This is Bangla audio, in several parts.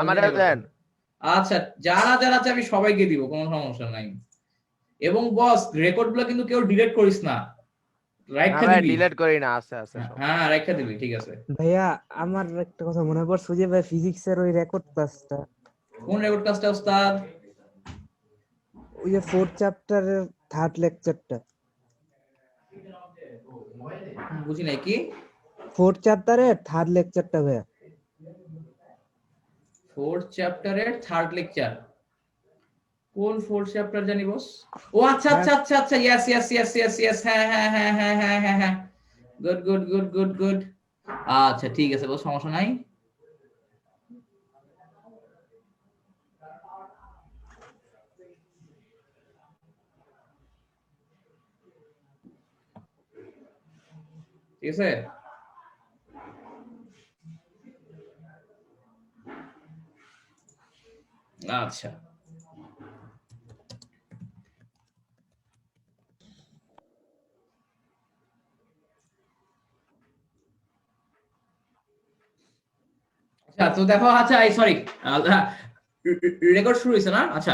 আমাদের দেন। আচ্ছা, যারা যারা আছে আমি সবাইকে দিব, কোনো সমস্যা নাই। এবং বস রেকর্ডগুলো কিন্তু কেউ ডিলিট করিস না, রাইখা দিবি। ডিলিট করি না, আছে আছে সব। হ্যাঁ রাইখা দিবি, ঠিক আছে। ভাইয়া আমার একটা কথা মনে পড়ছে যে ভাই ফিজিক্সের ওই রেকর্ড ক্লাসটা, কোন রেকর্ড ক্লাসটা ওস্তাদ? ওই যে 4th চ্যাপ্টারের 3rd লেকচারটা। বুঝি নাই কি? 4th চ্যাপ্টারের 3rd লেকচারটা ভাইয়া। 4th চ্যাপ্টারের 3rd লেকচার? কোন 4th চ্যাপ্টার জানি বস? ও আচ্ছা আচ্ছা আচ্ছা আচ্ছা, yes yes yes yes yes, হ্যাঁ হ্যাঁ হ্যাঁ হ্যাঁ হ্যাঁ হ্যাঁ হ্যাঁ, good good good good good. আচ্ছা ঠিক আছে বস, সমস্যা নাই। ঠিক আছে। আচ্ছা আচ্ছা, তো দেখো, আচ্ছা সরি, রেকর্ড শুরু হয়েছে না? আচ্ছা,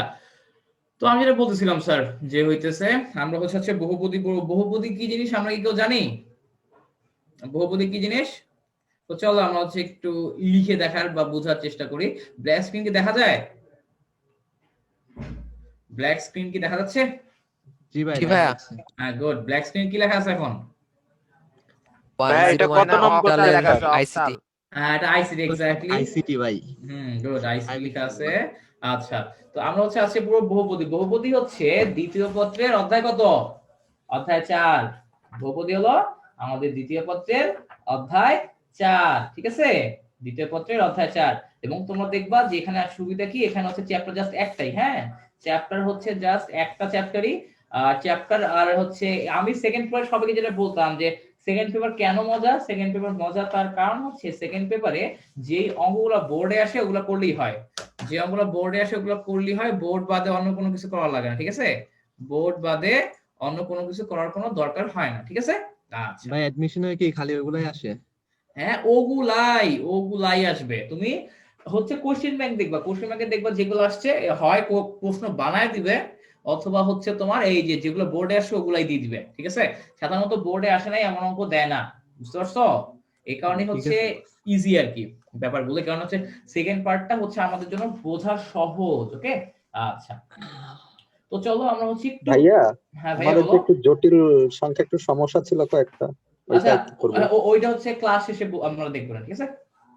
তো আমি যেটা বলতেছিলাম স্যার, যে হইতেছে আমরা হচ্ছে বহুপদী, বহুপদী কি জিনিস আমরা কি কেউ জানি? বহুপদী কি জিনিস? তো চলো আমরা হচ্ছে একটু লিখে দেখার বা বোঝার চেষ্টা করি। ব্ল্যাক স্ক্রিন কি দেখা যায়? ব্ল্যাক স্ক্রিন কি দেখা যাচ্ছে? জি ভাই। হ্যাঁ গুড। ব্ল্যাক স্ক্রিন কি লেখা আছে এখন? এটা কত নম্বর লেখা আছে? আইসিটি। এটা আইসিটি, এক্স্যাক্টলি আইসিটি ভাই। গুড, আইসিটি লেখা আছে। আচ্ছা, তো আমরা হচ্ছে আজকে পুরো বহুপদী, বহুপদী হচ্ছে দ্বিতীয় পত্রের অধ্যায় কত? অধ্যায় 4। বহুপদী হলো আমাদের দ্বিতীয় পত্রের অধ্যায় 4, ঠিক আছে? দ্বিতীয় পত্রের অধ্যায় 4। এবং তোমরা দেখবা যে এখানে সুবিধা কি, এখানে হচ্ছে চ্যাপ্টার জাস্ট একটাই। হ্যাঁ, চ্যাপ্টার হচ্ছে জাস্ট একটা চ্যাপ্টারই। চ্যাপ্টার আর হচ্ছে আমি সেকেন্ড পেপার সবাইকে যেটা বলতাম যে সেকেন্ড পেপার কেন মজা, সেকেন্ড পেপার মজা তার কারণ হচ্ছে সেকেন্ড পেপারে যে অঙ্কগুলো বোর্ডে আসে ওগুলো করলেই হয়, যে অঙ্কগুলো বোর্ডে আসে ওগুলো করলেই হয়, বোর্ড বাদে অন্য কোনো কিছু করা লাগে না, ঠিক আছে? বোর্ড বাদে অন্য কোনো কিছু করার কোনো দরকার হয় না, ঠিক আছে? আচ্ছা ভাই অ্যাডমিশনে কি খালি ওইগুলাই আসে? হ্যাঁ, ওগুলাই ওগুলাই আসবে। তুমি হচ্ছে কোশ্চেন ব্যাংক দেখবা, কোশ্চেন ব্যাংকে দেখবা যেগুলো আসছে হয় প্রশ্ন বানায় দিবে, অথবা হচ্ছে তোমার এই যে যেগুলো বোর্ডে আসে ওগুলাই দিয়ে দিবে, ঠিক আছে? সাধারণত বোর্ডে আসে নাই এমন অঙ্ক দেয় না, বুঝতে পারছো? এই কারণে হচ্ছে ইজি আর কি ব্যাপারগুলো, কারণ হচ্ছে সেকেন্ড পার্টটা হচ্ছে আমাদের জন্য বোঝা সহজ। ওকে, আচ্ছা তো চলো আমরা হচ্ছে একটু। ভাইয়া, হ্যাঁ ভাইয়া আমাদের বলো। একটু জটিল সংখ্যা, একটু সমস্যা ছিল কয়েকটা, আচ্ছা, ওইটা করবো। ওইটা হচ্ছে ক্লাস শেষে আমরা দেখবো না, ঠিক আছে?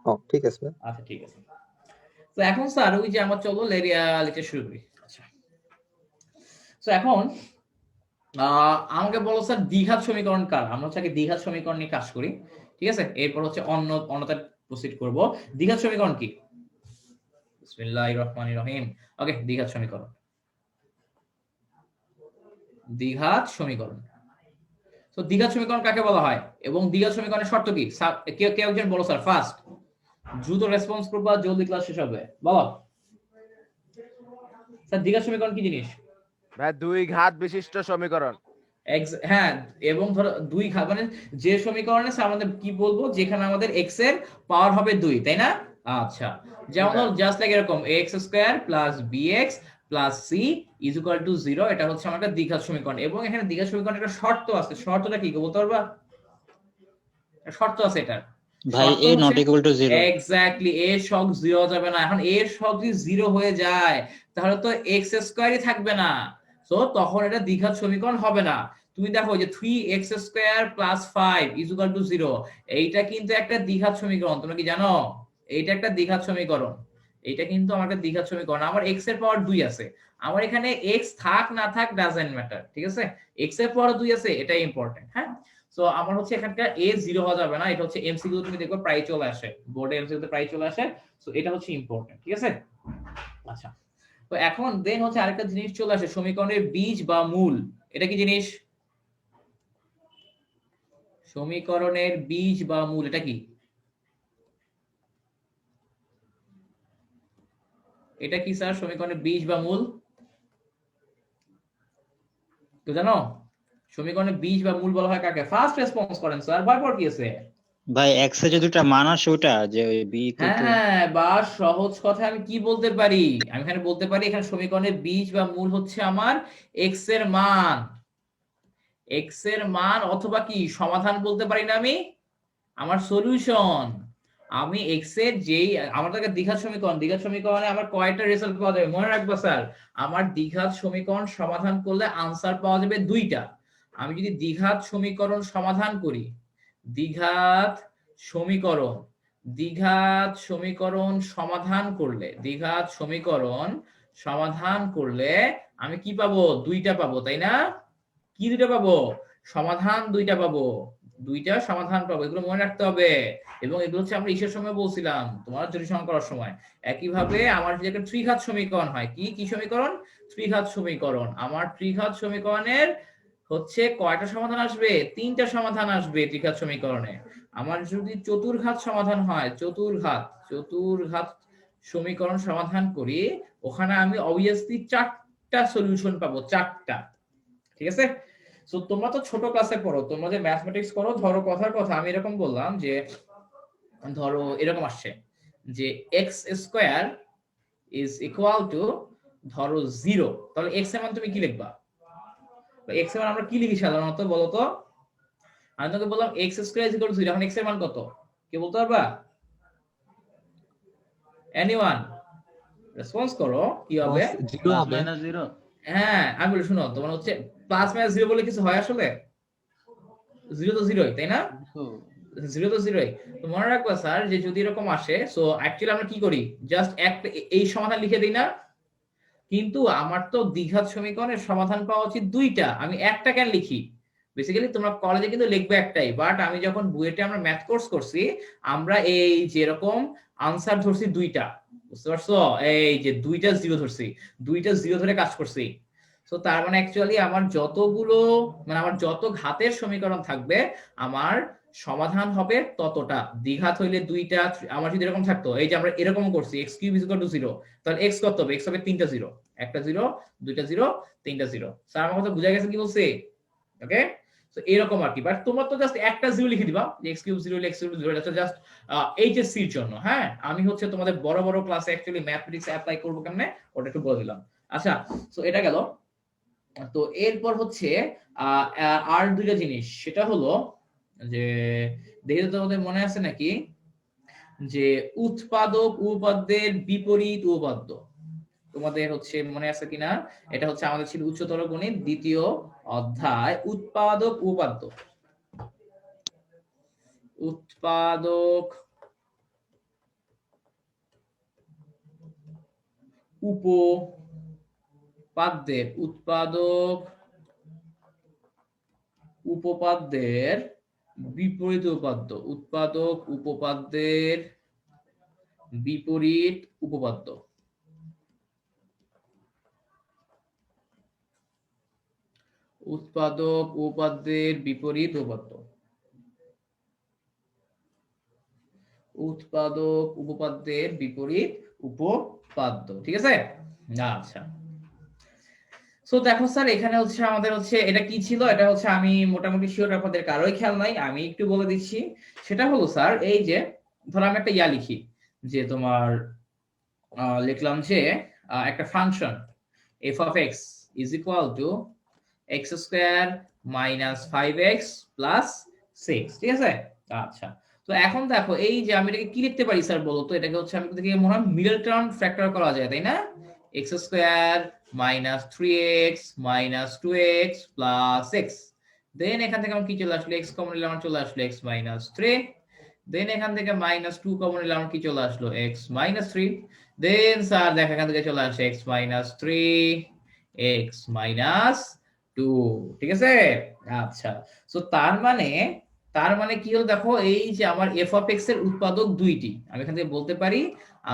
ও ঠিক আছে। আচ্ছা ঠিক আছে। তো এখন স্যার ওই যে আমরা চলো লিখে শুরু করি। আচ্ছা, তো এখন আমাকে বলো স্যার দ্বিঘাত সমীকরণ কার? আমরা হচ্ছে আগে দ্বিঘাত সমীকরণ নিয়ে কাজ করি, ঠিক আছে? এরপর হচ্ছে অন্যটা প্রসিড করব। দ্বিঘাত সমীকরণ কি? বিসমিল্লাহির রহমানির রহিম। ওকে, দ্বিঘাত সমীকরণ, দ্বিঘাত সমীকরণ। তো দ্বিঘাত সমীকরণ কাকে বলা হয় এবং দ্বিঘাত সমীকরণের শর্ত কি? কেউ কেউ একজন বলো স্যার, ফার্স্ট দ্রুত রেসপন্স করবা, জলদি ক্লাস শেষ হবে, বলো স্যার দ্বিঘাত সমীকরণ কি জিনিস? ভাই দুই ঘাত বিশিষ্ট সমীকরণ। হ্যাঁ, এবং ধরো দুই ঘাত মানে যে সমীকরণে আমাদের কি বলবো, যেখানে আমাদের x এর পাওয়ার হবে 2, তাই না? আচ্ছা, যেমন ধরো জাস্ট লাইক এরকম ax² + bx + c = 0, এটা হচ্ছে আমাদের দ্বিঘাত সমীকরণ। এবং এখানে দ্বিঘাত সমীকরণের একটা শর্ত আছে, শর্তটা কি বলতে পারবা? শর্ত আছে এটা ভাই a ≠ 0। এক্স্যাক্টলি, a সহগ 0 যাবে না। এখন a সহগ যদি 0 হয়ে যায় তাহলে তো x² থাকবে না, সো তখন এটা দ্বিঘাত সমীকরণ হবে না। তুমি দেখো যে 3x² + 5 = 0, এইটা কিন্তু একটা দ্বিঘাত সমীকরণ, তোমরা কি জানো? এইটা একটা দ্বিঘাত সমীকরণ, এইটা কিন্তু আমার একটা দ্বিঘাত সমীকরণ। আমার x এর পাওয়ার 2 আছে, আমার এখানে x থাক না থাক ডাজন্ট ম্যাটার, ঠিক আছে? x এর পাওয়ার 2 আছে, এটাই ইম্পর্টেন্ট। হ্যাঁ, সো আমার হচ্ছে এখানকার a 0 হওয়া যাবে না, এটা হচ্ছে এমসিকিউ তুমি দেখবে প্রায় চলে আসে, বোর্ডে এমসিকিউ তে প্রায় চলে আসে, সো এটা হচ্ছে ইম্পর্টেন্ট, ঠিক আছে? আচ্ছা, তো এখন দেন হচ্ছে আরেকটা জিনিস চলে আসে, সমীকরণের বীজ বা মূল। এটা কি জিনিস? সমীকরণের বীজ বা মূল এটা কি? এটা কি স্যার সমীকরণের বীজ বা মূল? তো জানো সমীকরণের বীজ বা মূল বলা হয় কাকে? ফার্স্ট রেসপন্স করেন স্যার, ভয় পাওয়ার কি আছে? ভাই এক্স এর যে দুটা মান আসে ওটা যে ওই বি ইকুয়াল টু হ্যাঁ, বা সহজ কথায় আমি কি বলতে পারি, আমি এখানে বলতে পারি এখানে সমীকরণের বীজ বা মূল হচ্ছে আমার এক্স এর মান, এক্স এর মান অথবা কি সমাধান বলতে পারি না আমি, আমার সলিউশন। আমি এক্স এর যেই আমার তো একটা দ্বিঘাত সমীকরণ, দ্বিঘাত সমীকরণে আমার কয়টা রেজাল্ট পাওয়া যাবে মনে রাখবো স্যার, আমার দ্বিঘাত সমীকরণ সমাধান করলে আনসার পাওয়া যাবে দুইটা। আমি যদি দ্বিঘাত সমীকরণ সমাধান করি, দ্বিঘাত সমীকরণ, দ্বিঘাত সমীকরণ সমাধান করলে, দ্বিঘাত সমীকরণ সমাধান করলে আমি কি পাবো, দুইটা পাবো তাই না? কি দুইটা পাবো, সমাধান দুইটা পাবো, দুইটা সমাধান পাবো, এগুলো মনে রাখতে হবে। এবং এগুলো হচ্ছে আমরা ইসের সময় বলছিলাম তোমার জটিল সংখ্যা করার সময়। একইভাবে আমার যদি একটা ত্রিঘাত সমীকরণ হয়, কি কি সমীকরণ, ত্রিঘাত সমীকরণ, আমার ত্রিঘাত সমীকরণের হচ্ছে কয়টা সমাধান আসবে, তিনটা সমাধান আসবে ত্রিঘাত সমীকরণে। আমার যদি চতুর্ঘাত সমাধান হয়, চতুর্ঘাত, চতুর্ঘাত সমীকরণ সমাধান করি, ওখানে আমি অবভিয়াসলি চারটা সলিউশন পাবো, চারটা। ঠিক আছে? সো তোমরা তো ছোট ক্লাসে পড়ো, তোমরা যে ম্যাথমেটিক্স করো, ধরো কথার কথা আমি এরকম বললাম যে ধরো এরকম আসছে যে x square is equal two ধরো 0, তাহলে এক্স এর মান তুমি কি লিখবা, এক্স এর মান আমরা কি লিখি সাধারণত বলো তো? আমি তোকে বললাম x square is equal to 0, এখন এক্স এর মান কত কে বলতে পারবা? এনিওয়ান রেসপন্স করো, কি হবে? জিরো হবে। হ্যাঁ আমি বলি শুনো, তোমার হচ্ছে প্লাস মাইনাস 0 বলে কিছু হয় আসলে? 0 তো 0ই তাই না, 0 তো 0ই। তো মনে রাখবা স্যার যে যদি এরকম আসে, সো অ্যাকচুয়ালি আমরা কি করি, জাস্ট একটা এই সমাধান লিখে দিই না? কিন্তু আমার তো দ্বিঘাত সমীকরণের সমাধান পাওয়া উচিত দুইটা, আমি একটা কেন লিখি? বেসিক্যালি তোমরা কলেজে কিন্তু লিখবে একটাই, বাট আমি যখন বুয়েটে আমরা ম্যাথ কোর্স করছি, আমরা এই যেরকম আনসার ধরছি দুইটা, বুঝতে পারছো? এই যে দুইটা 0 ধরছি, দুইটা 0 ধরে কাজ করছি। তো তার মানে অ্যাকচুয়ালি আমার যতগুলো মানে আমার যত ঘাতের সমীকরণ থাকবে আমার সমাধান হবে ততটা। দ্বিঘাত হইলে দুইটা, আমার যদি এরকম থাকতো, এই যে আমরা এরকম করছি x cube is equal to 0, তাহলে x কত হবে, x হবে তিনটা 0, একটা 0, দুইটা 0, তিনটা 0। স্যার আমার কথা বুঝা গেছে কি বলছি? ওকে, তো এরকম আর কি। বাট তোমার তো জাস্ট একটা 0 লিখে দিবা, যে x কিউব 0 x কিউব 0, এটা জাস্ট এইচএসসি এর জন্য। হ্যাঁ, আমি হচ্ছে তোমাদের বড় বড় ক্লাসে অ্যাকচুয়ালি ম্যাথমেটিক্স অ্যাপ্লাই করব কেমনে ওটা একটু বলে দিলাম। আচ্ছা, সো এটা গেল। তো এরপর হচ্ছে আর দুইটা জিনিস, সেটা হলো যে দেখে তো তোমাদের মনে আছে নাকি যে উৎপাদক উপপাদ্যের বিপরীত উপপাদ্য, তোমাদের হচ্ছে মনে আছে কিনা? এটা হচ্ছে আমাদের ছিল উচ্চতর গণিত দ্বিতীয় অধ্যায়, উৎপাদক উপপাদ্য, উৎপাদক উপপাদ্যের, উৎপাদক উপপাদ্যের বিপরীত উপপাদ্য, উৎপাদক উপপাদ্যের বিপরীত উপপাদ্য, উৎপাদক উপপাদ্যের বিপরীত উপপাদ্য, উৎপাদক উপপাদ্যের বিপরীত উপপাদ্য। ঠিক আছে? আচ্ছা, সো দেখো স্যার এখানে হচ্ছে আমাদের হচ্ছে এটা কি ছিল, এটা হচ্ছে আমি মোটামুটি শিওর আপনাদের কারোই খেয়াল নাই, আমি একটু বলে দিচ্ছি। সেটা হলো স্যার এই যে ধরো আমি একটা লিখি যে তোমার লিখলাম যে একটা function f of x is equal to x square minus 5x plus 6, ঠিক আছে? আচ্ছা, তো এখন দেখো এই যে আমি এটাকে কি লিখতে পারি স্যার বলো তো? এটাকে হচ্ছে আমি দেখি মনে হয় মিডল টার্ম ফ্যাক্টর করা যায় তাই না? x square minus 3x minus 2x plus 6, দেন এখান থেকে আমার কি চলে আসলো, x কমন নিলে আমার চলে আসলো x মাইনাস 3, দেন এখান থেকে মাইনাস 2 কমন নিলে আমার কি চলে আসলো x মাইনাস 3, দেন স্যার দেখো এখান থেকে চলে আসে x মাইনাস 3 x মাইনাস 2, ঠিক আছে? আচ্ছা, সো তার মানে কি হলো দেখো এই যে আমার f of x এর উৎপাদক দুইটি, আমি এখান থেকে বলতে পারি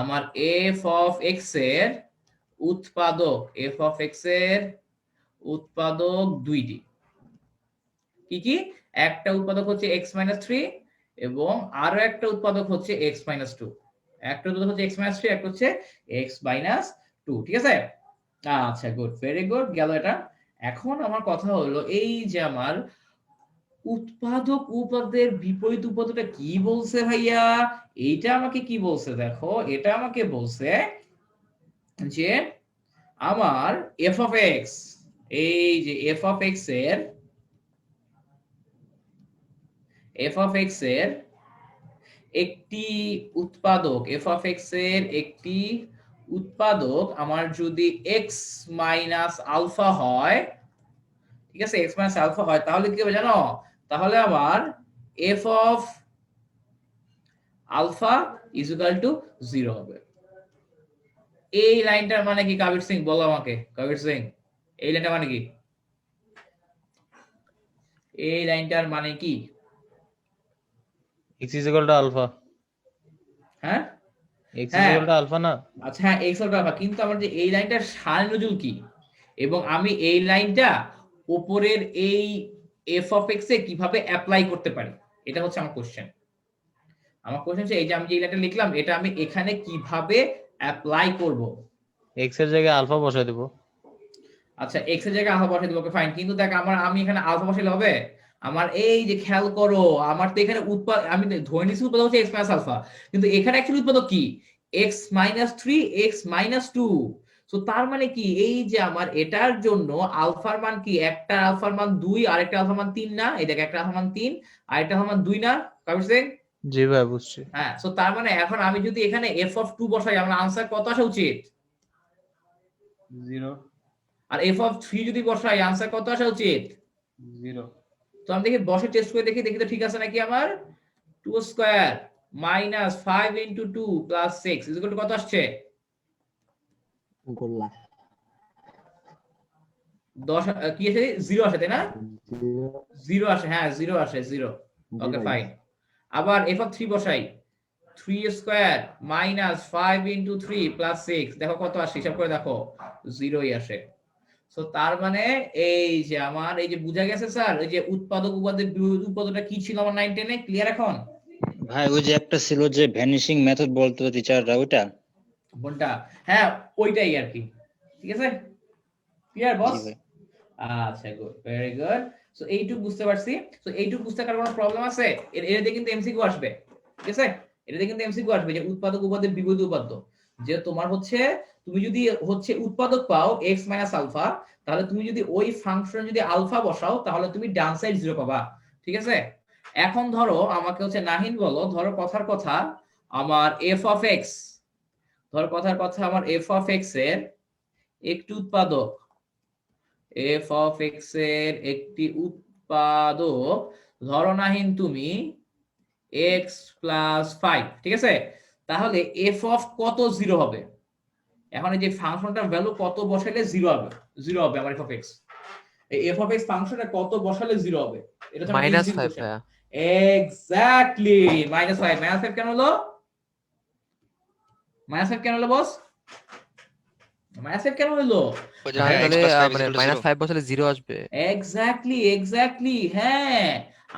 আমার f of x এর উৎপাদক, f of x এর উৎপাদক দুইটি। কি কি? একটা উৎপাদক হচ্ছে x মাইনাস 3 এবং আরো একটা উৎপাদক হচ্ছে x মাইনাস 2, একটা উৎপাদক হচ্ছে x মাইনাস 3, একটা হচ্ছে x মাইনাস 2, ঠিক আছে? আচ্ছা, গুড, ভেরি গুড, গেল এটা। এখন আমার কথা হলো এই যে আমার উৎপাদক উপাদের বিপরীত উপাদটা কি বলছে ভাইয়া? এইটা আমাকে কি বলছে দেখো, এটা আমাকে বলছে যে আমার এফ অফ এক্স, এই যে এফ অফ এক্স এর একটি উৎপাদক, এফ অফ এক্স এর একটি উৎপাদক আমার যদি এক্স মাইনাস আলফা হয়, ঠিক আছে, এক্স মাইনাস আলফা হয়, তাহলে কি হবে জানো? তাহলে আমার F of alpha is equal to 0 হবে। এই লাইনটার মানে কি কবির সিং, বলো আমাকে কবির সিং, এই লাইনটার মানে কি? এই লাইনটার মানে কি? x is equal to alpha, হ্যাঁ x is equal to alpha না? আচ্ছা হ্যাঁ, এক্স অফ আলফা, কিন্তু আমার যে এই লাইনটার সার নজুল কি, এবং আমি এই লাইনটা উপরের এই এফ অফ এক্স এ কিভাবে অ্যাপ্লাই করতে পারি, এটা হচ্ছে আমার কোশ্চেন। আমার কোশ্চেন হচ্ছে এই যে আমি যে লাইনটা লিখলাম, এটা আমি এখানে কিভাবে অ্যাপ্লাই করব। x এর জায়গায় আলফা বসাই দেব। আচ্ছা এক্স এর জায়গায় আলফা বসাই দেব, ওকে ফাইন, কিন্তু দেখ আমি এখানে আলফা বসাইলে হবে? আমার এই যে খেয়াল করো, আমার তো এখানে আমি ধরে নিচ্ছি উৎপাদক হচ্ছে এক্স মাইনাস আলফা, কিন্তু এখানে অ্যাকচুয়ালি উৎপাদক কি? X minus 3 x minus 2। So তার মানে কি, এই যে আমার এটার জন্য আলফার মান কি, একটা আলফার মান 2 আর একটা আলফার মান 3 না? এই দেখ, একটা আলফার মান 3 আর একটা আলফার মান 2 না কবির সিং? জি ভাই বুঝছি। হ্যাঁ, সো তার মানে এখন আমি যদি এখানে এফ অফ 2 বসাই, আমার আনসার কত আসা উচিত? 0 আর এফ অফ 3 যদি বসাই, আনসার কত আসা উচিত? 0। তো আমি দেখি বসে টেস্ট করে দেখি তো ঠিক আছে নাকি। আমার 2 square minus 5 into 2 plus 6 is equal two কত আসছে? গোল্লা 10 কি আসে? 0 আসে তাই না? 0 আসে, হ্যাঁ 0 আসে, 0। Okay fine. আবার এফ অফ 3 বসাই, 3 স্কয়ার মাইনাস 5 ইনটু 3 প্লাস 6, দেখো কত আসে, হিসাব করে দেখো, 0ই আসে। সো তার মানে এই যে আমার এই যে বুঝা গেছে স্যার, এই যে উৎপাদক উপাদের বিপরীত উৎপাদকটা কি ছিল আমার 9 10 এ, ক্লিয়ার এখন? ভাই ওই যে একটা ছিল যে ভ্যানিশিং মেথড বলতো টিচাররা, ওইটা? কোনটা? হ্যাঁ ওইটাই আর কি, ঠিক আছে, ক্লিয়ার বস? জি ভাই। আচ্ছা গুড, ভেরি গুড। সো এইটুকু বুঝতে পারছি। সো এইটুকু বুঝতে কার কোনো প্রবলেম আছে? এটাতে কিন্তু এমসিকিউ আসবে, ঠিক আছে, এটাতে কিন্তু এমসিকিউ আসবে যে উৎপাদক উপাদের বিপরীত উপাদ্য, যে তোমার হচ্ছে তুমি যদি হচ্ছে উৎপাদক পাও x মাইনাস আলফা, তাহলে তুমি যদি ওই ফাংশনে যদি আলফা বসাও, তাহলে তুমি ডান সাইড 0 পাবা, ঠিক আছে। এখন ধরো আমাকে হচ্ছে নাহিন বলো, ধরো কথার কথা আমার f অফ x, ধরো কথার কথা আমার f অফ x এর একটি উৎপাদক, f অফ x এর একটি উৎপাদক, ধরো নাহিন তুমি x প্লাস 5, ঠিক আছে। তাহলে f অফ কত 0 হবে? এখন এই যে ফাংশনটার ভ্যালু কত বসাইলে 0 হবে? 0 হবে আমার f অফ x। এই f অফ x ফাংশনে কত বসালে 0 হবে? এটা হচ্ছে -5 ভাইয়া। এক্স্যাক্টলি -5। -5 কেন হলো? -5 কেন হলো বস? -5 কেন হলো? তাহলে মানে -5 বসালে 0 আসবে। এক্স্যাক্টলি হ্যাঁ।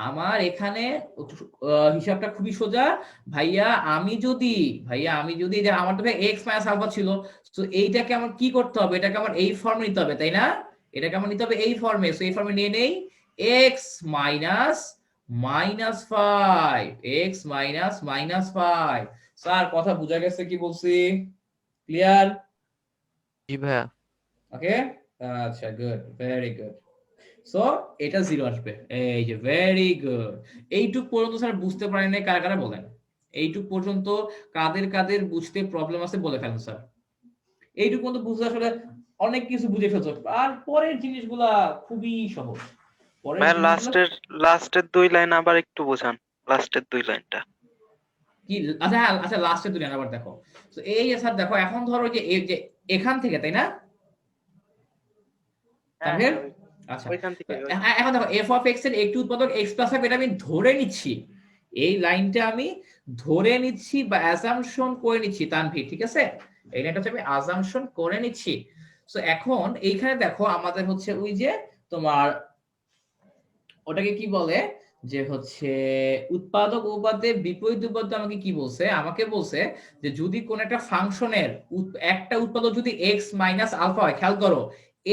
আমার এখানে হিসাবটা খুবই সোজা ভাইয়া। আমি যদি যে আমার তো x মাইনাস আলফা ছিল, তো এইটাকে আমার কি করতে হবে? এটাকে আমার এই ফর্মে নিতে হবে, তাই না? এটাকে আমার নিতে হবে এই ফর্মে। সো এই ফর্মে নিয়ে নেই x minus -5, x minus -5। Sir কথা বোঝা গেছে কি বলছি? ক্লিয়ার? জি ভাইয়া। ওকে, আচ্ছা গুড, ভেরি গুড। সো এটা 0 আসবে, এই যে ভেরি গুড। এইটুক পর্যন্ত স্যার বুঝতে পারেন না কারা কারা বলেন? এইটুক পর্যন্ত কাদের কাদের বুঝতে প্রবলেম আছে বলে ফেলেন স্যার। এইটুক পর্যন্ত বুঝতে আসলে অনেক কিছু বুঝে ফেলছো, আর পরের জিনিসগুলা খুবই সহজ। পরের লাস্টের 2 লাইন আবার একটু বোঝান, লাস্টের 2 লাইনটা কি? আচ্ছা হ্যাঁ, আচ্ছা লাস্টের 2 লাইন আবার দেখো। তো এই স্যার দেখো, এখন ধরো যে এই যে এখান থেকে, তাই না? তাহলে আচ্ছা এখন দেখো f অফ x এর একটি উৎপাদক x প্লাস 5, এটা আমি ধরে নিচ্ছি, এই লাইনটা আমি ধরে নিচ্ছি বা অ্যাসাম্পশন করে নিচ্ছি তানভীর, ঠিক আছে, এই লাইনটা হচ্ছে আমি অ্যাসাম্পশন করে নিচ্ছি। সো এখন এইখানে দেখো আমাদের হচ্ছে ওই যে তোমার ওটাকে কি বলে যে হচ্ছে উৎপাদক উপাদের বিপরীত উপাদ্য। আমাকে কি বলছে? আমাকে বলছে যে যদি কোন একটা ফাংশনের একটা উৎপাদক যদি x মাইনাস আলফা হয়, খেয়াল করো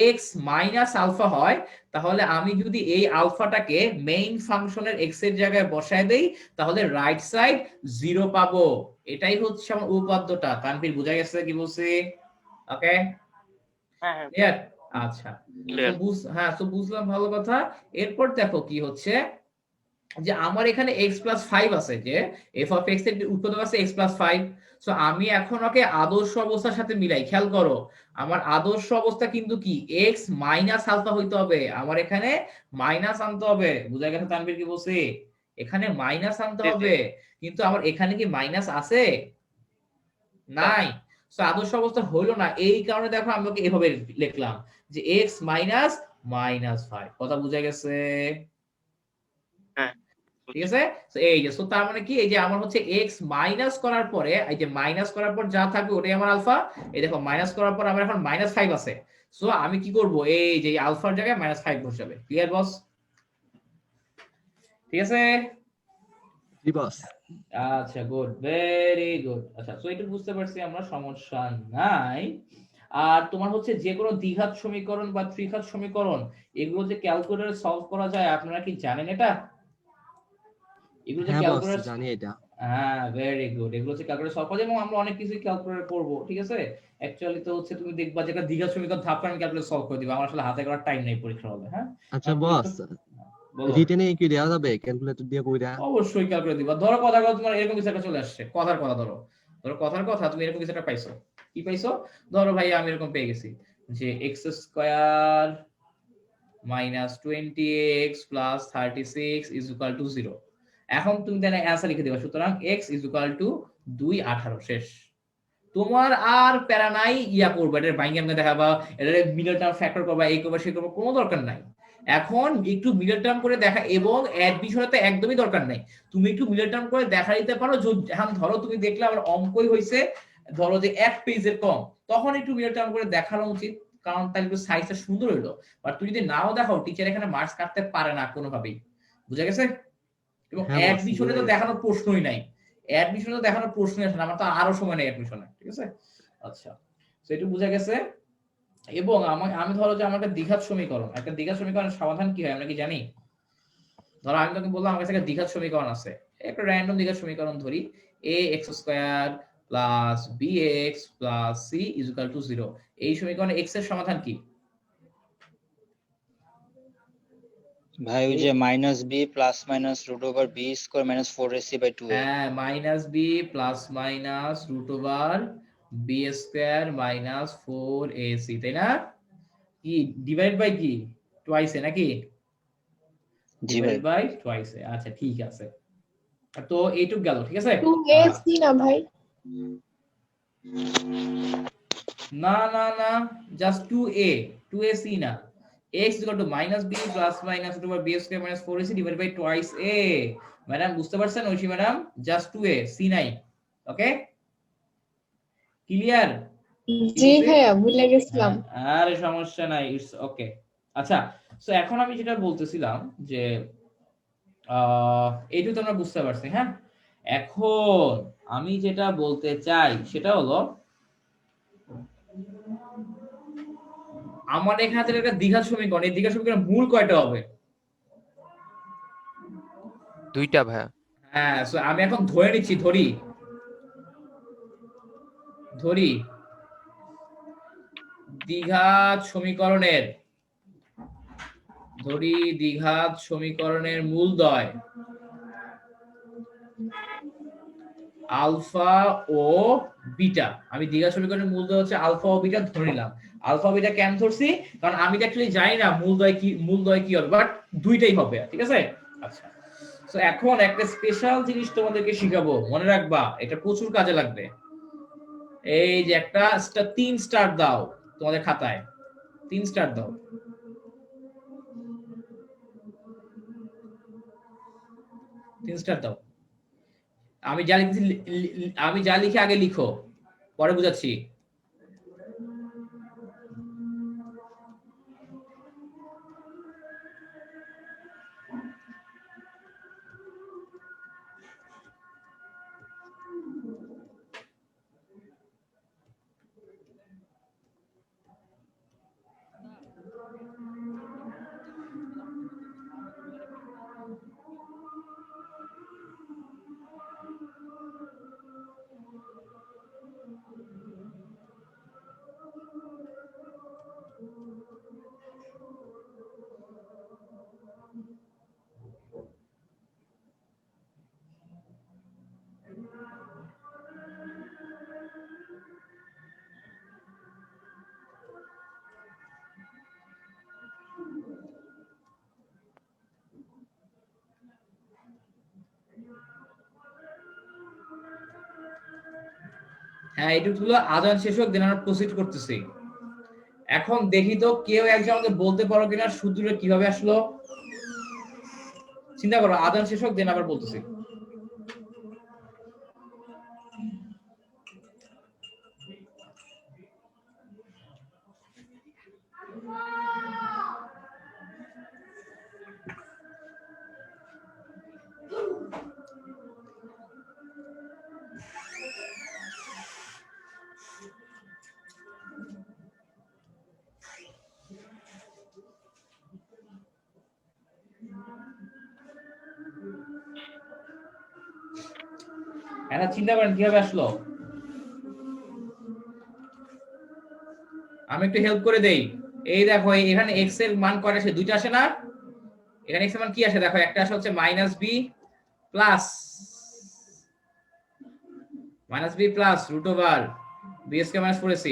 এক্স মাইনাস আলফা হয়, তাহলে আমি যদি এই আলফাটাকে মেইন ফাংশনের এক্স এর জায়গায় বসায় দেই, তাহলে রাইট সাইড 0 পাবো। এটাই হচ্ছে আমার উপপাদ্যটা। তানভীর বুঝা গেছে কি বলছি? ওকে, হ্যাঁ হ্যাঁ ক্লিয়ার? আচ্ছা, ক্লিয়ার। তো বুঝলাম, ভালো কথা। এরপর দেখো কি হচ্ছে, যে আমার এখানে x+5 আছে, যে f অফ x এর উৎপাদক আছে x+5। সো আমি এখন ওকে আদর্শ অবস্থার সাথে মিলাই। খেয়াল করো, আমার আদর্শ অবস্থা কিন্তু কি x মাইনাস আলফা হইতে হবে। আমার এখানে মাইনাস আনতে হবে। বুঝা গেছে তানভীর কি বলছি? এখানে মাইনাস আনতে জি জি। হবে, কিন্তু আমার এখানে কি মাইনাস আছে? নাই। সো আদর্শ অবস্থা হইলো না, এই কারণে দেখো আমি ওকে এভাবে লিখলাম যে x মাইনাস -5। কথা বুঝা গেছে? হ্যাঁ ঠিক আছে। তো এই যে, তার মানে কি, এই যে আমার হচ্ছে x মাইনাস করার পরে, এই যে মাইনাস করার পর যা থাকবে ওটাই আমার আলফা। এই দেখো মাইনাস করার পর আমার এখন -5 আছে। সো আমি কি করব, এই যে আলফার জায়গায় -5 বসাবে। ক্লিয়ার বস? ঠিক আছে। জি বস। আচ্ছা, গুড, ভেরি গুড। আচ্ছা, সো এটা বুঝতে পারছি আমরা, সমস্যা নাই। আর তোমার হচ্ছে যে কোনো দ্বিঘাত সমীকরণ বা ত্রিঘাত সমীকরণ, এগুলো যে ক্যালকুলেটরে সলভ করা যায়, আপনারা কি জানেন এটা? এগুলো যে হ্যাঁ বস, ক্যালকুলেটর, জানি এটা। হ্যাঁ, ভেরি গুড। এগুলো হচ্ছে ক্যালকুলেটর সলভ করা যায়, এবং আমরা অনেক কিছুই ক্যালকুলেটর করব। ঠিক আছে। অ্যাকচুয়ালি তো হচ্ছে তুমি দেখবা যে একটা দ্বিঘাত সমীকরণ ধাপে আমি ক্যালকুলেটর সলভ করে দিব। আমার আসলে হাতে করার টাইম নেই পরীক্ষার হলে। হ্যাঁ, আচ্ছা কারণ বস, বলো। রিটেনে কি দেওয়া যাবে ক্যালকুলেটর দিয়ে কইরা? অবশ্যই ক্যালকুলেটর দিবা। ধরো কথার কথা, তোমার এরকম কিছু একটা চলে আসছে, কথার কথা ধরো, কথার কথা তুমি এরকম কিছু একটা পাইছো। কি পাইছো? ধরো ভাই আমি এরকম পেয়ে গেছি যে x² minus 20x plus 36 is equal to 0। এখন তুমি তাহলে অ্যান্সার লিখে দিবা। সুতরাং x ইজ ইকুয়াল টু 218। শেষ। তোমার আর প্যারা নাই ইয়া করবা, এটা বাইঙ্গে আমাকে দেখাবা, এটা মিডল টার্ম ফ্যাক্টর করবা, এই করবা, সেই করবা, কোনো দরকার নাই। এখন একটু মিডল টার্ম করে দেখা, এবং অ্যাডমিশনে তো একদমই দরকার নাই। তুমি একটু মিডল টার্ম করে দেখা দিতে পারো। এখন ধরো তুমি দেখলে আমার অঙ্কই হইছে, ধরো যে এক পেজের কম, তখন একটু মিডল টার্ম করে দেখানো উচিত, কারণ তাহলে একটু সাইজটা সুন্দর হইলো। বাট তুমি যদি নাও দেখাও, টিচার এখানে মার্কস কাটতে পারে না কোনোভাবেই। বুঝা গেছে? এবং হ্যাঁ বস, অ্যাডমিশনে বুঝা তো গেছে। দেখানোর প্রশ্নই নাই। অ্যাডমিশনে তো দেখানোর প্রশ্নই আসে না, আমার তো আরো সময় নেই অ্যাডমিশনে। ঠিক আছে। আচ্ছা, তো এটা বুঝা গেছে। এবং আমি ধরো যে আমার একটা দ্বিঘাত সমীকরণ, একটা দ্বিঘাত সমীকরণের সমাধান কি হয় আমরা কি জানি? ধরো আমি তোকে বললাম আমার কাছে একটা দ্বিঘাত সমীকরণ আছে, একটা র্যান্ডম দ্বিঘাত সমীকরণ ধরি, ax² plus bx plus c is equal to 0। এই সমীকরণে x এর সমাধান কি? ভাই ওই যে -b plus minus √b² - 4ac/2a। হ্যাঁ, -b plus minus √b² minus 4ac, তাই না? কি ডিভাইড বাই কি? টুয়াইসে নাকি? জি ভাই। ডিভাইড বাই টুয়াইসে। আচ্ছা, ঠিক আছে। তো এইটুক গেল। ঠিক আছে। 2ac না ভাই? না না না, জাস্ট 2a, 2ac না। x equal to -b plus minus √b² minus 4ac divided by twice a। Madam বুঝতে পারছেন Oishi madam? Just 2a, c নাই। ওকে, ক্লিয়ার? জি ভাইয়া, ভুলে গেছিলাম। আরে সমস্যা নাই, ইটস ওকে। আচ্ছা, সো এখন আমি যেটা বলতেছিলাম যে এইটুকু তো আমরা বুঝতে পারছি। হ্যাঁ, এখন আমি যেটা বলতে চাই সেটা হলো, আমার এখানে হাতে একটা দ্বিঘাত সমীকরণ, এই দ্বিঘাত সমীকরণ মূল কয়টা হবে? 2টা ভাইয়া। হ্যাঁ, সো আমি এখন ধরে নিচ্ছি, ধরি দ্বিঘাত সমীকরণের, মূলদ্বয় আলফা ও বিটা। আমি দ্বিঘাত সমীকরণের মূলদ্বয় হচ্ছে আলফা ও বিটা ধরে নিলাম। আলফা বিটা কেন ধরছি? কারণ আমি তো অ্যাকচুয়ালি জানি না মূলদ্বয় কি হবে, বাট দুইটাই হবে। ঠিক আছে। আচ্ছা, তো এখন একটা স্পেশাল জিনিস তোমাদেরকে শিখাবো, মনে রাখবা, এটা প্রচুর কাজে লাগবে। এই যে একটা 3 স্টার দাও তোমাদের খাতায়, 3 স্টার দাও। 3 স্টার দাও। আমি যা লিখে আগে লিখো, পরে বুঝাচ্ছি। হ্যাঁ এইটুকু হলো আজান শেষ হোক, দেন আমরা প্রসিড করতেছি। এখন দেখি তো কেউ একজন আমাকে বলতে পারো কিনা সূত্রটা কিভাবে আসলো। চিন্তা করো, আজান শেষ হোক দেন আবার বলতেছি। এটা চিন্তা করেন কিভাবে আসলো। আমি একটু হেল্প করে দেই। এই দেখো এখানে x এর মান কয়টা আসে? দুইটা আসে না? এখানে x এর মান কি আসে দেখো, একটা আসে হচ্ছে -b প্লাস √b² - 4ac।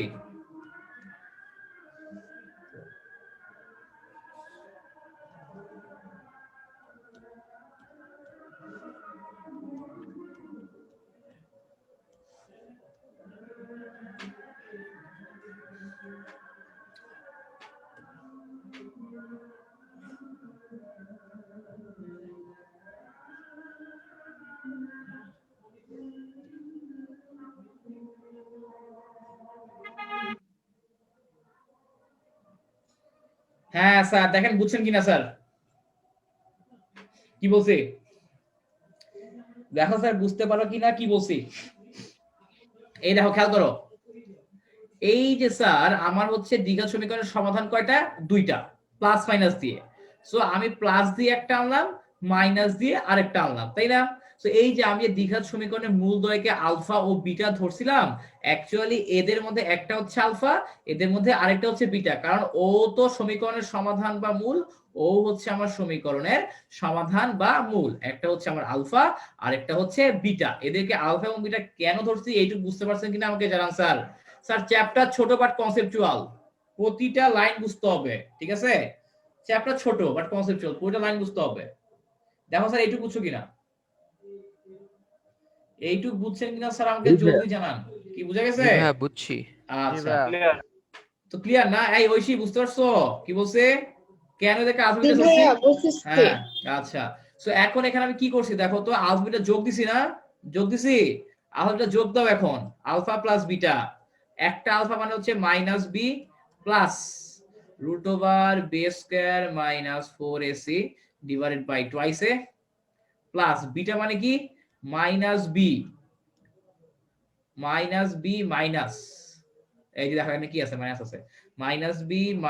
হ্যাঁ স্যার দেখেন বুঝছেন কিনা স্যার, কি বলছি দেখো স্যার, বুঝতে পারো কিনা কি বলছি। এই দেখো খেয়াল করো, এই যে স্যার আমার হচ্ছে দ্বিঘাত সমীকরণের সমাধান কয়টা? দুইটা, প্লাস মাইনাস দিয়ে। সো আমি প্লাস দিয়ে একটা আনলাম, মাইনাস দিয়ে আরেকটা আনলাম, তাই না? তো এই যে আমি দ্বিঘাত সমীকরণের মূলদ্বয়কে আলফা ও বিটা ধরছিলাম, অ্যাকচুয়ালি এদের মধ্যে একটা হচ্ছে আলফা, এদের মধ্যে আরেকটা হচ্ছে বিটা, কারণ ও তো সমীকরণের সমাধান বা মূল, ও হচ্ছে আমার সমীকরণের সমাধান বা মূল। একটা হচ্ছে আমার আলফা আর একটা হচ্ছে বিটা। এদেরকে আলফা এবং বিটা কেন ধরছি এইটুকু বুঝতে পারছেন কিনা আমাকে জানান স্যার। স্যার চ্যাপ্টার ছোট বাট কনসেপচুয়াল, প্রতিটা লাইন বুঝতে হবে, ঠিক আছে? চ্যাপ্টার ছোট বাট কনসেপচুয়াল, প্রতিটা লাইন বুঝতে হবে। দেখো স্যার এইটুকু বুঝছো কিনা, এইটুকু বুঝছেন কিনা স্যার আমাকে জলদি জানান। কি বুঝা গেছে? হ্যাঁ বুঝছি। আচ্ছা তো ক্লিয়ার না? এই ঐশী বুঝতে পারছো কি বলছে? কেন দেখে জি আলফাবেটটা ধরছি? ভাইয়া বুঝতেছি। হ্যাঁ আচ্ছা। সো এখন এখানে আমি কি করছি দেখো তো, আলফাবেটটা যোগ দিছি না? যোগ দিছি। আলফাবেটটা যোগ দাও এখন, আলফা প্লাস বিটা। একটা আলফা মানে হচ্ছে -b plus √b² - 4ac divided by twice a, plus beta মানে কি? -b মাইনাস, এই যে দেখো এখানে কি আছে? মাইনাস আছে। -b -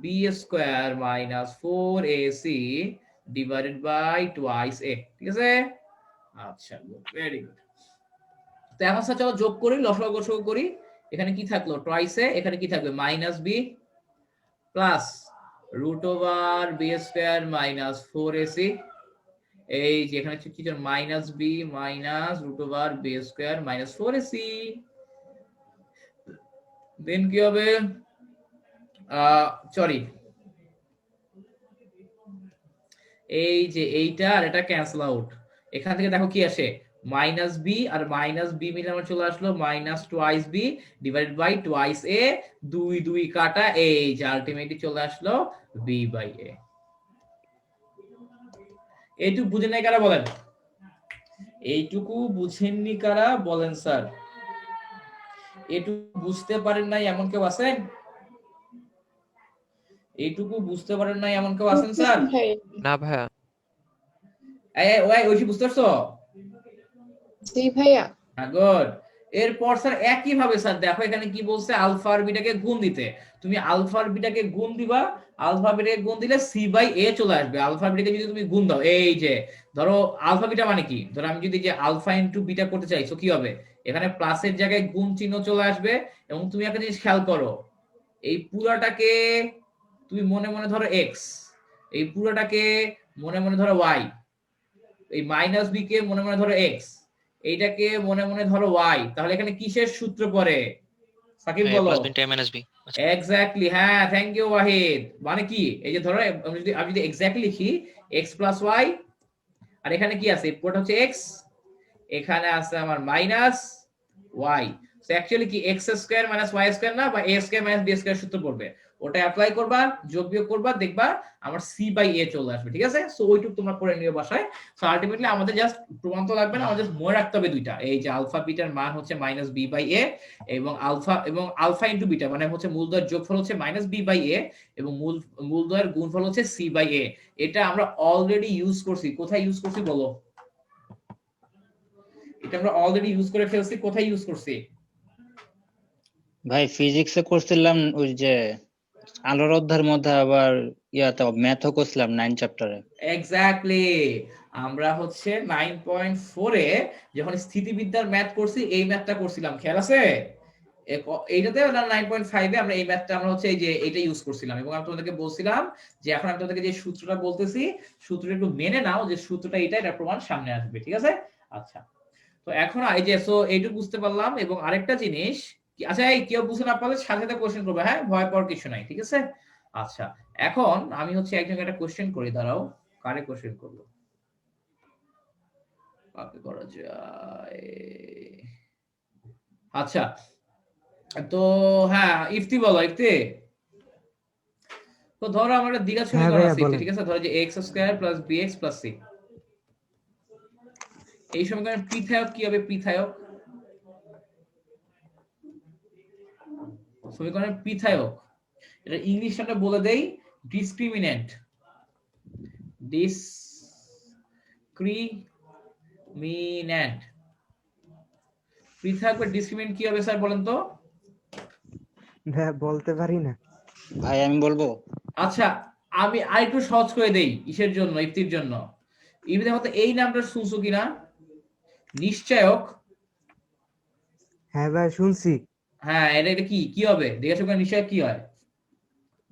b² - 4ac divided by twice a, ঠিক আছে? আচ্ছা ভেরি গুড। তো এখন স্যার চলো যোগ করি, লসাগু গসাগু করি। এখানে কি থাকলো? টুয়াইস a, এখানে কি থাকবে? -b প্লাস √b² - 4ac, এই যে এখানে কি ছিল? -b √b² - 4ac। দেন কি হবে? সরি, এই যে এইটা আর এটা ক্যান্সেল আউট। এখান থেকে দেখো কি আসে? -b আর -b মিলে আমার চলে আসলো -2b divided by twice a, 2 কাটা, এই যে আলটিমেটলি চলে আসলো b/a। এইটুকু বুঝেন নাই কারা বলেন? এইটুকু বুঝেননি কারা বলেন স্যার? এইটুকু বুঝতে পারেন নাই এমন কেউ আছেন? এইটুকু বুঝতে পারেন নাই এমন কেউ আছেন স্যার? না ভাইয়া। ঐশী বুঝতে পারছো? জি ভাইয়া। গুড। এরপর স্যার একই ভাবে স্যার দেখো এখানে কি বলছে? আলফা আর বিটাকে গুণ দিতে। তুমি আলফা আর বিটাকে গুণ দিবা, আলফা বিটাকে গুণ দিলে c/a চলে আসবে। আলফা বিটাকে যদি তুমি গুণ দাও, এই যে ধরো আলফা বিটা মানে কি? ধরো আমি যদি যে আলফা ইনটু বিটা করতে চাই, তো কি হবে? এখানে প্লাসের জায়গায় গুণ চিহ্ন চলে আসবে। এবং তুমি একটা জিনিস খেয়াল করো, এই পুরাটাকে তুমি মনে মনে ধরো x, এই পুরাটাকে মনে মনে ধরো y, এই -b কে মনে মনে ধরো x, এইটাকে মনে মনে ধরো y। তাহলে এখানে কিসের সূত্র পড়ে? সাকিব বলো। এক্স্যাক্টলি, হ্যাঁ থ্যাংক ইউ ওয়াহিদ। মানে কি? এই যে ধরো আমি যদি এক্স্যাক্টলি লিখি x + y, আর এখানে কি আছে? পুরোটা হচ্ছে x, এখানে আছে আমার মাইনাস, y। সো অ্যাকচুয়ালি কি x square minus y square না, বা a square minus b square সূত্র পড়বে, ওটা অ্যাপ্লাই করবা, যোগ বিয়োগ করবা, দেখবা আমার c বাই a চলে আসবে। ঠিক আছে, সো ওইটুকু তোমরা করে নিও বাসায়। সো আলটিমেটলি আমাদের জাস্ট প্রমাণ তো লাগবে না, আমাদের জাস্ট মনে রাখতে হবে দুইটা, এই যে আলফা বিটার মান হচ্ছে মাইনাস b বাই a, এবং আলফা ইনটু বিটা মানে হচ্ছে মূলদ্বয়ের যোগফল হচ্ছে মাইনাস b বাই a, এবং মূলদ্বয়ের গুণফল হচ্ছে c বাই a। এটা আমরা অলরেডি ইউজ করছি, কোথায় ইউজ করছি বলো? এটা আমরা অলরেডি ইউজ করে ফেলছি, কোথায় ইউজ করছি? ভাই ফিজিক্সে করছিলাম ওই যে আলোর অধ্যায়ের মধ্যে, আবার ইয়াতে ম্যাথও করছিলাম 9 চ্যাপ্টারে। এক্স্যাক্টলি, আমরা হচ্ছে 9.4 এ যখন স্থিতিবিদ্যার ম্যাথ করছি, এই ম্যাথটা করছিলাম, খেয়াল আছে? এইটাতে 9.5 এ আমরা এই ম্যাথটা আমরা হচ্ছে এই যে এটা ইউজ করছিলাম, এবং আমি তোমাদেরকে বলছিলাম যে এখন আমি তোমাদেরকে যে সূত্রটা বলতেছি, সূত্রটা একটু মেনে নাও, যে সূত্রটা এটা প্রমাণ সামনে আসবে। ঠিক আছে, আচ্ছা। তো এখন এই যে সো এইটুকু বুঝতে পারলাম, এবং আরেকটা জিনিস, আচ্ছা এই কেউ বুঝতে না পারলে সাথে সাথে কোশ্চেন করবে, হ্যাঁ, ভয় পাওয়ার কিছু নাই। ঠিক আছে, আচ্ছা। এখন আমি হচ্ছে একজনকে একটা কোশ্চেন করি, দাঁড়াও, কারে কোশ্চেন করবো, কাকে করা যায়? আচ্ছা, তো হ্যাঁ, ইফতি বলো, ইফতি। তো ধরো আমার একটা দ্বিঘাত হ্যাঁ সমীকরণ ভাইয়া আছে, বলেন। ঠিক আছে, ধরো যে x square plus bx plus c, এই সমীকরণের পিথায়ক কি হবে? পিথায়ক, সমীকরণের পিথায়ক, এটা ইংলিশটা বলে দেই, ডিসক্রিমিন্যান্ট। ডিসক্রিমিন্যান্ট, পৃথক বা ডিসক্রিমিনেন্ট কি হবে স্যার বলেন তো? ভাইয়া বলতে পারি না। ভাই আমি বলবো, আচ্ছা, আমি আরেকটু সহজ করে দেই, ইসের জন্য, ইফতির জন্য। ইফতির মতো এই নামটা শুনছো কিনা? নিশ্চয়ক। হ্যাঁ ভাই শুনছি। হ্যাঁ, এটা কি কি হবে? জিজ্ঞাসা করেন নিশ্চয়ক কি হয়?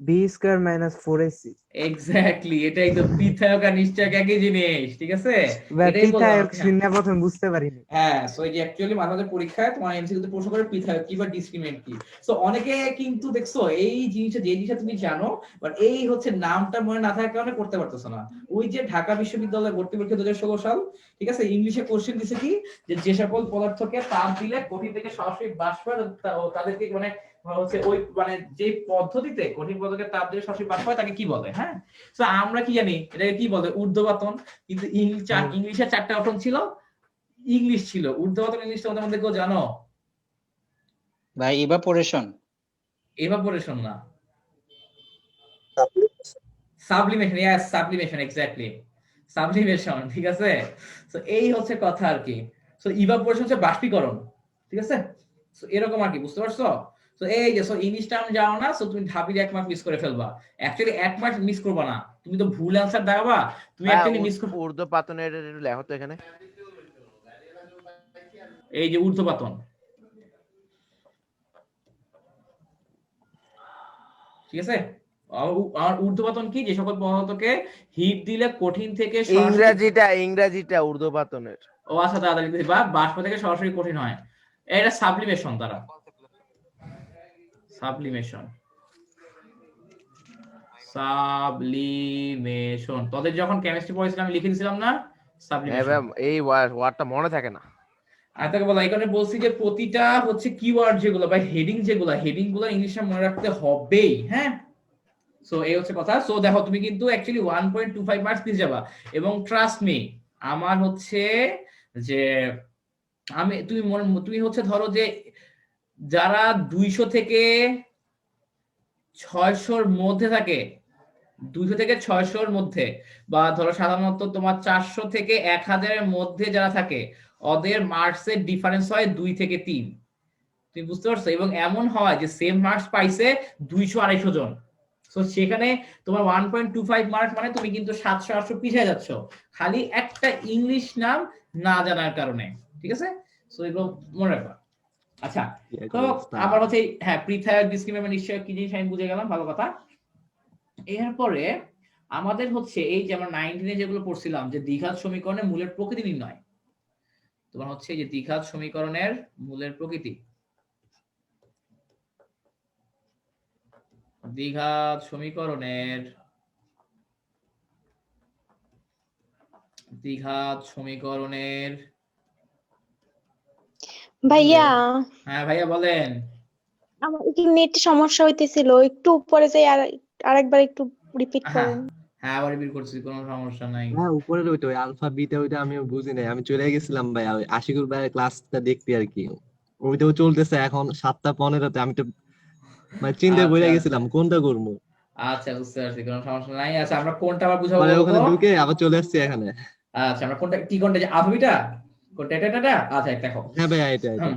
B square minus 4ac। Exactly, এটা একদম পৃথক আর নিশ্চয়ক একই জিনিস। ঠিক আছে, ভাই এটাই বললাম। পিথায়ক শুনে প্রথম বুঝতে পারিনি। হ্যাঁ, সো এই যে অ্যাকচুয়ালি মাঝে পরীক্ষায় তোমার এমসিকিউ তে প্রশ্ন করে পৃথক কি বা ডিসক্রিমিনেন্ট কি। সো অনেকে কিন্তু দেখছো এই জিনিসটা, যে জিনিসটা তুমি জানো, বাট এই হচ্ছে নামটা মনে না থাকার কারণে করতে পারতেছো না। ওই যে ঢাকা বিশ্ববিদ্যালয় ভর্তি পরীক্ষা 2016 সাল, ঠিক আছে, ইংলিশে কোশ্চেন দিছে কি, যে সকল পদার্থকে তাপ দিলে কঠিন থেকে সরাসরি বাষ্প হয়, তাদেরকে মানে হচ্ছে ওই মানে যে পদ্ধতিতে কঠিন পদার্থকে তাপ দিলে সরাসরি বাষ্প হয় তাকে কি বলে? হ্যাঁ, সো আমরা কি জানি এটাকে কি বলে? ঊর্ধ্বপাতন। কিন্তু ইংলিশে 4টা অপশন ছিল, ইংলিশ ছিল, ঊর্ধ্বপাতন ইংলিশটা তোমাদের মধ্যে কেউ জানো? ভাই ইভাপোরেশন। এভাপোরেশন না, sublimation. Yes, sublimation, exactly, sublimation. ঠিক আছে, সো এই হচ্ছে কথা আর কি। সো ইভাপোরেশন হচ্ছে বাষ্পীকরণ। ঠিক আছে, সো এরকম আর কি, বুঝতে পারছো? সো এই যে সো ইংলিশটা আমি জানো না, সো তুমি ঢাবির 1 মার্ক মিস করে ফেলবা। অ্যাকচুয়ালি 1 মার্ক মিস করবা না, তুমি তো ভুল অ্যানসার দাওবা, তুমি অ্যাকচুয়ালি মিস করবে। ঊর্ধ্বপাতনের একটু লেখো তো এখানে। এই যে ঊর্ধ্বপাতন, ঠিক আছে, আর ঊর্ধ্বপাতন কি? যে সকল পদার্থকে হিট দিলে কঠিন থেকে সরাসরি, ইংরাজিটা ঊর্ধ্বপাতনের। ও আচ্ছা তাড়াতাড়ি লিখতেছি, বা বাষ্প থেকে সরাসরি কঠিন হয়, এটা সাবলিমেশন দ্বারা। Sublimation, sublimation. তোদের যখন কেমিস্ট্রি পড়েছিলাম আমি লিখে দিয়েছিলাম না সাবলিমেশন। এই ওয়ার্ডটা মনে থাকে না। আর তাকে বলা, এখানে বলছি যে প্রতিটা হচ্ছে কিওয়ার্ড যেগুলো বা হেডিং গুলো ইংলিশে মনে রাখতে হবেই। হ্যাঁ, সো এই হচ্ছে কথা। সো দেখো তুমি কিন্তু অ্যাকচুয়ালি 1.25 মার্কস পেয়ে যাবা, এবং ট্রাস্ট মি, আমার হচ্ছে যে তুমি হচ্ছে ধরো যে যারা 200 থেকে 600-র মধ্যে থাকে, 200 থেকে 600-র মধ্যে, বা ধরো সাধারণত তোমার 400 থেকে 1000-এর মধ্যে যারা থাকে, ওদের মার্কসের ডিফারেন্স হয় 2 থেকে 3। তুমি বুঝতে পারছো? এবং এমন হয় যে সেম মার্কস পাইছে 200-250 জন। সো সেখানে তোমার 1.25 মার্ক মানে তুমি কিন্তু 700-800 পিছিয়ে যাচ্ছ, খালি একটা ইংলিশ নাম না জানার কারণে। ঠিক আছে, সো এগুলো মনে রাখবা। আচ্ছা, তো আবার হচ্ছে হ্যাঁ, পৃথক, ডিসক্রিমিনেন্ট, নিশ্চয় কি জিনিস আমি বুঝে গেলাম, ভালো কথা। এরপরে আমাদের হচ্ছে এই যে আমরা 19 এ যেগুলো পড়ছিলাম, যে দ্বিঘাত সমীকরণের মূলের প্রকৃতি নির্ণয়, তোমার হচ্ছে যে দ্বিঘাত সমীকরণের মূলের প্রকৃতি, দ্বিঘাত সমীকরণের ভাইয়া হ্যাঁ ভাইয়া বলেন। আমার একটু নেট সমস্যা হইতেছিল, একটু উপরে যাই আর আরেকবার একটু রিপিট হ্যাঁ করেন। হ্যাঁ আবার রিপিট করছি, কোনো সমস্যা নাই। হ্যাঁ উপরের ওইটা ওই আলফা বিটা ওইটা আমি বুঝি নাই, আমি চলে গেছিলাম ভাই ওই আশিকুর ভাইয়ের ক্লাসটা দেখতে আর কি। ওইটাও চলতেছে এখন 7:15-তে, আমি তো মানে চিন্তায় আচ্ছা পড়ে আচ্ছা গেছিলাম কোনটা করবো। আচ্ছা, বুঝতে পারছি, কোনো সমস্যা নাই। আচ্ছা আমরা কোনটা আবার বুঝাবো পরে বলো তো? ওখানে ঢুকে আবার চলে আসছি এখানে। আচ্ছা আমরা কোনটা, কি কোনটা, যে আলফাবিটা কোনটা, এটা? আচ্ছা দেখো। হ্যাঁ ভাই এটা এটা।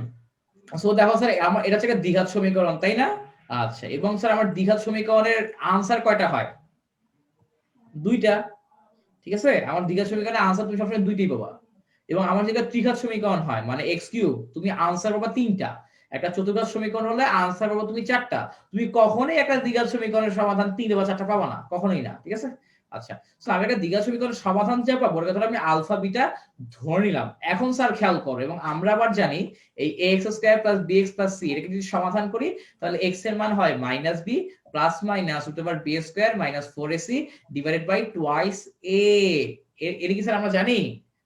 সো দেখো স্যার, আমার এটা হচ্ছে একটা দ্বিঘাত সমীকরণ, তাই না? আচ্ছা, এবং স্যার আমার দ্বিঘাত সমীকরণের আনসার কয়টা হয়? দুইটা। ঠিক আছে, আমার দ্বিঘাত সমীকরণের আনসার তুমি সবসময় দুইটাই পাবা। এবং আমার যেটা ত্রিঘাত সমীকরণ হয় মানে x কিউব, তুমি আনসার পাবা তিনটা। একটা চতুর্ঘাত সমীকরণ হলে আনসার পাবা তুমি চারটা। তুমি কখনোই একটা দ্বিঘাত সমীকরণের সমাধান তিনটা বা চারটা পাবা না, কখনোই না। ঠিক আছে? আচ্ছা, তো আমি একটা দ্বিঘাত সমীকরণের সমাধান যা পাবো, ওটা ধরে আমি আলফা বিটা ধরে নিলাম। এখন স্যার খেয়াল করো, এবং আমরা আবার জানি এই ax² + bx + c এটাকে যদি সমাধান করি, তাহলে x এর মান হয় -b plus minus √b² - 4ac divided by twice a। এটা কি স্যার আমরা জানি?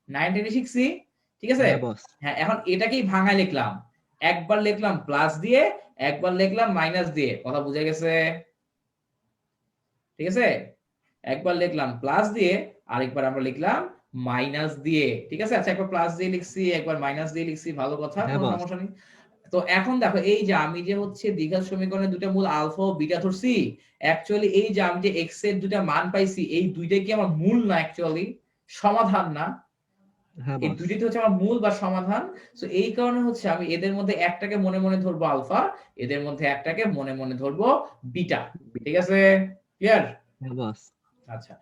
9 শিখছি। ঠিক আছে? হ্যাঁ বস। হ্যাঁ, এখন এটাকেই ভাঙায় লিখলাম। একবার লিখলাম প্লাস দিয়ে, একবার লিখলাম মাইনাস দিয়ে। কথা বুঝে গেছে? ঠিক আছে, একবার লিখলাম প্লাস দিয়ে, আরেকবার আমরা লিখলাম মাইনাস দিয়ে। ঠিক আছে? আচ্ছা, একবার প্লাস দিয়ে লিখছি, একবার মাইনাস দিয়ে লিখছি, ভালো কথা, হ্যাঁ কোনো বস। সমস্যা নেই। তো এখন দেখো, এই যে আমি যে হচ্ছে দ্বিঘাত সমীকরণের দুটো মূল আলফা ও বিটা ধরছি, অ্যাকচুয়ালি এই যে আমি যে x এর দুটো মান পাইছি, এই দুইটাই কি আমার মূল না, অ্যাকচুয়ালি সমাধান না? হ্যাঁ এই বস। দুইটাই তো হচ্ছে আমার মূল বা সমাধান। সো এই কারণে হচ্ছে আমি এদের মধ্যে একটাকে মনে মনে ধরবো আলফা, এদের মধ্যে একটাকে মনে মনে ধরবো বিটা। ঠিক আছে? ক্লিয়ার? হ্যাঁ বস। আচ্ছা,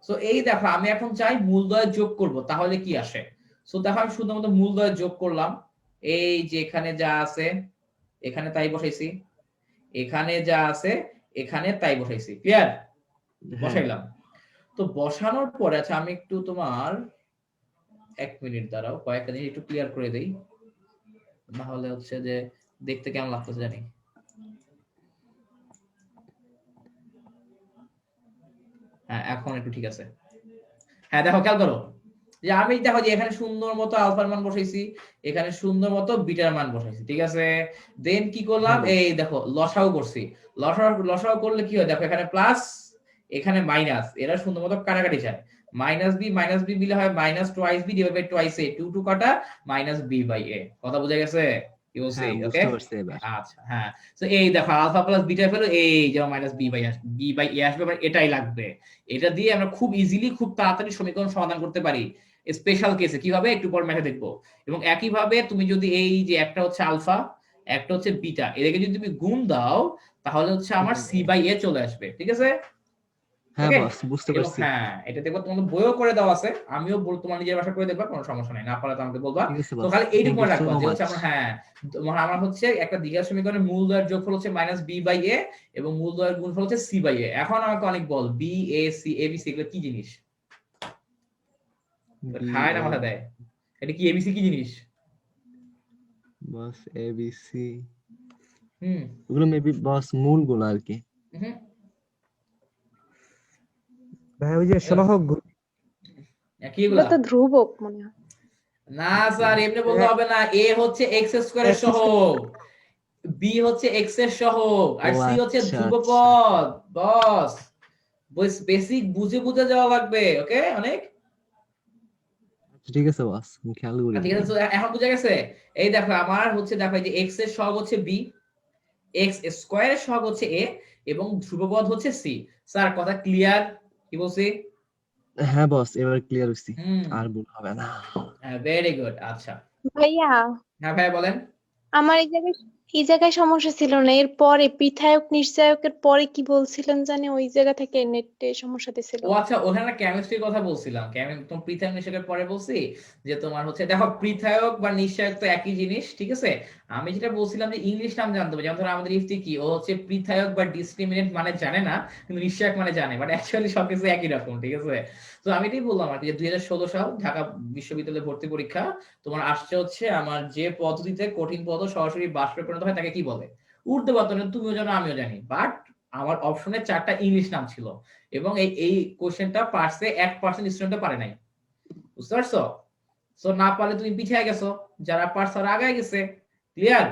সো এই দেখো, আমি এখন চাই মূলদ্বয় যোগ করব, তাহলে কি আসে? সো দেখো, আমি শুধুমাত্র মূলদ্বয় যোগ করলাম। এই যে এখানে যা আছে এখানে তাই বসাইছি, এখানে যা আছে এখানে তাই বসাইছি। ক্লিয়ার? হ্যাঁ বসাইলাম। তো বসানোর পরে, আচ্ছা আমি একটু তোমার 1 মিনিট দাঁড়াও, কয়েকটা জিনিস একটু ক্লিয়ার করে দেই, না হলে হচ্ছে যে দেখতে কেমন লাগতেছে জানি। হ্যাঁ, এখন একটু ঠিক আছে। হ্যাঁ দেখো, খেয়াল করো যে আমি দেখো যে এখানে সুন্দর মতো আলফার মান বসাইছি, এখানে সুন্দর মতো বিটার মান বসাইছি। ঠিক আছে? দেন কি করলাম, হ্যাঁ, এই দেখো লসাও করছি। লসাও করলে কি হয় দেখো, এখানে প্লাস এখানে মাইনাস, এরা সুন্দর মতো কাটাকাটি যায়। মাইনাস বি মিলে হয় minus twice b divide by twice a, two কাটা মাইনাস বি বাই এ। কথা বুঝা গেছে? কি বলছি? হ্যাঁ ওকে, বুঝতে পারছি এবার। আচ্ছা হ্যাঁ। তো এই দেখো, আলফা প্লাস বিটা ফেলো, এই যে মাইনাস বি বাই এ আসবে, মানে এটাই লাগবে। এটা দিয়ে আমরা খুব ইজিলি, খুব তাড়াতাড়ি সমীকরণ সমাধান করতে পারি। স্পেশাল কেসে কিভাবে একটু পর ম্যাথে দেখবো। এবং একইভাবে তুমি যদি এই যে একটা হচ্ছে আলফা, একটা হচ্ছে বিটা, এদেরকে যদি তুমি গুণ দাও, তাহলে হচ্ছে আমার সি বাই এ চলে আসবে। ঠিক আছে? হ্যাঁ ওকে, বস বুঝতে এবং পারছি। হ্যাঁ, এটা দেখবো তোমাদের বইও করে দেওয়া আছে, আমিও তোমার নিজের ভাষা করে দেখবা, কোনো সমস্যা নাই, না পারলে তো আমাকে বলবা। ঠিক আছে তো বস, খালি এইটুকু থ্যাংক ইউ মনে সো রাখবা যে মাচ। হচ্ছে আমার, হ্যাঁ তোমার আমার হচ্ছে একটা দ্বিঘাত সমীকরণের মূলদ্বয়ের যোগফল হচ্ছে মাইনাস বি বাই এ, এবং মূলদ্বয়ের গুণফল হচ্ছে সি বাই এ। এখন আমাকে অনেক বল, B A C A B C এগুলো কি জিনিস? খায় না মাথা দেয়, এটা কি এবিসি কি জিনিস? বস এবিসি হুম ওগুলো মেবি বস মূলগুলো আর কি। হুম। ভাই ওই যে সহগ গুণ। কি এগুলো এগুলা? তো ধ্রুবক মনে হয়। না স্যার, এমনি বললে হবে না। এ হচ্ছে এক্স স্কয়ারের সহগ, বি হচ্ছে এক্স এর সহগ, ও আর সি হচ্ছে আচ্ছা আচ্ছা। ধ্রুবপদ। বস, বেসিক বুঝে বুঝে যাওয়া লাগবে। ওকে, অনেক ঠিক আছে বস, আমি খেয়াল করে ঠিক দিব। আছে। তো এখন বুঝা গেছে? এই দেখো, আমার হচ্ছে দেখো, এই যে এক্স এর সহগ হচ্ছে বি, এক্স স্কয়ারের সহগ হচ্ছে এ, এবং ধ্রুবপদ হচ্ছে সি। স্যার কথা ক্লিয়ার? কি বলছি? হ্যাঁ বস এবার ক্লিয়ার হইছি, হুম, আর ভুল হবে না। Very good. আচ্ছা, ভাইয়া হ্যাঁ ভাই বলেন। আমার এই জায়গায় সমস্যা ছিল না, এর পরে পৃথায়ক নিশ্চায়কের পরে কি বলছিলেন জানি, ওই জায়গা থেকে নেটে সমস্যা দিছিল। ও আচ্ছা, ওখানে কেমিস্ট্রির কথা বলছিলাম। তোমার পৃথায়ক নিশ্চয়কের পরে বলছি যে তোমার হচ্ছে দেখো, পৃথায়ক বা নিশ্চয়ক তো একই জিনিস। ঠিক আছে? আমি যেটা বলছিলাম যে ইংলিশ নাম জানতে হবে, যেমন ধরো আমাদের ইফতি কি, ও হচ্ছে পৃথায়ক বা ডিসক্রিমিনেন্ট মানে জানে না, কিন্তু নিশ্চয়ক মানে জানে, বাট অ্যাকচুয়ালি সবকিছু একই রকম। ঠিক আছে? তো আমি এটাই বললাম আর কি, যে 2016 সাল ঢাকা বিশ্ববিদ্যালয়ে ভর্তি পরীক্ষা তোমার আসছে হচ্ছে, আমার যে পদ্ধতিতে কঠিন পদ সরাসরি বাষ্পে পরিণত হয় তাকে কি বলে? ঊর্ধ্বপাত। তুমিও জানো, আমিও জানি, বাট আমার অপশনে 4টা ইংলিশ নাম ছিল, এবং এই কোশ্চেনটা পারছে 1% স্টুডেন্টও পারে নাই। বুঝতে পারছো? সো না পারলে তুমি পিছিয়ে গেছো, যারা পারছে তারা আগায় গেছে। ক্লিয়ার?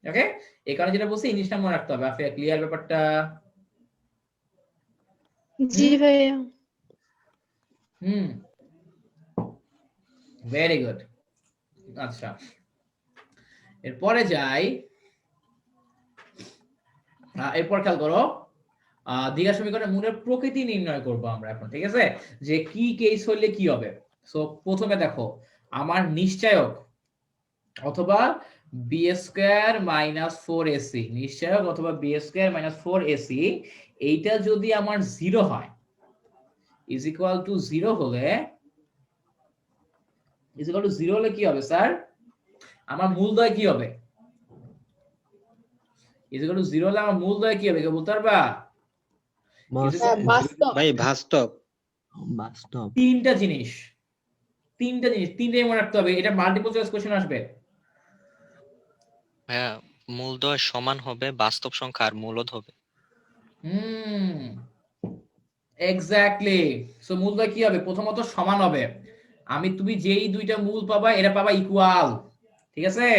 ওকে, এই কারণে যেটা বলছি ইংলিশটা মনে রাখতে হবে। আফিয়া ক্লিয়ার ব্যাপারটা? জি ভাইয়া। Very good. আচ্ছা, এরপরে যাই। এরপর খেয়াল করো, দ্বিঘাত সমীকরণের মূলের প্রকৃতি নির্ণয় করব আমরা এখন, ঠিক আছে, যে কি কেস হইলে কি হবে। সো প্রথমে দেখো, আমার নিশ্চয়ক অথবা বি স্কয়ার মাইনাস 4ac, নিশ্চয়ক অথবা বি স্কয়ার মাইনাস 4ac, এইটা যদি আমার 0 হয়, ইজ ইকুয়াল টু 0 হলে, ইজ ইকুয়াল টু 0 হলে কি হবে স্যার? আমার মূলদয় কি হবে? ইজ ইকুয়াল টু 0 হলে আমার মূলদয় কি হবে, কেউ বলতে পারবা? ভাই বাস্তব। বাস্তব। তিনটা জিনিস, তিনটাই মনে রাখতে হবে। এটা মাল্টিপল চয়েস কোশ্চেন আসবে। ভাইয়া মূলদয় সমান হবে, বাস্তব সংখ্যা আর মূলদ হবে। এক্স্যাক্টলি। সো মূলদয় কি হবে? প্রথমত সমান হবে। তুমি যেই দুইটা মূল পাবা, এরা পাবা ইকুয়াল, ঠিক আছে?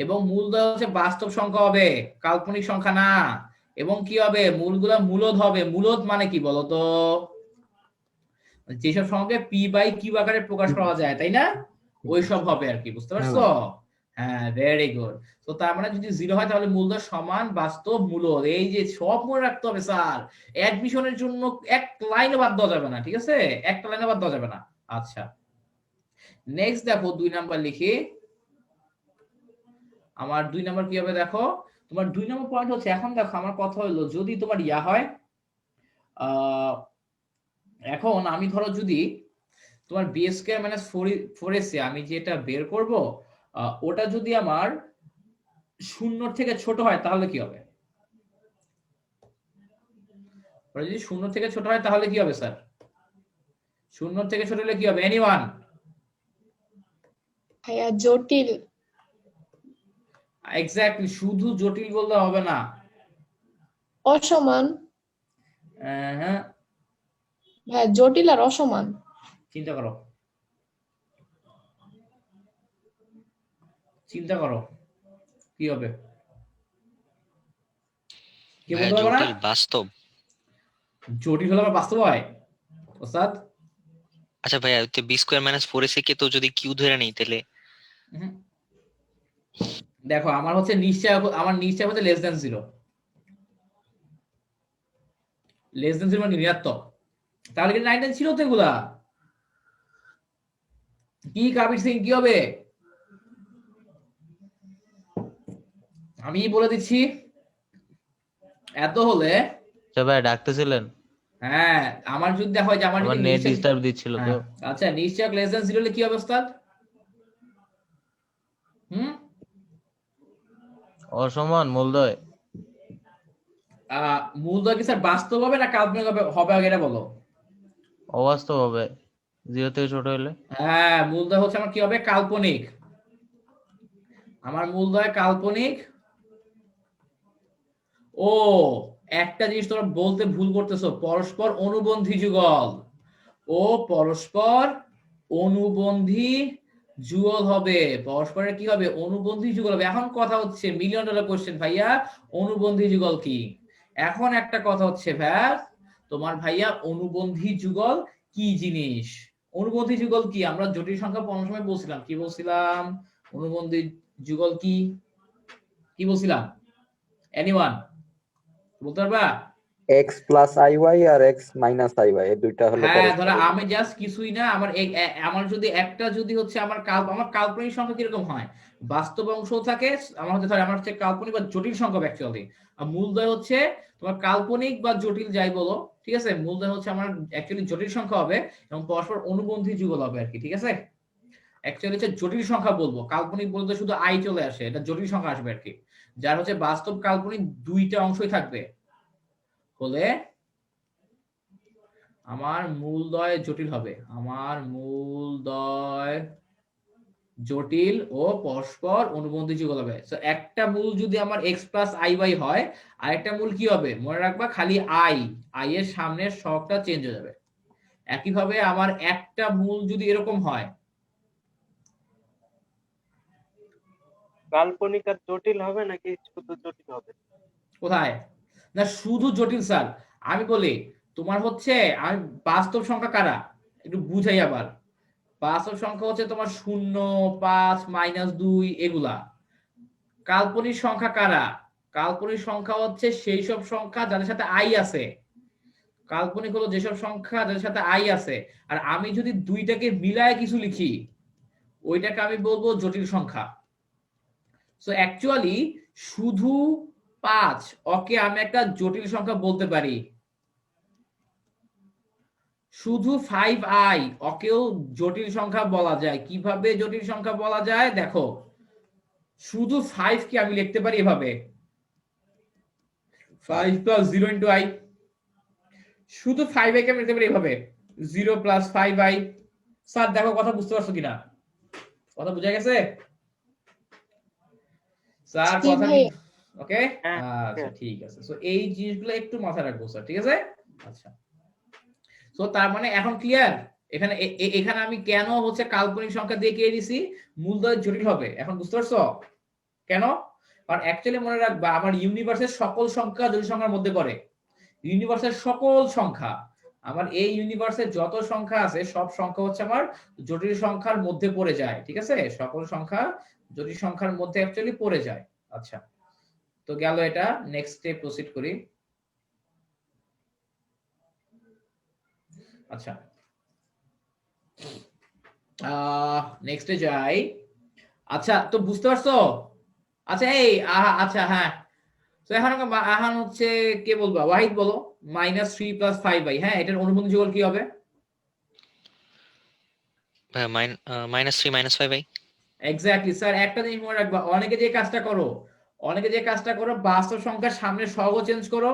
এবং মূলদয় হচ্ছে বাস্তব সংখ্যা হবে, কাল্পনিক সংখ্যা না। এবং কি হবে? মূলগুলা মূলদ হবে। মূলদ মানে কি বলতো? যেসব সংখ্যাকে পি বাই কিউ আকারে প্রকাশ করা যায়, তাই না? ওইসব হবে আর কি, বুঝতে পারছো? হ্যাঁ, ভেরি গুড। তো তার মানে যদি 0 হয় তাহলে মূলদয় সমান, বাস্তব, মূলদ, এই যে সব মনে রাখতে হবে স্যার। অ্যাডমিশনের জন্য এক লাইনে বাদ দেওয়া যাবে না, ঠিক আছে? একটা লাইনে বাদ দেওয়া যাবে না। আচ্ছা, নেক্সট দেখো 2 নাম্বার লিখি। আমার 2 নাম্বার কি হবে দেখো। তোমার 2 নাম্বার পয়েন্ট হচ্ছে, এখন দেখো আমার কথা হলো, যদি তোমার ইয়া হয়, এখন আমি ধরো যদি তোমার বি স্কয়ার মাইনাস 4ac আমি যেটা বের করব, ওটা যদি আমার 0 থেকে ছোট হয় তাহলে কি হবে? ওটা যদি 0 থেকে ছোট হয় তাহলে কি হবে স্যার? 0 থেকে ছোট হলে কি হবে? এনিওয়ান? ভাইয়া জটিল। এক্স্যাক্টলি, শুধু জটিল বললে হবে না, অসমান। হ্যাঁ, ভাইয়া জটিল আর অসমান। চিন্তা করো, চিন্তা করো কি হবে? কি ভাইয়া বলতে পারবো না? জটিল বাস্তব। জটিল হলে আবার বাস্তব হয় ওস্তাদ? আচ্ছা ভাইয়া, বি স্কোয়ার মাইনাস 4ac কে তো যদি কিউ ধরে নেই তাহলে দেখো, আমার হচ্ছে নিশ্চয় হচ্ছে লেস দ্যান 0। লেস দ্যান 0 মানে ঋণাত্মক। তাহলে কি 9 ছিল তো এগুলা? কি কাবির সিং কি হবে? আমি বলে দিচ্ছি, এত হলে। আচ্ছা ভাই ডাকতেছিলেন? হ্যাঁ, আমার যদি দেখো যে আমার আমার নেট ডিস্টার্ব দিচ্ছিল তো। আচ্ছা, নিশ্চয় লেস দ্যান 0 হলে কি হবে ওস্তাদ? অসমান মূলদয়। মূলদয় কি স্যার বাস্তব হবে না কাল্পনিক হবে আগে এটা বলো। অবাস্তব হবে 0 থেকে ছোট হলে। হ্যাঁ, মূলদয় হচ্ছে আমার কি হবে? কাল্পনিক। আমার মূলদয় কাল্পনিক। ও, একটা জিনিস তোমরা বলতে ভুল করতেছো, পরস্পর অনুবন্ধী যুগল। ও পরস্পর অনুবন্ধী যুগল হবে। পরস্পরের কি হবে? অনুবন্ধী যুগল হবে। এখন কথা হচ্ছে মিলিয়ন ডলার কোশ্চেন ভাইয়া, অনুবন্ধী যুগল কি? এখন একটা কথা হচ্ছে ভাইয়া, তোমার ভাইয়া অনুবন্ধী যুগল কি জিনিস? অনুবন্ধী যুগল কি? আমরা জটিল সংখ্যা পড়ানোর সময় বলছিলাম, কি বলছিলাম? অনুবন্ধী যুগল কি কি বলছিলাম? এনিওয়ান বলতে পারবা? x প্লাস iy আর x মাইনাস iy, এই দুইটা হলো হ্যাঁ, ধরো পরস্পর। আমি জাস্ট কিছুই না, আমার যদি একটা যদি হচ্ছে আমার কাল্পনিক সংখ্যা কিরকম হয়? বাস্তব অংশ থাকে, আমার হচ্ছে ধর আমার হচ্ছে কাল্পনিক বা জটিল সংখ্যা অ্যাকচুয়ালি। আর মূলদয় হচ্ছে তোমার কাল্পনিক বা জটিল যাই বলো, ঠিক আছে? মূলদয় হচ্ছে আমার অ্যাকচুয়ালি জটিল সংখ্যা হবে এবং পরস্পর অনুবন্ধী যুগল হবে আর কি, ঠিক আছে? অ্যাকচুয়ালি হচ্ছে জটিল সংখ্যা বলবো, কাল্পনিক বলতে শুধু আই চলে আসে, এটা জটিল সংখ্যা আসবে আর কি, যার হচ্ছে বাস্তব কাল্পনিক দুইটা অংশই থাকবে হলে আমার মূলদয় জটিল হবে। আমার মূলদয় জটিল ও পরস্পর অনুবন্ধী যুগল হবে। সো একটা মূল যদি আমার x প্লাস iy হয়, আর একটা মূল কি হবে মনে রাখবা? খালি i এর সামনের সহগটা চেঞ্জ হয়ে যাবে। একইভাবে আমার একটা মূল যদি এরকম হয়, কাল্পনিক আর জটিল হবে নাকি শুধু জটিল হবে? কোথায়? না শুধু জটিল স্যার, আমি বলি তোমার হচ্ছে আমি বাস্তব সংখ্যা কারা একটু বুঝাই আবার। বাস্তব সংখ্যা হচ্ছে তোমার 0, 5, -2 এগুলা। কাল্পনিক সংখ্যা কারা? কাল্পনিক সংখ্যা হচ্ছে সেই সব সংখ্যা যাদের সাথে আই আছে। কাল্পনিক হলো যেসব সংখ্যা যাদের সাথে আই আছে। আর আমি যদি দুইটাকে মিলায় কিছু লিখি ওইটাকে আমি বলবো জটিল সংখ্যা। সো অ্যাকচুয়ালি শুধু 5 ওকে আমি একটা জটিল সংখ্যা বলতে পারি। শুধু 5i ওকেও জটিল সংখ্যা বলা যায়। কিভাবে জটিল সংখ্যা বলা যায় দেখো, শুধু 5 কে আমি লিখতে পারি এভাবে 5 + 0 * i। শুধু 5i কে আমি লিখতে পারি এভাবে 0 + 5i। স্যার দেখো কথা বুঝতে পারছো কিনা? কথা বুঝা গেছে স্যার? জি কথা ভাইয়া। ওকে, হ্যাঁ, আচ্ছা ঠিক আছে। সো এই জিনিসগুলো একটু মাথায় রাখবো স্যার, ঠিক আছে? আচ্ছা, সো তার মানে এখন ক্লিয়ার এখানে এখানে আমি কেন হচ্ছে কাল্পনিক সংখ্যা দিয়ে কে দিছি, মূলদয় জটিল হবে। এখন বুঝতে পারছো কেন? কারণ অ্যাকচুয়ালি মনে রাখবা আমার ইউনিভার্সের সকল সংখ্যা জটিল সংখ্যার মধ্যে পড়ে। ইউনিভার্সের সকল সংখ্যা, আমার এই ইউনিভার্সে যত সংখ্যা আছে সব সংখ্যা হচ্ছে আমার জটিল সংখ্যার মধ্যে পড়ে যায়, ঠিক আছে? সকল সংখ্যা জটিল সংখ্যার মধ্যে অ্যাকচুয়ালি পড়ে যায়। আচ্ছা, তো গেল এটা। নেক্সট স্টেপ প্রসিড করি। আচ্ছা, নেক্সটে যাই। আচ্ছা, তো বুঝতে পারছো? আচ্ছা এই আচ্ছা হ্যাঁ, তো এখন এখন হচ্ছে কে বলবা? ওয়াহিদ বলো। -3 + 5i, হ্যাঁ এটার অনুবন্ধী যুগল কি হবে? -3 - 5i। Exactly sir. একটা জিনিস মনে রাখবা, অনেকে যে কাজটা করো বাস্তব সংখ্যার সামনে সহগ চেঞ্জ করো,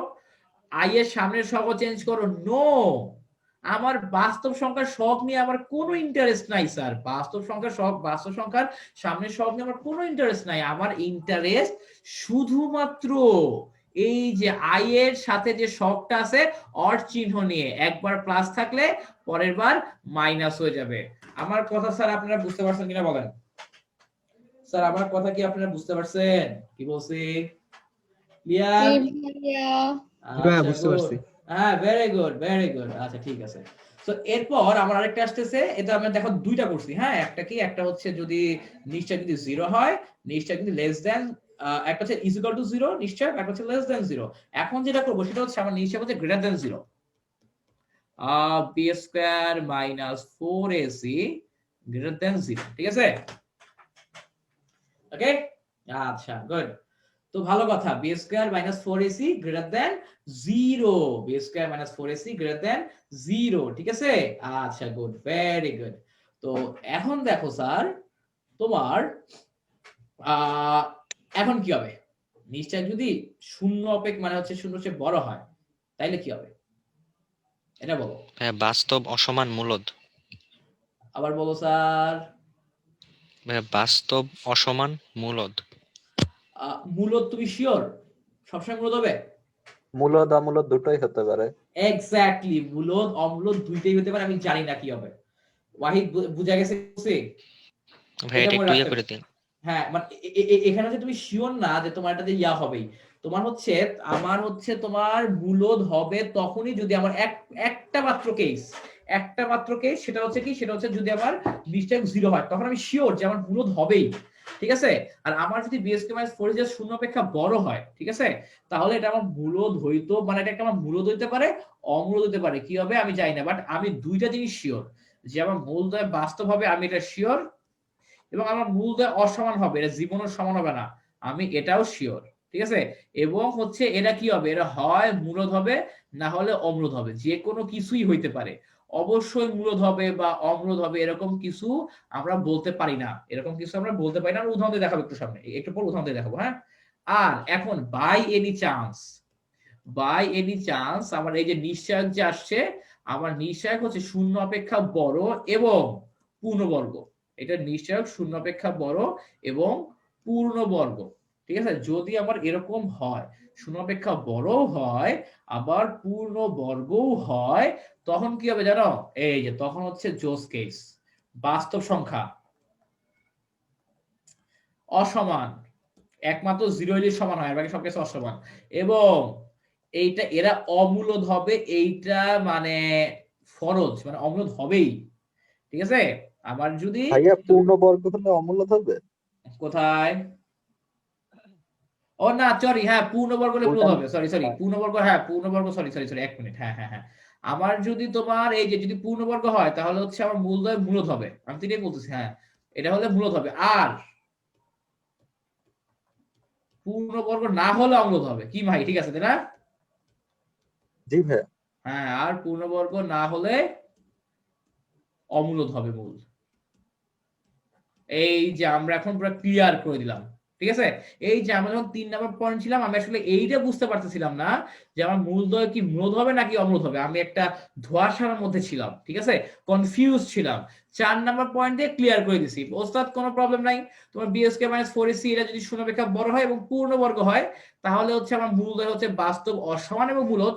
আই এর সামনের সহগ চেঞ্জ করো। নো, আমার বাস্তব সংখ্যার সহগ নিয়ে আমার কোনো ইন্টারেস্ট নাই স্যার। বাস্তব সংখ্যার সামনের সহগ নিয়ে আমার কোনো ইন্টারেস্ট নাই। আমার ইন্টারেস্ট শুধুমাত্র এই যে আই এর সাথে যে সহগটা আছে অর চিহ্ন নিয়ে। একবার প্লাস থাকলে পরের বার মাইনাস হয়ে যাবে। আমার কথা স্যার আপনারা বুঝতে পারছেন কিনা বলেন? স্যার আমার কথা কি আপনারা বুঝতে পারছেন? কি বলছি? ক্লিয়ার? জি ভাইয়া। হ্যাঁ, বুঝতে পারছি। হ্যাঁ, ভেরি গুড ভেরি গুড। আচ্ছা ঠিক আছে। তো এরপর আমার আরেকটা আসতেছে, এটা আমরা দেখো দুইটা করছি। হ্যাঁ, একটা কি, একটা হচ্ছে যদি নিশ্চয় যদি 0 হয়, নিশ্চয় কিন্তু লেস দেন, একটা হচ্ছে ইজ ইকুয়াল টু 0 নিশ্চয়, একটা হচ্ছে লেস দেন 0। এখন যেটা করব সেটা হচ্ছে আমার নিশ্চয় হচ্ছে greater than 0। b² - 4ac greater than 0, ঠিক আছে? ওকে, আচ্ছা গুড। তো ভালো কথা, b² - 4ac greater than 0, b² - 4ac greater than 0, ঠিক আছে? আচ্ছা গুড, ভেরি গুড। তো এখন দেখো স্যার, তোমার এখন কি হবে? নিশ্চয় যদি 0 অপেক্ষা মানে হচ্ছে 0 চেয়ে বড় হয় তাইলে কি হবে এটা বলো। হ্যাঁ, বাস্তব অসমান মূলদ। আবার বলো স্যার। বাস্তব অসমান মূলদ। মূলদ তুমি শিওর সবসময় মূলদ হবে? মূলদ অমূলদ দুটোই হতে পারে। এক্স্যাক্টলি, মূলদ অম্লদ দুইটাই হতে পারে। আমি জানি না কি হবে। ওয়াহিদ বুঝা গেছে? ভাই এটা একটু ইয়ে করে দিন। হ্যাঁ, মানে এখানে যে তুমি শিওর না যে তোমার এটাতে ইয়া হবেই। তোমার হচ্ছে আমার হচ্ছে তোমার মূলদ হবে তখনই যদি আমার একটা মাত্র কেস, সেটা হচ্ছে কি, সেটা হচ্ছে যদি আমার নিশ্চয় 0 হয়, তখন আমি শিওর যে আমার মূলদ হবেই, ঠিক আছে? আর আমার যদি b² - 4 যে 0 অপেক্ষা বড় হয়, ঠিক আছে, তাহলে এটা আমার মূলদ হইতো, মানে এটা একটা আমার মূলদ হইতে পারে, অমূলদ হইতে পারে। কি হবে আমি জানি না, বাট আমি দুইটা জিনিস শিওর যে আমার মূলদয় বাস্তব হবে, আমি এটা শিওর, এবং আমার মূলদয় অসমান হবে, এটা জীবনের সমান হবে না, আমি এটাও শিওর, ঠিক আছে? এবং হচ্ছে এরা কি হবে, এরা হয় মূলদ হবে না হলে অম্লদ হবে, যে কোনো কিছুই হইতে পারে। অবশ্যই মূলদ হবে বা অম্লদ হবে এরকম কিছু আমরা বলতে পারি না, উদাহরণ দিয়ে দেখাবো একটু সামনে, একটু পর উদাহরণ দিয়ে দেখাবো। হ্যাঁ, আর এখন বাই এনি চান্স আমার এই যে নিশ্চয়ক যে আসছে, আমার নিশ্চয়ক হচ্ছে 0 অপেক্ষা বড় এবং পূর্ণবর্গ। এটা নিশ্চয়ক 0 অপেক্ষা বড় এবং পূর্ণবর্গ, ঠিক আছে? যদি আমার এরকম হয়, 0 অপেক্ষা বড় হয় আবার পূর্ণবর্গও হয়, তখন কি হবে জানো? এই যে তখন হচ্ছে জোস কেস, বাস্তব সংখ্যা অসমান একমাত্র 0 হইলে সমান হয়, আর বাকি সবকিছু অসমান। এবং এইটা এরা অমূলদ হবে, এইটা মানে ফরজ, মানে অমূলদ হবেই, ঠিক আছে। আবার যদি ভাইয়া পূর্ণবর্গ হলে অমূল্য হবে? কোথায়, ও না সরি, হ্যাঁ পূর্ণবর্গ হলে মূলদ হবে, সরি পূর্ণবর্গ, হ্যাঁ পূর্ণবর্গ, সরি 1 মিনিট, হ্যাঁ আমার যদি তোমার এই যে যদি পূর্ণবর্গ হয় তাহলে হচ্ছে আমার মূলদয় মূলদ হবে, আমি তো এটাই বলতেছি, হ্যাঁ এটা হলে মূলদ হবে। আর পূর্ণবর্গ না হলে অমূলদ হবে, কি ভাই ঠিক আছে তাই না? জি ভাইয়া। হ্যাঁ, আর পূর্ণবর্গ না হলে অমূলদ হবে মূল। এই যে আমরা এখন পুরো ক্লিয়ার করে দিলাম, ঠিক আছে। এই যে আমরা যখন 3 নাম্বার পয়েন্ট ছিলাম, আমি আসলে এইটা বুঝতে পারতেছিলাম না যে আমার মূলদ্বয় কি মূলদ হবে নাকি অমূলদ হবে, আমি একটা ধোঁয়াশার মধ্যে ছিলাম, ঠিক আছে, কনফিউজ ছিলাম। 4 নাম্বার পয়েন্ট দিয়ে ক্লিয়ার করে দিছি, ওস্তাদ কোনো প্রবলেম নাই। তোমার বিএসকে মাইনাস 4ac এটা যদি শূন্য অপেক্ষা বড় হয় এবং পূর্ণবর্গ হয় তাহলে হচ্ছে আমার মূলদ্বয় হচ্ছে বাস্তব, অসমান এবং মূলদ।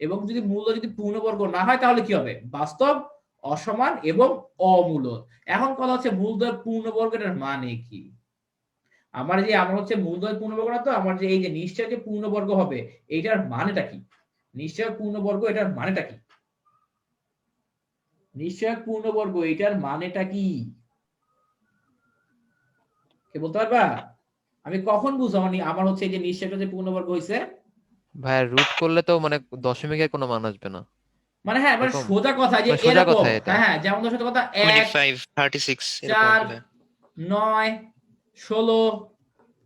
এবং যদি মূলদ্বয় যদি পূর্ণবর্গ না হয় তাহলে কি হবে, বাস্তব, অসমান এবং অমূলদ। এখন কথা হচ্ছে মূলদ্বয় পূর্ণবর্গের মানে কি। আমার হচ্ছে মূলদ্বয় পূর্ণবর্গ না, তো আমার যে এই যে নিশ্চয় যে পূর্ণবর্গ হবে এইটার মানেটা কি, নিশ্চয় পূর্ণবর্গ এটার মানেটা কি, নিশ্চয় পূর্ণবর্গ এটার মানেটা কি, কে বলতে পারবা? আমি কখন বুঝলাম আমার হচ্ছে এই যে নিশ্চয়টা যে পূর্ণবর্গ হইছে? ভাইয়া রুট করলে তো মানে দশমিকের কোনো মান আসবে না মানে হ্যাঁ, মানে এরকম, সোজা কথা যে মানে সোজা এরকম, কথা এটা। হ্যাঁ যেমন সোজা কথা 1 25 36 এরকম 4 আর কি ভাই। 9 16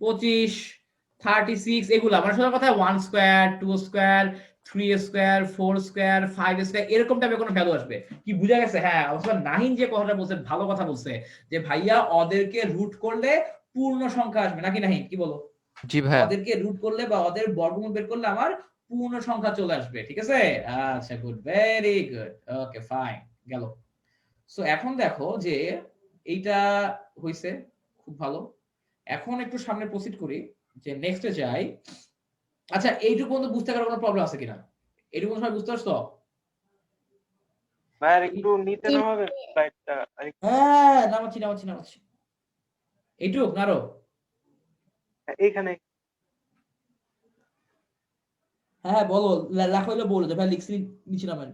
25 36 এগুলা মানে সোজা কথা 1 square 2 square 3 square 4 square 5 square এরকম টাইপের কোনো ভ্যালু আসবে কি, বুঝা গেছে? হ্যাঁ, অথবা নাহিন যে কথাটা বলছে ভালো কথা বলছে, যে ভাইয়া ওদেরকে রুট করলে পূর্ণ সংখ্যা আসবে নাকি, নাহিন কি বলো? জি ভাইয়া। ওদেরকে রুট করলে বা ওদের বর্গমূল বের করলে আমার পূর্ণ সংখ্যা চলে আসবে, ঠিক আছে। আচ্ছা good, very good, okay fine, গেল। সো এখন দেখো যে এইটা হইছে, খুব ভালো। এখন একটু সামনে প্রসিড করি, যে নেক্সটে যাই। আচ্ছা এইটুকু পর্যন্ত বুঝতে পারার কোনো প্রবলেম আছে কিনা, এইটুকু সবাই বুঝতে পারছো? ভাই আর একটু নিতে নামাবে ফ্লাইটটা হ্যাঁ নামাচ্ছি এইটুক নারো। এইখানে। হ্যাঁ বলো, লেখা হইলে বলো যে ভাই লিখছি নিচে নামেন,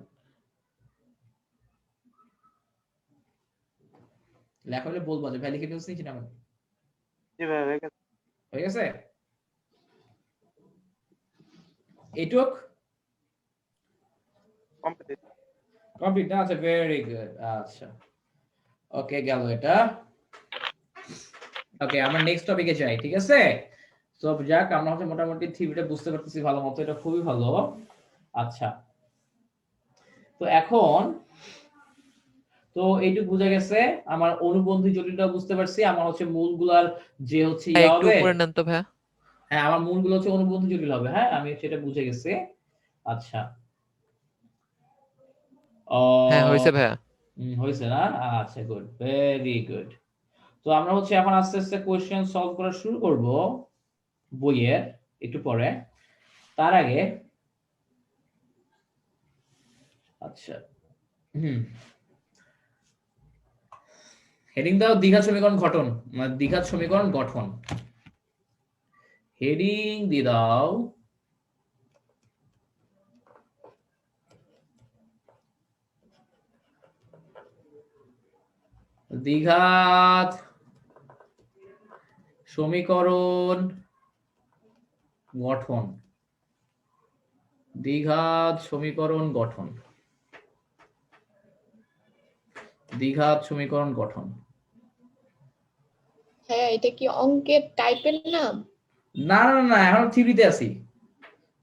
লেখা হইলে বলবো যে ভাই লিখে ফেলছি নিচে নামেন। জি ভাই হয়ে গেছে এইটুক কমপ্লিট। কমপ্লিট না? আচ্ছা ভেরি গুড, আচ্ছা ওকে গেল এটা। ওকে আমরা নেক্সট টপিকে যাই, ঠিক আছে। তো যাক আমরা হচ্ছে মোটামুটি থিওরিটা বুঝতে পারতেছি ভালো মতো, এটা খুবই ভালো। আচ্ছা তো এখন তো এইটুকু বুঝা গেছে, আমার অনুবন্ধী জটিলটা বুঝতে পারছি, আমার হচ্ছে মূলগুলার যে হচ্ছে হ্যাঁ ইয়া একটু হবে, উপরে নেন তো ভাইয়া। হ্যাঁ আমার মূলগুলো হচ্ছে অনুবন্ধী জটিল হবে, হ্যাঁ আমি সেটা বুঝে গেছি। আচ্ছা হ্যাঁ হয়েছে ভাইয়া। হয়েছে না? আচ্ছা গুড, ভেরি গুড। তো আমরা হচ্ছে এখন আস্তে আস্তে কোশ্চেন সলভ করা শুরু করব বইয়ের একটু পরে। তার আগে আচ্ছা হেডিং দাও দ্বিঘাত সমীকরণ গঠন, মানে দ্বিঘাত সমীকরণ গঠন, হেডিং দিয়ে দাও দ্বিঘাত সমীকরণ গঠন, দ্বিঘাত সমীকরণ গঠন, দ্বিঘাত সমীকরণ গঠন। হ্যাঁ এটা কি অঙ্কের টাইপের নাম? না না না, এখন থিওরিতে আছি,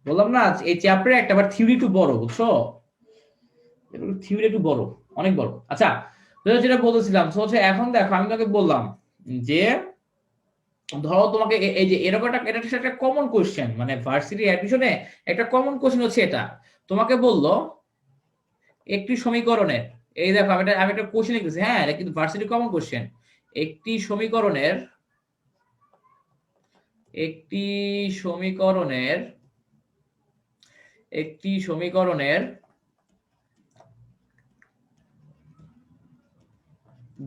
বললাম না এই চ্যাপ্টারে একটা, আবার থিওরি একটু বড়, বুঝছো, থিওরি একটু বড়, অনেক বড়। আচ্ছা তো যেটা বলতেছিলাম, তো হচ্ছে এখন দেখো আমি তোমাকে বললাম যে ধরো তোমাকে এই যে এরকম একটা কমন কোশ্চেন, মানে ভার্সিটি অ্যাডমিশনে একটা কমন কোশ্চেন হচ্ছে এটা, তোমাকে বললো একটি সমীকরণের, এই দেখো আমি একটা কোশ্চেন লিখেছি, হ্যাঁ এটা কিন্তু ভার্সিটি কমন কোশ্চেন, একটি সমীকরণের একটি সমীকরণের একটি সমীকরণের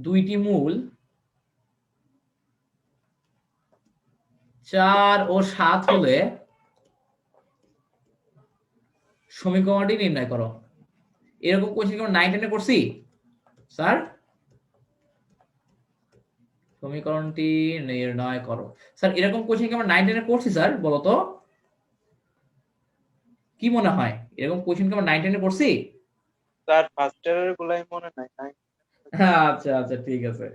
দুইটি মূল 4 ও 7 হলে সমীকরণটি নির্ণয় করো। এরকম কোশ্চেন কি আমরা 9 10 এ করছি স্যার? সমীকরণটি নির্ণয় করো স্যার, এরকম কোশ্চেন কি আমরা 9 10 এ করছি স্যার? বলো তো কি মনে হয়, এরকম কোশ্চেন কি আমরা 9 10 এ করছি? স্যার ফার্স্ট ইয়ারের গুলাই মনে নাই। আচ্ছা আচ্ছা ঠিক আছে।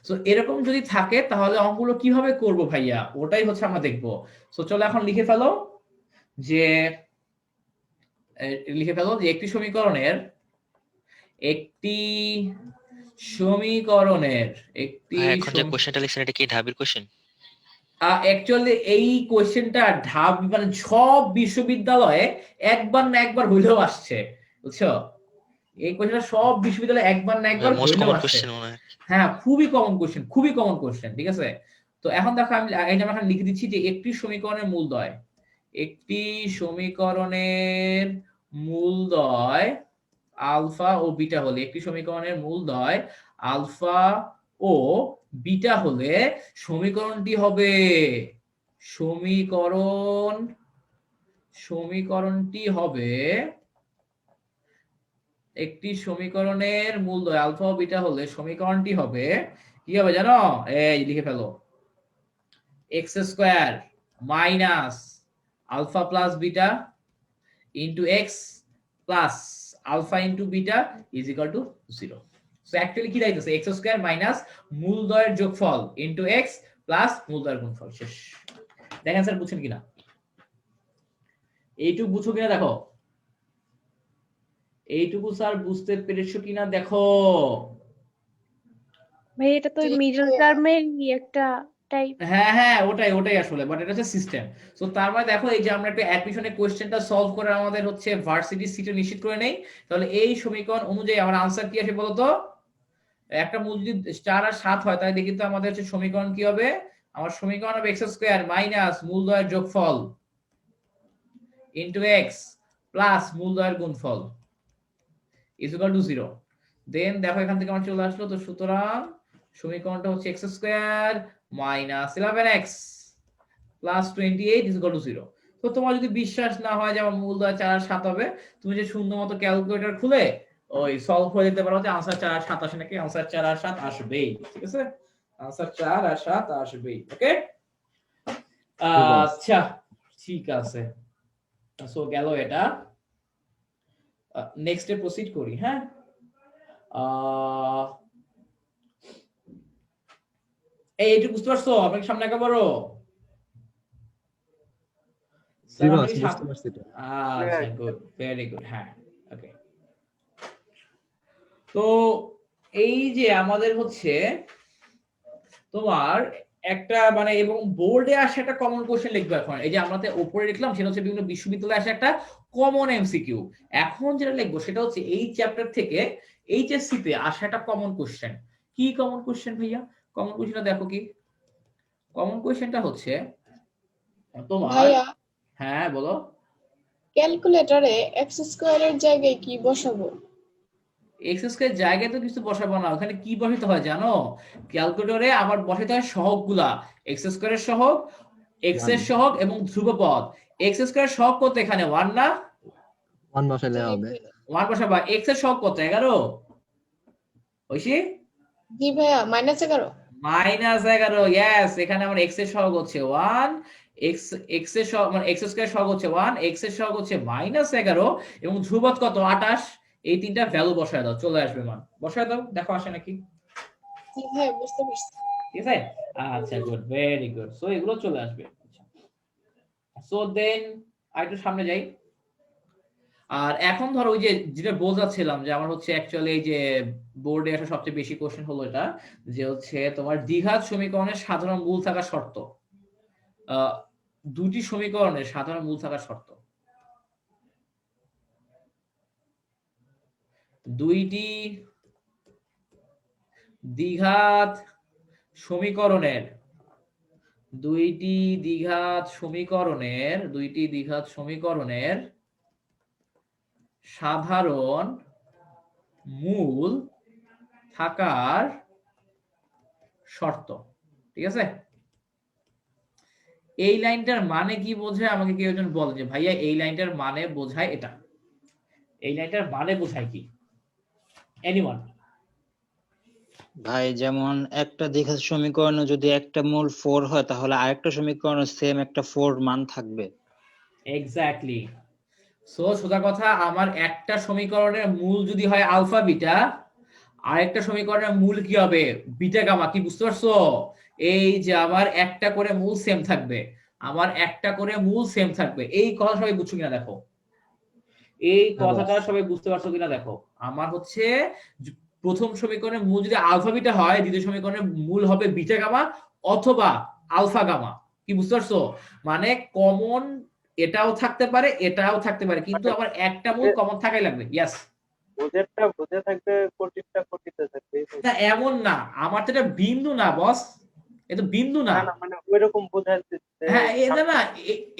সো এরকম যদি থাকে তাহলে অঙ্কগুলো কিভাবে করব ভাইয়া, ওটাই হচ্ছে আমরা দেখবো। সো চলো এখন লিখে ফেলো যে একটি সমীকরণের একটি এখন যে কোশ্চেনটা লিখছেন এটা কি ঢাবির কোশ্চেন? অ্যাকচুয়ালি এই কোশ্চেনটা মানে সব বিশ্ববিদ্যালয়ে একবার না একবার হইলেও আসছে, বুঝছো? এই কোশ্চেনটা সব বিশ্ববিদ্যালয়ে একবার না একবার মোস্ট হইলেও কমন আসছে। কোশ্চেন মনে হয়। হ্যাঁ, খুবই কমন কোশ্চেন, ঠিক আছে? তো এখন দেখো আমি এখানে লিখে দিচ্ছি যে একটি সমীকরণের মূলদ্বয়, একটি সমীকরণের মূলদ্বয় আলফা ও বিটা হলে, একটি সমীকরণের মূলদ্বয় আলফা ও বিটা হলে সমীকরণটি হবে সমীকরণটি হবে একটি সমীকরণের মূলদ্বয় আলফা ও বিটা হলে সমীকরণটি হবে কি হবে জানো? এই লিখে ফেলো, x square minus alpha plus beta into x plus alpha into beta is equal to 0। So actually কি দাইতেছে, x স্কয়ার মাইনাস মূলদ্বয়ের যোগফল ইনটু x প্লাস মূলদ্বয়ের গুণফল। শেষ। দেখেন স্যার বুঝছেন কিনা, এইটুকু বুঝো কিনা দেখো, এইটুকু স্যার বুঝতে পেরেছো কিনা দেখো। ভাই এটা তো মিডল টার্মের একটা টাইপ। হ্যাঁ হ্যাঁ ওটাই আসলে, বাট এটা হচ্ছে সিস্টেম। সো তার মানে দেখো এই যে আমরা একটা অ্যাডমিশনের কোশ্চেনটা সলভ করে আমাদের হচ্ছে ভার্সিটি সিটে নিশ্চিত করে নেই, তাহলে এই সমীকরণ অনুযায়ী আমার আনসার কি আসে বলতো? একটা মূল যদি 4 আর 7 হয় তাহলে দেখি তো আমাদের হচ্ছে সমীকরণ কি হবে? আমার সমীকরণ হবে x স্কয়ার মাইনাস মূলদ্বয়ের যোগফল ইনটু x প্লাস মূলদ্বয়ের গুণফল ইজ ইকুয়াল টু 0। দেন দেখো এখান থেকে আমার চলে আসলো, তো সুতরাং সমীকরণটা হচ্ছে x square minus 11x plus 28 is equal to 0। তো তোমার যদি বিশ্বাস না হয় যে আমার মূলদ্বয় 4 আর 7 হবে, তুমি যে সুন্দর মতো ক্যালকুলেটর খুলে ওই সলভ করে দিতে পারো যে আনসার 4 আর 7 আসে নাকি। আনসার 4 আর 7 আসবেই, ঠিক আছে? আনসার 4 আর 7 আসবেই। ওকে, আচ্ছা ঠিক আছে। সো গেল এটা, নেক্সটে প্রসিড করি। হ্যাঁ, এইটুকু বুঝতে পারছো? আপনাকে সামনে একা বড় বুঝতে পারছি তো। আচ্ছা গুড, ভেরি গুড। হ্যাঁ ওকে। তো এই যে আমাদের হচ্ছে তোমার একটা মানে এবং বোর্ডে আসে একটা কমন কোশ্চেন লিখবে এখন। এই যে আমরা উপরে লিখলাম সেটা হচ্ছে বিভিন্ন বিশ্ববিদ্যালয়ে আসে একটা কমন এমসিকিউ। এখন যেটা লিখবো সেটা হচ্ছে এই চ্যাপ্টার থেকে এইচএসসি তে আসে একটা কমন কোশ্চেন। কি কমন কোশ্চেন ভাইয়া? কমন কোশ্চেনটা দেখো কি, কমন কোশ্চেনটা হচ্ছে তোমার, হ্যাঁ বলো, ক্যালকুলেটরে এক্স স্কয়ারের জায়গায় কি বসাবো? এক্স স্কয়ার জায়গায় তো কিছু বসাবো না, ওখানে কি বসাতে হয় জানো? ক্যালকুলেটরে আবার বসাতে হয় সহগগুলা, এক্স স্কয়ারের সহগ, এক্স এর সহগ এবং ধ্রুবপদ। এক্স স্কয়ার সহগ কত এখানে? 1 না? 1 বসালে হবে। 1 বসাবা। এক্স এর সহগ কত? 11। ঐশী? জি ভাইয়া, -11। -11, यस। এখানে আমার এক্স এর সহগ হচ্ছে 1, এক্স এর সহগ মানে এক্স স্কয়ার সহগ হচ্ছে 1, এক্স এর সহগ হচ্ছে -11 এবং ধ্রুবপদ কত? 28। এই তিনটা ভ্যালু বসায় দাও, চলে আসবে মান। বসায় দাও, দেখো আসে নাকি। জি ভাইয়া, বুঝতে পারছি। ঠিক আছে, আচ্ছা গুড, ভেরি গুড। সো এগুলো চলে আসবে। সো দেন আরেকটু সামনে যাই। আর এখন ধরো ওই যে যেটা বোঝাচ্ছিলাম যে আমার হচ্ছে অ্যাকচুয়ালি এই যে বোর্ডে আসা সবচেয়ে বেশি কোশ্চেন হলো এটা, যে হচ্ছে তোমার দ্বিঘাত সমীকরণের সাধারণ মূল থাকার শর্ত। দুটি সমীকরণের সাধারণ মূল থাকার শর্ত। দুইটি দ্বিঘাত সমীকরণের সাধারণ মূল থাকার শর্ত। ঠিক আছে, এই লাইনটার মানে কি বোঝায় আমাকে কেউ একজন বলে যে ভাইয়া এই লাইনটার মানে বোঝায় এটা, এই লাইনটার মানে বোঝায় কি? এনিওয়ান? ভাই যেমন একটা দ্বিঘাত সমীকরণে যদি একটা মূল 4 হয় তাহলে আরেকটা সমীকরণে সেম একটা 4 মান থাকবে। এক্স্যাক্টলি। সো সোজা কথা, আমার একটা সমীকরণের মূল যদি হয় আলফা বিটা, আরেকটা সমীকরণের মূল কি হবে? Beta gamma. কি বুঝতে পারছো? এই যে আমার একটা করে মূল সেম থাকবে, আমার একটা করে মূল সেম থাকবে। এই কথা সবাই বুঝছো কিনা দেখো, এই কথাটা সবাই বুঝতে পারছো কিনা দেখো। আমার হচ্ছে প্রথম সমীকরণের মূল যদি আলফা বিটা হয়, দ্বিতীয় সমীকরণের মূল হবে বিটা গামা অথবা আলফা গামা। কি বুঝতে পারছো? মানে কমন এটাও থাকতে পারে, এটাও থাকতে পারে, কিন্তু আমার একটা মূল কমন থাকাই লাগবে। ইয়েস, বুঝেরটা বুঝে থাকবে, কঠিনটা কঠিনতে থাকবে। না এমন না, আমার তো এটা বিন্দু না বস, এটা বিন্দু না। না মানে ওইরকম বোঝাচ্ছে। হ্যাঁ এটা না,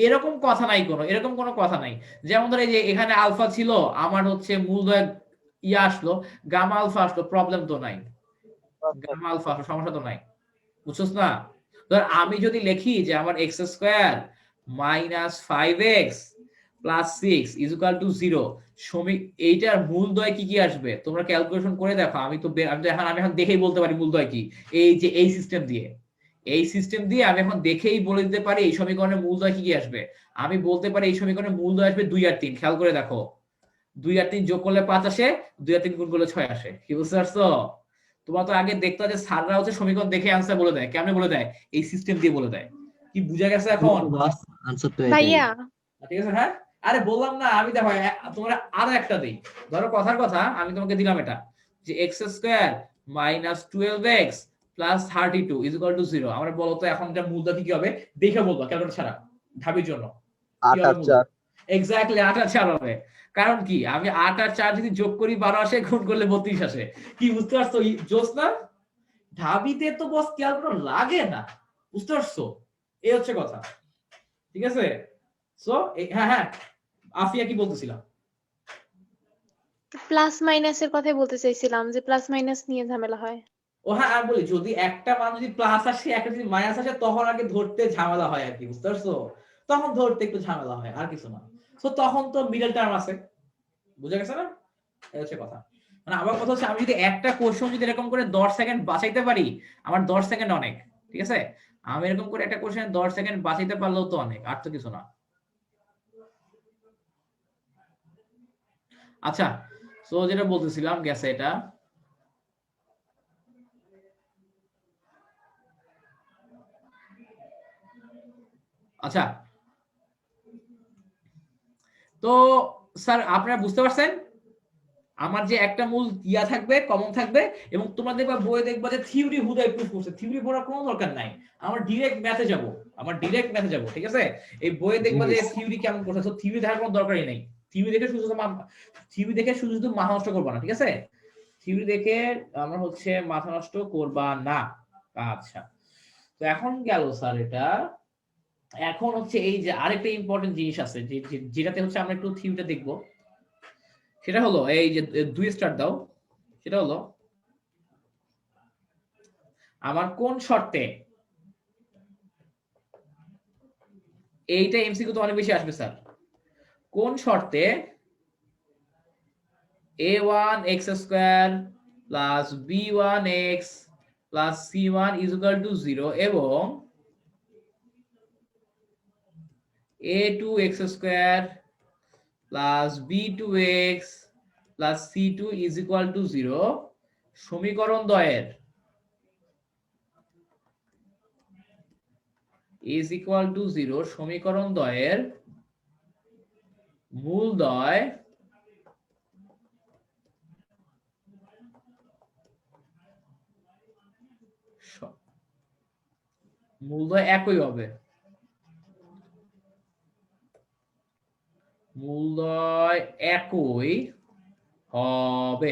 এরকম কথা নাই কোনো, এরকম কোনো কথা নাই। যেমন ধর এই যে এখানে আলফা ছিল, আমার হচ্ছে মূলদয় ইয়া আসলো, গামা আলফা আসলো, প্রবলেম তো নাই। গামা আলফা আসলো, সমস্যা তো নাই। বুঝছস না? ধর আমি যদি লিখি যে আমার x square minus 5x plus 6 is equal to 0, এইটার মূলদয় কি কি আসবে তোমরা ক্যালকুলেশন করে দেখো। আমি এখন দেখেই বলতে পারি মূলদয় কি। এই যে এই সিস্টেম দিয়ে, এই সিস্টেম দিয়ে আমি এখন দেখেই বলে দিতে পারি এই সমীকরণের মূলদয় কি কি আসবে। আমি বলতে পারি এই সমীকরণের মূলদয় আসবে 2 আর 3। খেয়াল করে দেখো, 2 আর 3 যোগ করলে 5 আসে, 2 আর 3 গুণ করলে 6 আসে। কি বুঝতে পারছো? তোমার তো আগে দেখতে যে স্যাররা হচ্ছে সমীকরণ দেখে আনসার বলে দেয়। কেমনে বলে দেয়? এই সিস্টেম দিয়ে বলে দেয়। কি বুঝা গেছে এখন? আনসার তো এটাই। ভাইয়া ঠিক আছে। হ্যাঁ আরে বললাম না, আমি দেখো তোমরা আরো একটা দেই। ধরো কথার কথা আমি তোমাকে দিলাম এটা যে x square minus 12x plus 32 is equal to 0। আমরা বলো তো এখন এটা মূলদয় কি হবে? দেখে বলবো ক্যালকুলেটর ছাড়া, ঢাবির জন্য। 8 আর 4। এক্স্যাক্টলি 8 আর 4 হবে। কারণ কি, আমি 8 আর 4 যদি যোগ করি 12 আসে, গুণ করলে 32 আসে। কি বুঝতে পারছো জোস না? ঢাবিতে তো বস ক্যালকুলেটর লাগে না। বুঝতে পারছো? এই হচ্ছে কথা। ঠিক আছে। সো হ্যাঁ হ্যাঁ আফিয়া কি বলতেছিলাম? প্লাস মাইনাসের কথাই বলতে চাইছিলাম, যে প্লাস মাইনাস নিয়ে ঝামেলা হয়। ও হ্যাঁ আমি বলি, যদি একটা মান যদি প্লাস আসে একটা যদি মাইনাস আসে, তখন আগে ধরতে ঝামেলা হয় আর কি। বুঝতে পারছো? তখন ধরতে একটু ঝামেলা হয়, আর কিছু না। তো তখন তো মিডল টার্ম আছে। বুঝা গেছে না? এই হচ্ছে কথা। মানে আমার কথা হচ্ছে, আমি যদি একটা কোশ্চেন যদি এরকম করে 10 সেকেন্ড বাঁচাইতে পারি, আমার 10 সেকেন্ড অনেক। ঠিক আছে, আমি এরকম করে একটা কোশ্চেন 10 সেকেন্ড বাঁচাইতে পারলেও তো অনেক, আর তো কিছু না। আচ্ছা, সো যেটা বলতেছিলাম গেছে এটা। আচ্ছা, তো স্যার আপনারা বুঝতে পারছেন আমার যে একটা মূল ইয়া থাকবে, কমন থাকবে, এবং তোমরা দেখবা বইয়ে দেখবা যে থিওরি হুদাই প্রুফ করছে। থিওরি পড়ার কোনো দরকার নাই, আমার ডিরেক্ট ম্যাথে যাব, ঠিক আছে? এই বইয়ে দেখবা যে থিওরি কেমন করছে, তো থিওরি দেখার কোনো দরকারই নাই। থিওরি দেখে শুধু মাথা নষ্ট করবা না। ঠিক আছে, থিওরি দেখে আমরা হচ্ছে মাথা নষ্ট করবা না। আচ্ছা, তো এখন গেল স্যার এটা। এখন হচ্ছে এই যে আরেকটা ইম্পর্টেন্ট জিনিস আছে যেটাতে হচ্ছে আমরা একটু থিওরিটা দেখবো। সেটা হলো এই যে 2 স্টার দাও। সেটা হলো আমার কোন শর্তে, এইটা এমসিকিউ তো অনেক বেশি আসবে স্যার, কোন শর্তে a1x square plus b1x plus c1 is equal to 0 এবং a2x square plus b2x plus c2 is equal to 0 সমীকরণ দ্বয়ের is equal to 0 সমীকরণ দ্বয়ের মূলদ্বয় একই হবে। মূলদ্বয় একই হবে।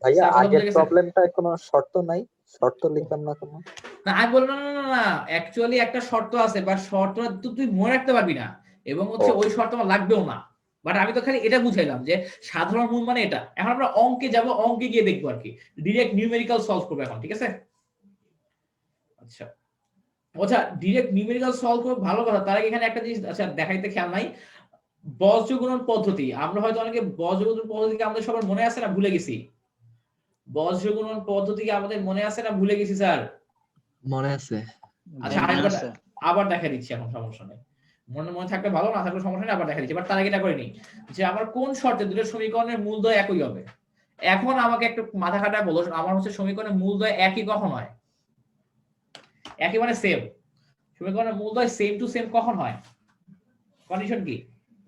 ভাইয়া আগের প্রবলেমটা কোনো শর্ত নাই, শর্ত লিখলাম না কোনো। না আমি বললাম না, অ্যাকচুয়ালি একটা শর্ত আছে, বাট শর্তটা তো তুই মনে রাখতে পারবি না, এবং হচ্ছে ওই শর্ত আমার লাগবেও না। বাট আমি তো খালি এটা বুঝাইলাম যে সাধারণ মূল মানে এটা। এখন আমরা অঙ্কে যাব, অঙ্কে গিয়ে দেখবো আর কি, ডিরেক্ট নিউমেরিক্যাল সলভ করবো এখন। ঠিক আছে, আচ্ছা আচ্ছা ডিরেক্ট নিউমেরিক্যাল সলভ করে ভালো কথা, তার আগে এখানে একটা জিনিস আচ্ছা দেখাইতে খেয়াল নাই, বজ্রগুণন পদ্ধতি। আমরা হয়তো অনেকে বজ্রগুণন পদ্ধতি আমাদের সবার মনে আছে না ভুলে গেছি? বজ্রগুণন পদ্ধতি কি আমাদের মনে আছে না ভুলে গেছি স্যার? মনে আছে। আচ্ছা মনে আরেকবার আছে। আবার দেখা দিচ্ছি, এখন সমস্যা নেই, মনে মনে থাকলে ভালো, না থাকলে সমস্যা নেই, আবার দেখা দিচ্ছি। বাট তার আগে এটা করে নি যে আমার কোন শর্তে দুটো সমীকরণের মূলদ্বয় একই হবে। এখন আমাকে একটু মাথা খাটায় বলো, আমার হচ্ছে সমীকরণের মূলদ্বয় একই কখন হয়? একই মানে সেম। সমীকরণের মূলদ্বয় সেম টু সেম কখন হয়? কন্ডিশন কি?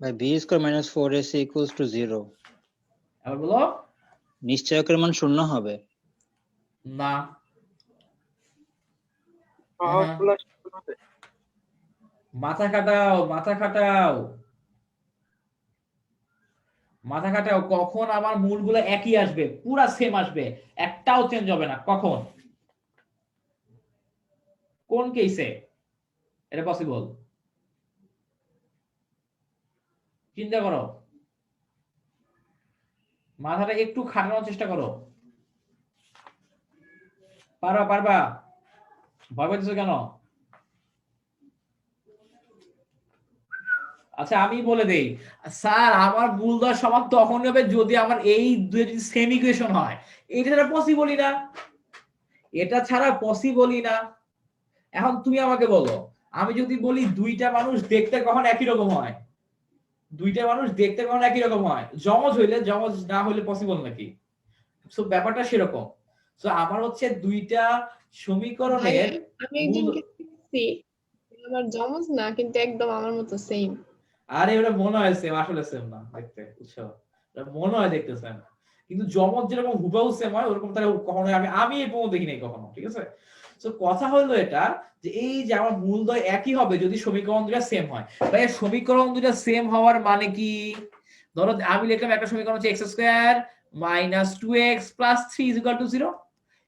ভাই b square minus 4ac equals to 0। আবার বলো। নিশ্চয়কের মান শূন্য হবে। না সহগগুলো শূন্য হবে। মাথা খাটাও, মাথা খাটাও, মাথা খাটাও। কখন আমার মূলগুলো একই আসবে, পুরা সেম আসবে, একটাও চেঞ্জ হবে না, কখন? কোন কেসে এটা পসিবল? চিন্তা করো, মাথাটা একটু খাটানোর চেষ্টা করো। পারবা পারবা? ভয় পাচ্ছ কেন? আচ্ছা আমি বলে দেই, স্যার আমার মূলদ্বয় সমান তখন হবে যদি আমার এই দুই সেম ইকুয়েশন হয়। এটা ছাড়া পসিবলই না, এটা ছাড়া পসিবলই না। এখন তুমি আমাকে বলো, আমি যদি বলি দুইটা মানুষ দেখতে কখন একই রকম হয়? দুইটা মানুষ দেখতে কখন একই রকম হয়? যমজ হইলে, যমজ না হইলে পসিবল নাকি? সো ব্যাপারটা সেরকম। সো আমার হচ্ছে দুইটা সমীকরণের আমি একজনকে দেখছি, আমার জমজ না কিন্তু একদম আমার মতো সেম। আরে ওটা মনে হয় সেম, আসলে সেম না দেখতে, বুঝছো? ওটা মনে হয় দেখতে সেম, কিন্তু যমজ যেরকম হুবহু সেম হয় ওরকম তাহলে কখনো আমি এই পর্যন্ত দেখি নাই কখনো, ঠিক আছে? সো কথা হলো এটা যে এই যে আমার মূলদ্বয় একই হবে যদি সমীকরণ দুটো সেম হয়। তাই সমীকরণ দুটো সেম হওয়ার মানে কি? ধরো আমি লিখলাম একটা সমীকরণ হচ্ছে x square minus 2x plus 3 is equal to 0,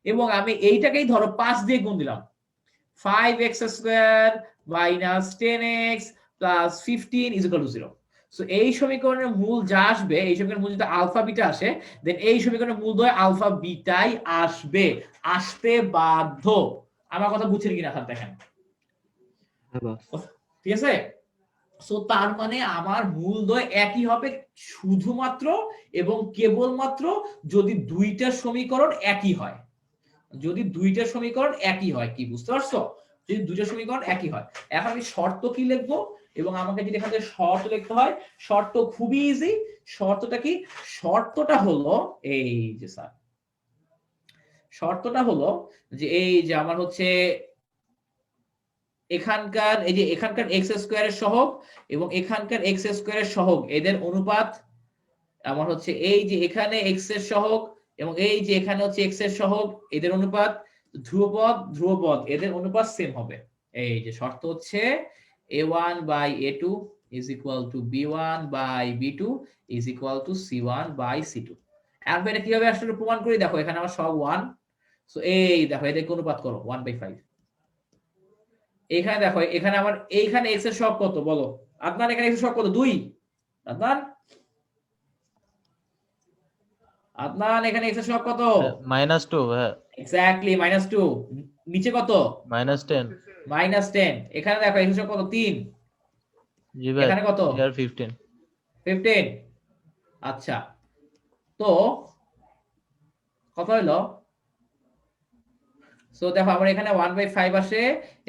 এবং আমি এইটাকেই ধরো 5 দিয়ে গুণ দিলাম, 5x square minus 10x plus 15 is equal to 0। So এই সমীকরণের মূল যা আসবে, এই সমীকরণের মূল যদি আলফা বিটা আসে, দেন এই সমীকরণের মূলদ্বয় আলফা বিটাই আসবে, আসতে বাধ্য। আমার কথা বুঝছেন কিনা স্যার দেখেন, হ্যাঁ বস। ঠিক আছে? সো তার মানে আমার মূলদ্বয় একই হবে শুধুমাত্র এবং কেবলমাত্র যদি দুইটা সমীকরণ একই হয়। যদি দুইটা সমীকরণ একই হয়, কি বুঝতে পারছো? যদি দুইটা সমীকরণ একই হয়। এখন আমি শর্ত কি লিখবো, এবং আমাকে যদি এখান থেকে শর্ত লিখতে হয়, শর্ত খুবই ইজি। শর্তটা কি? শর্তটা হলো এই যে স্যার, শর্তটা হলো যে এই যে আমার হচ্ছে এখানকার এই যে এখানকার এক্স স্কোয়ারের সহগ এবং এখানকার এক্স স্কোয়ারের সহগ এদের অনুপাত আমার হচ্ছে এই যে এখানে এক্স এর সহগ এবং এই যে এখানে হচ্ছে এক্স এর সহগ এদের অনুপাত, ধ্রুবপদ ধ্রুবপদ এদের অনুপাত সেম হবে। এই যে শর্ত হচ্ছে a1 by a2 is equal to b1 by b2 is equal to c1 by c2। এখন এটা কিভাবে আসলে প্রমাণ করি দেখো, এখানে আমার সব 1, সো এই দেখো এদেরকে অনুপাত করো 1/5। এখানে দেখো এখানে আমার এইখানে x এর সহগ কত বলো? আপনার এখানে x এর সহগ কত? 2। আপনার আদনান এখানে x এর সহগ কত? -2। হ্যাঁ এক্স্যাক্টলি -2। নিচে কত? -10। -10। এখানে দেখো x এর সহগ কত? 3। জি ভাই, এখানে কত? ইয়ার 15। 15। আচ্ছা তো কত হলো? সো দেখো আমার এখানে 1/5 আসে,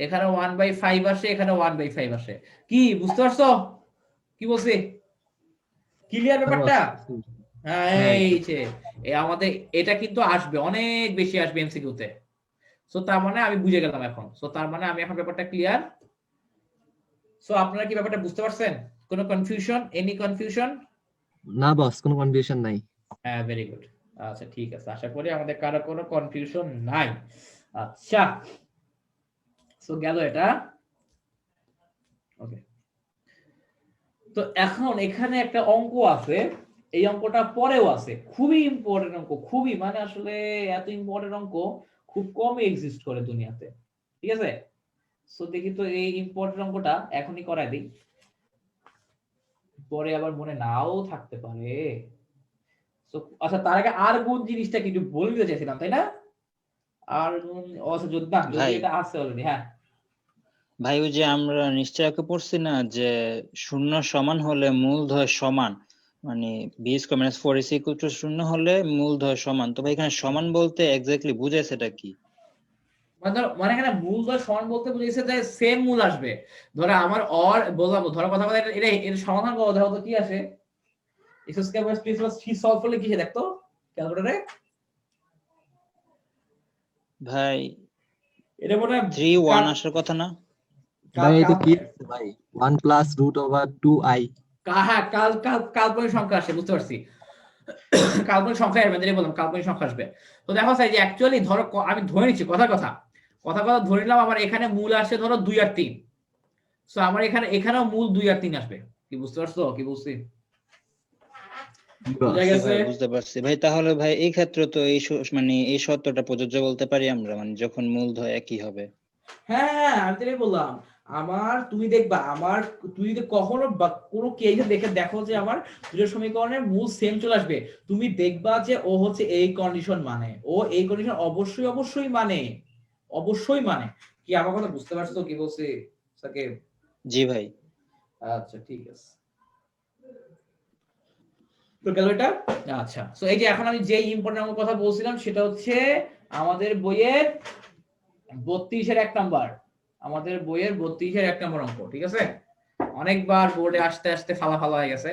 এখানে 1/5 আসে, এখানে 1/5 আসে। কি বুঝতে পারছো কি বলছি? ক্লিয়ার হ্যাঁ ব্যাপারটা? বস। হ্যাঁ হ্যাঁ এই যে আমাদের এটা কিন্তু আসবে, অনেক বেশি আসবে এমসিকিউতে। সো তার মানে আমি বুঝে গেলাম এখন। সো তার মানে আমি এখন ব্যাপারটা ক্লিয়ার। সো আপনারা কি ব্যাপারটা বুঝতে পারছেন? কোনো কনফিউশন? Any confusion? না বস, কোনো কনফিউশন নাই। হ্যাঁ ভেরি গুড। আচ্ছা ঠিক আছে, আশা করি আমাদের কারো কোনো কনফিউশন নাই। আচ্ছা সো গেল এটা। ওকে, তো এখন এখানে একটা অঙ্ক আছে, এই অঙ্কটা পরেও আছে, খুবই ইম্পর্টেন্ট অঙ্ক, খুবই মানে আসলে এত ইম্পর্টেন্ট অঙ্ক খুব কম এক্সিস্ট করে দুনিয়াতে, ঠিক আছে? সো দেখি তো এই ইম্পর্টেন্ট অঙ্কটা এখনই করাই দিই, পরে আবার মনে নাও থাকতে পারে। সো আচ্ছা তার আগে আর কোন জিনিসটা কি একটু বলতে চাইছিলাম, তাই না? আর আচ্ছা যোদ্ধা যদি ভাই। এটা আছে অলরেডি। হ্যাঁ ভাই ওই যে আমরা নিশ্চয়কে পড়ছি না যে শূন্য সমান হলে মূলধয় সমান, মানে b square minus 4ac equal to শূন্য হলে মূলধয় সমান। তো ভাই এখানে সমান বলতে এক্স্যাক্টলি বুঝাইছে এটা কি? মানে এখানে মূলধয় সমান বলতে বুঝিয়েছে যে সেম মূল আসবে। ধরো আমার অর বললাম, ধরো কথা কথা এটা এর সমাধান করো, দেখো তো কি আসে। x square plus 3 plus 3 solve করলে কি হয় দেখতো ক্যালকুলেটরে। ভাই এটা মনে হয় 3 1 আসার কথা না? ভাই এটা কি আছে ভাই 1 প্লাস রুট ওভার 2i। হ্যাঁ কাল্পনিক সংখ্যা আসে, বুঝতে পারছি। কাল্পনিক সংখ্যা আসবে, যেটা বললাম কাল্পনিক সংখ্যা আসবে। তো দেখো স্যার যে অ্যাকচুয়ালি ধরো আমি ধরে নিচ্ছি কথা ধরে নিলাম আমার এখানে মূল আসে ধরো 2 আর 3। সো আমার এখানেও মূল 2 আর 3 আসবে। কি বুঝতে পারছো কি বলছি? বুঝা গেছে? ভাই বুঝতে পারছি ভাই। তাহলে ভাই এই ক্ষেত্রে তো এই মানে এই সত্যটা প্রযোজ্য বলতে পারি আমরা, মানে যখন মূলধয় একই হবে। হ্যাঁ আমি তো বললাম আমার তুমি দেখবা তুই যদি কখনো কোনো কেসে দেখো যে আমার দুটো সমীকরণের মূল সেম চলে আসবে, তুমি দেখবা যে ও হচ্ছে এই কন্ডিশন, মানে ও এই কন্ডিশন অবশ্যই মানে কি। আমার কথা বুঝতে পারছো তো কি বলছি সাকিব? জি ভাই। আচ্ছা ঠিক আছে, তো গেল এটা। আচ্ছা সো এই যে এখন আমি যে ইম্পর্টেন্ট কথা বলছিলাম সেটা হচ্ছে আমাদের বইয়ের 32-এর 1 নাম্বার, আমাদের বইয়ের 32-এর 1 নাম্বার অঙ্ক, ঠিক আছে? অনেকবার বোর্ডে আসতে ফালা হয়ে গেছে।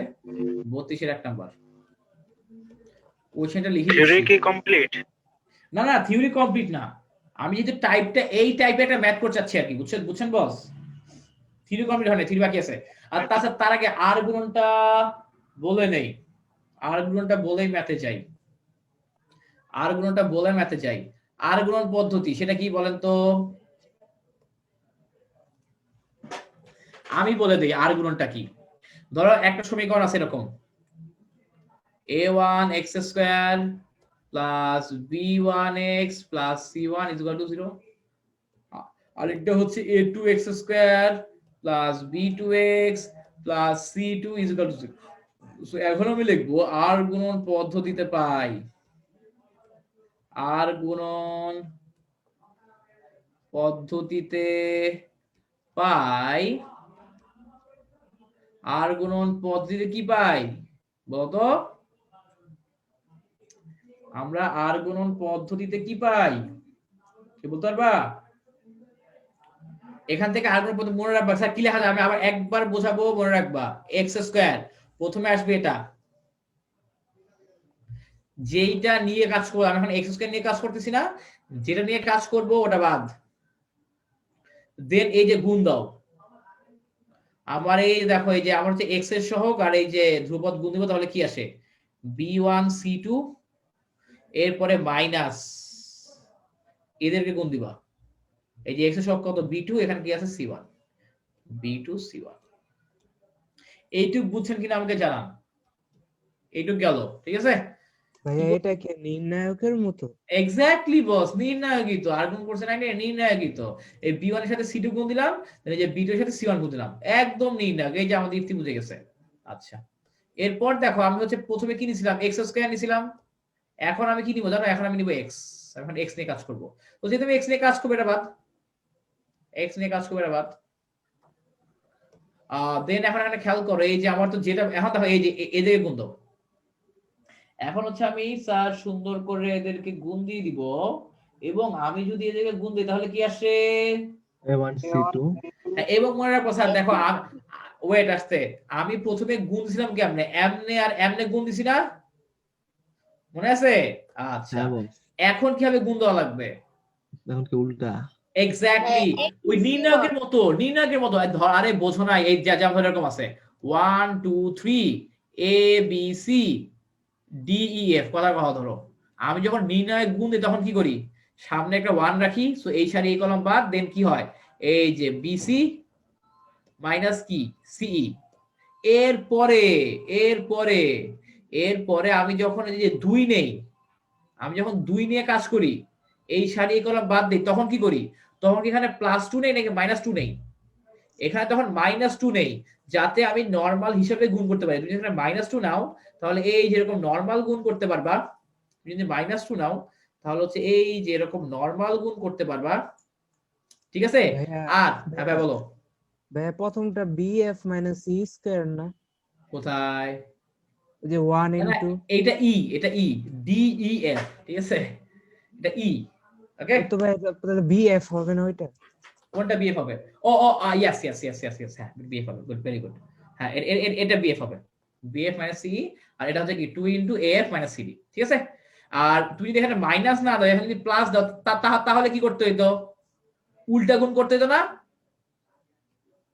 32-এর 1 নাম্বার কোশ্চেনটা লিখে থিওরি কি কমপ্লিট? না থিওরি কমপ্লিট না, আমি যদি টাইপটা এই টাইপের একটা ম্যাথ করতে চাচ্ছি আর কি, বুঝছেন বস? থিওরি কমপ্লিট হয় না, থিওরি বাকি আছে। আর তাছাড়া তার আগে আর গুণনটা বলে নেই, আর গুণনটা বলেই ম্যাথে যাই, আর গুণনটা বলে ম্যাথে যাই। আর গুণন পদ্ধতি সেটা কি বলেন তো? আমি বলে দিই আর গুণনটা কি। ধরো একটা সমীকরণ আছে এরকম a1x square plus b1x plus c1 is equal to 0, আর এটা হচ্ছে a2x square plus b2x plus c2 is equal to 0। So এখন আমি লিখবো আর গুণন পদ্ধতিতে পাই, আর গুণন পদ্ধতিতে পাই, আর গুণন পদ্ধতিতে কি পাই বলতো? আমরা আর গুণন পদ্ধতিতে কি পাই কি বলতে পারবা? এখান থেকে আর গুণন পদ্ধতি মনে রাখবা স্যার কি লেখা যায়, আমি আবার একবার বোঝাবো, মনে রাখবা। x স্কয়ার প্রথমে আসবে এটা, যেইটা নিয়ে কাজ করব, আমি এখন x স্কয়ার নিয়ে কাজ করতেছি না, যেটা নিয়ে কাজ করব ওটা বাদ। দেন এই যে গুণ দাও, আমার এই দেখো এই যে আমার হচ্ছে x এর সহগ আর এই যে ধ্রুবক গুণ দিব, তাহলে কি আসে b1 c2, এরপরে মাইনাস এদেরকে গুণ দিবা। এই যে x এর সহগ কত b2, এখানে কি আছে c1, b2 c1। এইটুক বুঝছেন কিনা আমাকে জানান, এইটুক গেল, ঠিক আছে? ভাইয়া এটা কি নির্ণায়কের মতো? এক্স্যাক্টলি বস, নির্ণায়কই তো। আর গুণ করছে না, নির্ণায়কই তো। এই b1 এর সাথে c2 গুণ দিলাম, এই যে b2 এর সাথে c1 গুণ দিলাম, একদম নির্ণায়ক। এই যে আমাদের ইফতি বুঝে গেছে। আচ্ছা এরপর দেখো আমি হচ্ছে প্রথমে কি নিছিলাম, x স্কয়ার নিছিলাম। এখন আমি কি নিব জানো? এখন আমি নিব x, এখন x নিয়ে কাজ করব। তো যেহেতু আমি x নিয়ে কাজ করব, এটা বাদ, x নিয়ে কাজ করব, এটা বাদ। দেন এখন এখানে খেয়াল করো, এই যে আমার তো যেটা এখন দেখো এই যে এদেরকে গুণ দাও। এখন হচ্ছে আমি স্যার সুন্দর করে এদেরকে গুণ দিয়ে দিব, এবং আমি যদি এদেরকে গুণ দিই তাহলে কি আসে a1 c2। এবং মনে রাখো স্যার দেখো ওয়েট আসতে, আমি প্রথমে গুণ দিছিলাম কি এমনে আর এমনে গুণ দিছি না, মনে আছে? আচ্ছা এখন কি হবে গুণ দেওয়া লাগবে? এখন কি উল্টা? এক্স্যাক্টলি ওই নির্ণায়কের মতো। আরে বোঝো না, এই যেমন এরকম আছে 1 2 3 a b c d e f, কথা ধরো আমি যখন নির্ণায়ক গুণ দিই তখন কি করি, সামনে একটা 1 রাখি, সো এই সারি এই কলম বাদ, দেন কি হয় এই যে bc মাইনাস কি ce। এরপরে আমি যখন এই যে 2 নেই, আমি যখন 2 নিয়ে কাজ করি, এই সারি এই কলম বাদ দিই, তখন কি করি, তখন কি এখানে +2 নেই নাকি -2 নেই? এখানে তখন -2 নেই, যাতে আমি নরমাল হিসেবে গুণ করতে পারি। তুমি এখানে -2 নাও তাহলে এই যেরকম নরমাল গুণ করতে পারবা, তুমি যদি -2 নাও তাহলে হচ্ছে এই যে এরকম নরমাল গুণ করতে পারবা, ঠিক আছে? ভাইয়া আর হ্যাঁ ভাই বলো ভাইয়া প্রথমটা BF মাইনাস সি স্কয়ার না, কোথায়? ওই যে 1 না, না, ইনটু এটা ই ডি ই এফ, ঠিক আছে? এটা ওকে, তো ভাই তাহলে BF হবে না ওইটা? কোনটা বিএফ হবে? ও ও yes yes yes yes yes, হ্যাঁ বিএফ হবে, গুড, ভেরি গুড। হ্যাঁ এটা বিএফ হবে, বিএফ মাইনাস সি, আর এটা হচ্ছে কি 2 ইনটু এফ মাইনাস সিডি, ঠিক আছে? আর তুমি যদি এখানে মাইনাস না দাও, এখানে যদি প্লাস দাও, তাহলে কি করতে হইতো? উল্টা গুণ করতে হইতো না?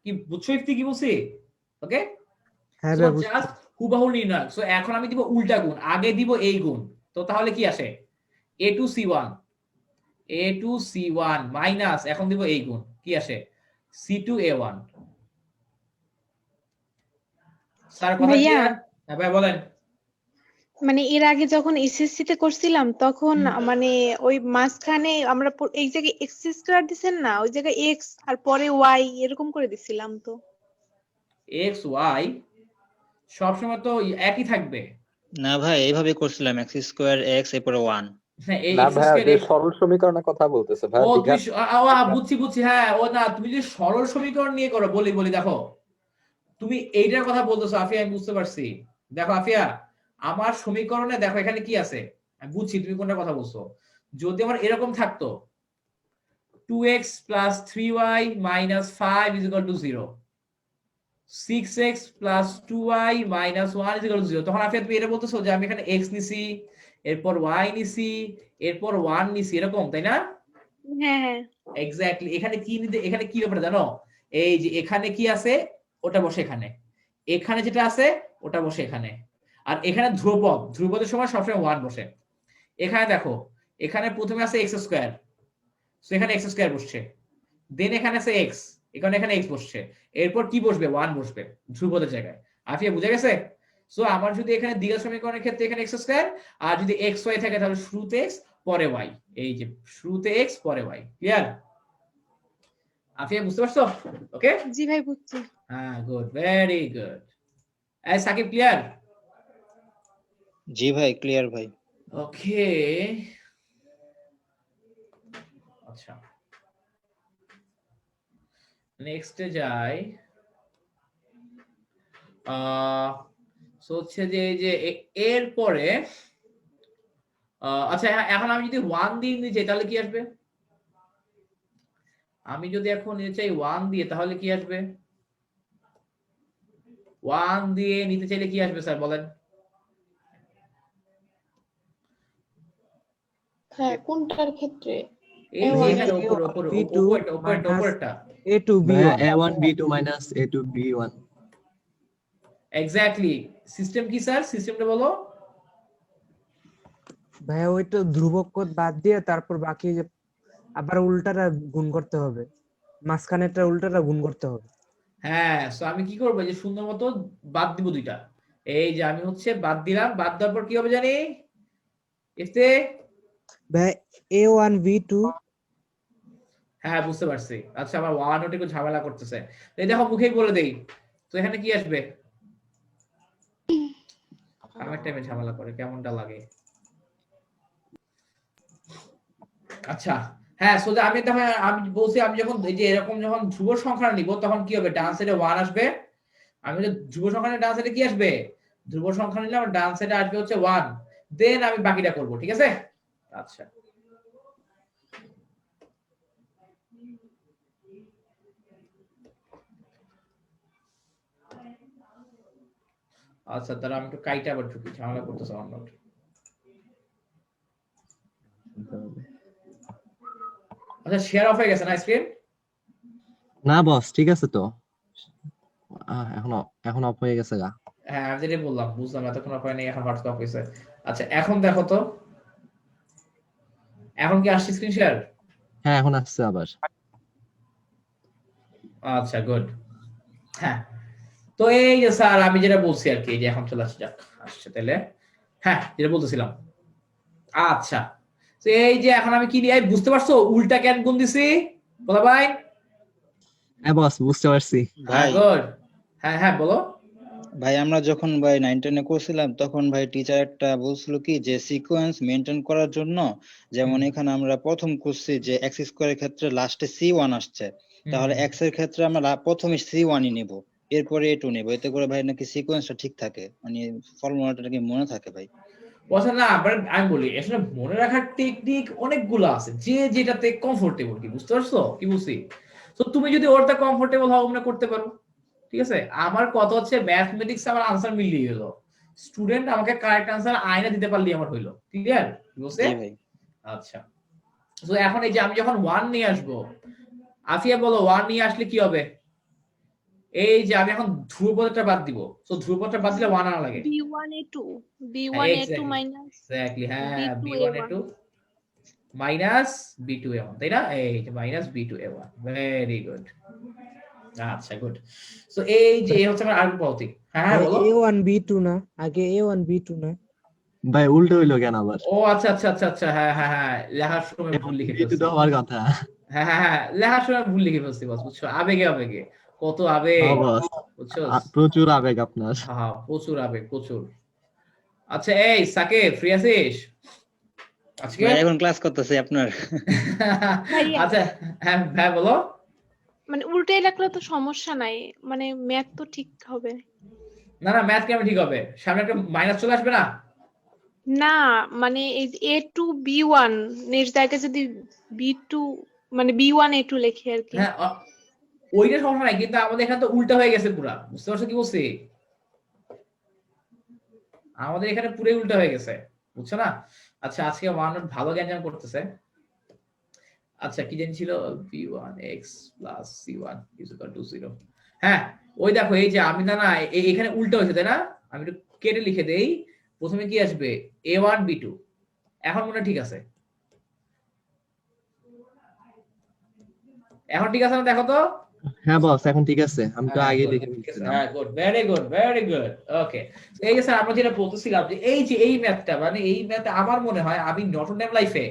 কি বুঝছো ইফতি কি বলছি? ওকে, হ্যাঁ সো ভাই বুঝছি। জাস্ট হুবহু নির্ণয়। সো এখন আমি দিব উল্টা গুণ, আগে দিব এই গুণ, তো তাহলে কি আসে? a2c1 মাইনাস, এখন দিব এই গুণ, কি আসে? c2a1। স্যার কথা ভাইয়া ক্লিয়ার? হ্যাঁ ভাই বলেন। মানে এর আগে যখন এসএসসি তে করছিলাম তখন মানে ওই মাঝখানে আমরা এই জায়গায় এক্স স্কয়ার দিছেন না, ওই জায়গায় এক্স আর পরে ওয়াই এরকম করে দিছিলাম তো। এক্স ওয়াই সবসময় তো একই থাকবে। না ভাই এইভাবে করছিলাম, এক্স স্কোয়ার এক্স এরপরে 1। হ্যাঁ, এই না এক্স ভাইয়া, স্কয়ার যে সরল সমীকরণের কথা বলতেছে ভাইয়া, ও দ্বিঘাত বুঝছি বুঝছি, হ্যাঁ ও না, তুমি যদি সরল সমীকরণ নিয়ে করো, বলি দেখো, তুমি এইটার কথা বলতেছো আফিয়া, আমি বুঝতে পারছি। দেখো আফিয়া, আমার সমীকরণে দেখো এখানে কি আছে, আমি বুঝছি তুমি কোনটা কথা বলছো। যদি আমার এরকম থাকতো 2x plus 3y minus 5 is equal to 0, 6x plus 2y minus 1 is equal to 0, তখন আফিয়া তুমি এটা বলতেছো যে আমি এখানে x নিছি, এরপর y নিছি, এরপর 1 নিছি, এরকম, তাই না? হ্যাঁ হ্যাঁ এক্স্যাক্টলি। এখানে কি ব্যাপার জানো? এই যে এখানে কি আছে ওটা বসে এখানে, এখানে যেটা আছে ওটা বসে এখানে, আর এখানে ধ্রুপদের সময় সবসময় 1 বসে। এখানে দেখো, এখানে প্রথমে আছে এক্স স্কয়ার, সো এখানে এক্স স্কয়ার বসছে, দেন এখানে আছে এক্স, এখানে এক্স বসছে, এরপর কি বসবে? 1 বসবে ধ্রুপদের জায়গায়। আফিয়া বুঝে গেছে? সো আমার যদি এখানে দ্বিঘাত সমীকরণের ক্ষেত্রে এখানে এক্স স্কয়ার, আর যদি এক্স ওয়াই থাকে তাহলে শুরুতে এক্স পরে ওয়াই, এই যে শুরুতে এক্স পরে ওয়াই। ক্লিয়ার আফিয়া, বুঝতে পারছো? ওকে, জি ভাই বুঝছি। হ্যাঁ গুড, ভেরি গুড। এই সাকিব ক্লিয়ার? জি ভাই ক্লিয়ার ভাই। ওকে, আচ্ছা নেক্সটে যাই। সো হচ্ছে যে এই যে এর পরে আচ্ছা এখন আমি যদি 1 দিয়ে নিয়ে যাই তাহলে কি আসবে? আমি যদি এখন নিতে চাই 1 দিয়ে তাহলে কি আসবে? 1 দিয়ে নিতে চাইলে কি আসবে স্যার বলেন? হ্যাঁ কোনটার ক্ষেত্রে? এই যে এখানে উপরেরটা A to B1 a1 b2 minus a2 b1। Exactly. System কি স্যার? সিস্টেমটা বলো। ভাইয়া ওইটা ধ্রুবক পদ বাদ দিয়ে তারপর বাকি যে আবার উল্টাটা গুণ করতে হবে, মাঝখানেরটা উল্টাটা গুণ করতে হবে। হ্যাঁ, সো আমি কি করব? যে সুন্দর মতো বাদ দিব দুইটা। এই যে আমি হচ্ছে বাদ দিলাম, বাদ দেওয়ার পর কি হবে জানি? ইফতে ভাই A1 B2, হ্যাঁ বুঝতে পারছি। আচ্ছা, আমার 1 ওটা একটু ঝামেলা করতেছে। এই দেখো মুখেই বলে দেই, তো এখানে কি আসবে? আমার টাইমে ঝামেলা করে কেমনটা লাগে। আচ্ছা হ্যাঁ, সো আমি দেখো, আমি বলছি আমি যখন এই যে এরকম যখন ধ্রুব সংখ্যা নিব তখন কি হবে? ডান সাইডে 1 আসবে। আমি যে ধ্রুব সংখ্যা ডান সাইডে কি আসবে? ধ্রুব সংখ্যা নিলে আমার ডান সাইডে আসবে হচ্ছে 1, দেন আমি বাকিটা করব, ঠিক আছে? আচ্ছা আচ্ছা, তাহলে আমি একটু কাইটা আবার ঢুকি, ঝামেলা করতেছে আমার নোট। আচ্ছা, শেয়ার অফ হয়ে গেছে না স্ক্রিন? না বস, ঠিক আছে তো, এখন অফ হয়ে গেছে গা। হ্যাঁ আমি যেটা বললাম, বুঝলাম, এতক্ষণ অফ হয়নি, এখন হোয়াটসঅ্যাপ অফ হয়েছে। আচ্ছা এখন দেখো তো, এখন কি আসছে স্ক্রিন শেয়ার? হ্যাঁ এখন আসছে আবার। আচ্ছা গুড। হ্যাঁ, তো এই যে স্যার আমি যেটা বলছি আর কি, যে এখন চলে আসছে, যাক আসছে তাহলে। হ্যাঁ, যেটা বলতেছিলাম। আচ্ছা, তো এই যে এখন আমি কি দিয়ে বুঝতে পারছো উল্টা কেন গুণ দিছি বলা ভাই? হ্যাঁ বস বুঝতে পারছি। হ্যাঁ গুড। হ্যাঁ হ্যাঁ বলো। ভাই আমরা যখন ভাই 9 10 করছিলাম তখন ভাই টিচার একটা বলছিল কি যে সিকোয়েন্স মেইনটেইন করার জন্য, যেমন এখানে আমরা প্রথম করছি যে x স্কয়ারের ক্ষেত্রে লাস্টে c1 আসছে, তাহলে x এর ক্ষেত্রে আমরা প্রথমে c1 ই নিব, এরপরে a2 নিব, এতে করে ভাই নাকি সিকোয়েন্সটা ঠিক থাকে, মানে ফর্মুলাটা নাকি মনে থাকে ভাই। বলছে না, আবার আমি বলি আসলে মনে রাখার টেকনিক অনেকগুলো আছে, যে যেটাতে কমফোর্টেবল, কি বুঝতে পারছো কি বুঝছি? তো তুমি যদি ওরটা কমফোর্টেবল হও মনে করতে পারো, ঠিক আছে? আমার কথা হচ্ছে ম্যাথমেটিক্স আমার আনসার মিলিয়ে গেল, স্টুডেন্ট আমাকে কারেক্ট আনসার আয়না দিতে পারলি আমার হইলো, ক্লিয়ার বুঝছে? জি ভাই। আচ্ছা, তো এখন এই যে আমি যখন 1 নিয়ে আসবো, আফিয়া বলো 1 নিয়ে আসলে কি হবে? এই যে আমি এখন ধ্রুবপদটা বাদ দিব, তো ধ্রুবপদটা বাদ দিলে 1 আনা লাগে। b1a2 b1a2 minus এক্স্যাক্টলি, হ্যাঁ b2a1 b1a2 মাইনাস b2a1, তাই না? এই যে মাইনাস b2a1, ভেরি গুড। আচ্ছা গুড। সো এই যে এই হচ্ছে আমার আরেক পদ্ধতি। হ্যাঁ বলো। a1 b2 না, আগে a1 b2 না ভাই উল্টো হইলো কেন আবার? ও আচ্ছা আচ্ছা আচ্ছা আচ্ছা, হ্যাঁ হ্যাঁ হ্যাঁ, লেখার সময় ভুল লিখে এটা ফেলছি। তো আমার কথা। হ্যাঁ হ্যাঁ হ্যাঁ, লেখার সময় ভুল লিখে ফেলছি বস, বুঝছো? আবেগে আবেগে, কত আবেগ, বস বুঝছো? প্রচুর আবেগ আপনার। হ্যাঁ প্রচুর আবেগ, প্রচুর। আচ্ছা এই সাকিব, ফ্রি আছিস আজকে? ভাই এখন ক্লাস করতেছি আপনার। ভাইয়া। আচ্ছা হ্যাঁ হ্যাঁ বলো। মানে উল্টে রাখলে তো সমস্যা নাই, মানে ম্যাথ তো ঠিক হবে। না না, ম্যাথ কেমন ঠিক হবে? সামনে একটা মাইনাস চলে আসবে না? না মানে এই a2 b1 এর জায়গায় যদি b2 মানে b1 a2 লিখি আর কি। হ্যাঁ ওইটা সমস্যা নাই, কিন্তু আমাদের এখানে তো উল্টা হয়ে গেছে পুরা, বুঝতে পারছো কি বলছি? আমাদের এখানে পুরোই উল্টা হয়ে গেছে, বুঝছো না? আচ্ছা আজকে ওয়ান ভালো জ্ঞান করতেছে। আচ্ছা কি জানি ছিল, b1x plus c1 is equal to 0। হ্যাঁ ওই দেখো, এই যে আমি না না এখানে উল্টা হয়েছে তাই না? আমি একটু কেটে লিখে দেই, প্রথমে কি আসবে a1 b2, এখন মনে হয় ঠিক আছে, এখন ঠিক আছে না? দেখো তো। হ্যাঁ বস এখন ঠিক আছে, আমি তো আগে লিখে ফেলছিলাম। হ্যাঁ good, very good very good. Okay, এই যে স্যার আমরা যেটা বলতেছিলাম যে এই যে এই ম্যাথটা, মানে এই ম্যাথ আমার মনে হয় আমি নট অন লাইফে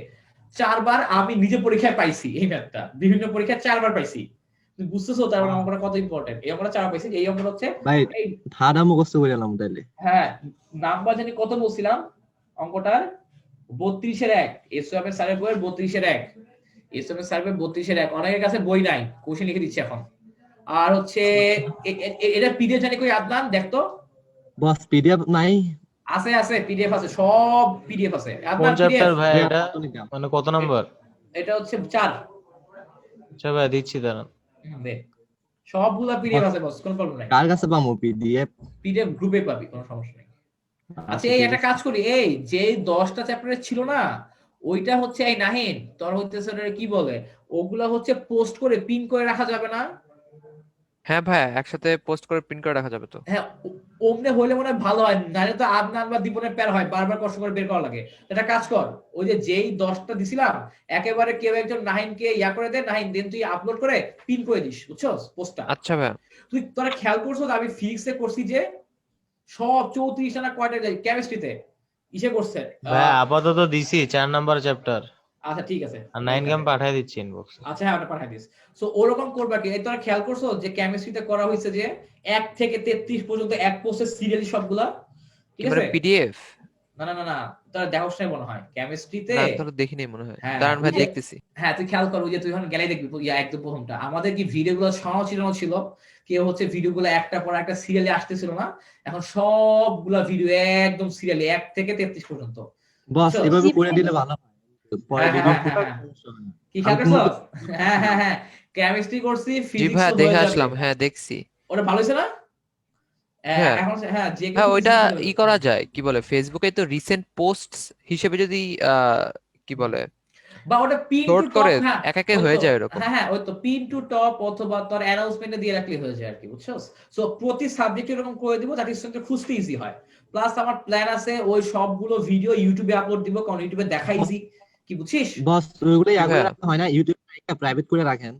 4 বার আমি নিজে পরীক্ষায় পাইছি, এই ম্যাথটা বিভিন্ন পরীক্ষায় 4 বার পাইছি। তুমি বুঝতেছো তার মানে অঙ্কটা কত ইম্পর্টেন্ট? এই অঙ্কটা 4 বার পাইছি। এই অঙ্কটা হচ্ছে ভাই এই ধাঁধা মুখস্থ করে এলাম তাইলে। হ্যাঁ নাম্বার জানি কত বলছিলাম অঙ্কটার, 32 এর 1, এসওএম এর স্যারের বইয়ের 32 এর 1, এসওএম এর স্যারের 32 এর 1। অনেকের কাছে বই নাই, কোশ্চেন লিখে দিচ্ছি এখন। আর হচ্ছে এটা পিডিএফ জানি কই আদনান দেখতো? বস পিডিএফ নাই? আছে আছে, পিডিএফ আছে, সব পিডিএফ আছে। কোন আদনান চ্যাপ্টার পিডিএফ ভাই এটা? মানে কত নাম্বার? এটা হচ্ছে 4। আচ্ছা ভাই দিচ্ছি দাঁড়ান। দে, সবগুলা পিডিএফ আছে বস, কোনো প্রবলেম নাই। কার কাছে পাবো পিডিএফ? পিডিএফ গ্রুপে পাবি, কোনো সমস্যা নেই। আচ্ছা এই একটা কাজ করি, এই যে 10টা চ্যাপ্টারে ছিল না, ওইটা হচ্ছে এই নাহিন তোর হইতেছে কি বলে, ওগুলা হচ্ছে পোস্ট করে পিন করে রাখা যাবে না? হ্যাঁ ভাই, একসাথে পোস্ট করে প্রিন্ট করে রাখা যাবে তো। হ্যাঁ ওমনে হইলে মনে হয় ভালো হয়, নাহলে তো আদনান বা দীপনের প্যার হয়, বারবার কষ্ট করে বের করা লাগে। এটা কাজ কর, ওই যে যেই 10টা দিছিলাম একেবারে কেউ একজন নাহিনকে ইয়া করে দে, নাহিন দেন তুই আপলোড করে পিন করে দিস, বুঝছস পোস্টটা? আচ্ছা ভাই। তুই তোরা খেয়াল করছস আমি ফিজিক্সে করছি যে সব 34টা না কয়টা কেমিস্ট্রিতে ইসে করছে। ভাই আপাতত দিছি 4 নাম্বার চ্যাপ্টার। আচ্ছা ঠিক আছে, আর 9 গেম পাঠিয়ে দিচ্ছি ইনবক্সে। আচ্ছা হ্যাঁ ওটা পাঠিয়ে দিস। সো ওরকম করবা কি, তোরা খেয়াল করছো যে কেমিস্ট্রিতে করা হয়েছে যে 1 থেকে 33 পর্যন্ত এক পোস্টে সিরিয়ালি সবগুলা, ঠিক আছে? পিডিএফ? না না না না, তোরা দেখোস নাই মনে হয় কেমিস্ট্রিতে? না তাহলে দেখিনি মনে হয়, হ্যাঁ, দাঁড়ান ভাই ওই যে- দেখতেছি। হ্যাঁ তুই খেয়াল কর, ওই যে তুই এখন গ্যালারি দেখবি, ইয়া একদম প্রথমটা আমাদের কি ভিডিওগুলো সরানো ছিল, কেউ হচ্ছে ভিডিওগুলো একটা পর একটা সিরিয়ালি আসতেছিল না, এখন সবগুলা ভিডিও একদম সিরিয়ালি 1 থেকে 33 পর্যন্ত। বস এভাবে করে দিলে ভালো হয়, পরে হ্যাঁ, ভিডিও হ্যাঁ, হ্যাঁ, কি খেয়াল করছস? হ্যাঁ হ্যাঁ হ্যাঁ, কেমিস্ট্রি করছি, জি ফিজিক্স ভাই তো দেখে হয়ে যাবে। আসলাম, হ্যাঁ দেখছি। ওটা ভালো হয়েছে না? হ্যাঁ। এখন হ্যাঁ যে হ্যাঁ কিছু ওইটা physics হয়ে করা যাবে। যায়, কি বলে ফেসবুকে তো রিসেন্ট পোস্টস হিসেবে যদি কি বলে বা ওটা পিন টু সর্ট টপ, করে হ্যাঁ এক একে ওই হয়ে তো, যায় এরকম। হ্যাঁ হ্যাঁ ওই তো পিন টু টপ অথবা তোর অ্যানাউন্সমেন্টে দিয়ে রাখলে হয়ে যায় আর কি, বুঝছস? সো প্রতি সাবজেক্ট এরকম করে দিব যাতে স্টুডেন্টদের খুঁজতে ইজি হয়। প্লাস আমার প্ল্যান আছে ওই সবগুলো ভিডিও ইউটিউবে আপলোড দিব, কারণ ইউটিউবে দেখা ইজি, কি বুঝছিস? বস ওইগুলো জি আগে ভাইয়া। রাখা হয় না, ইউটিউবে প্রাইভেট করে রাখেন?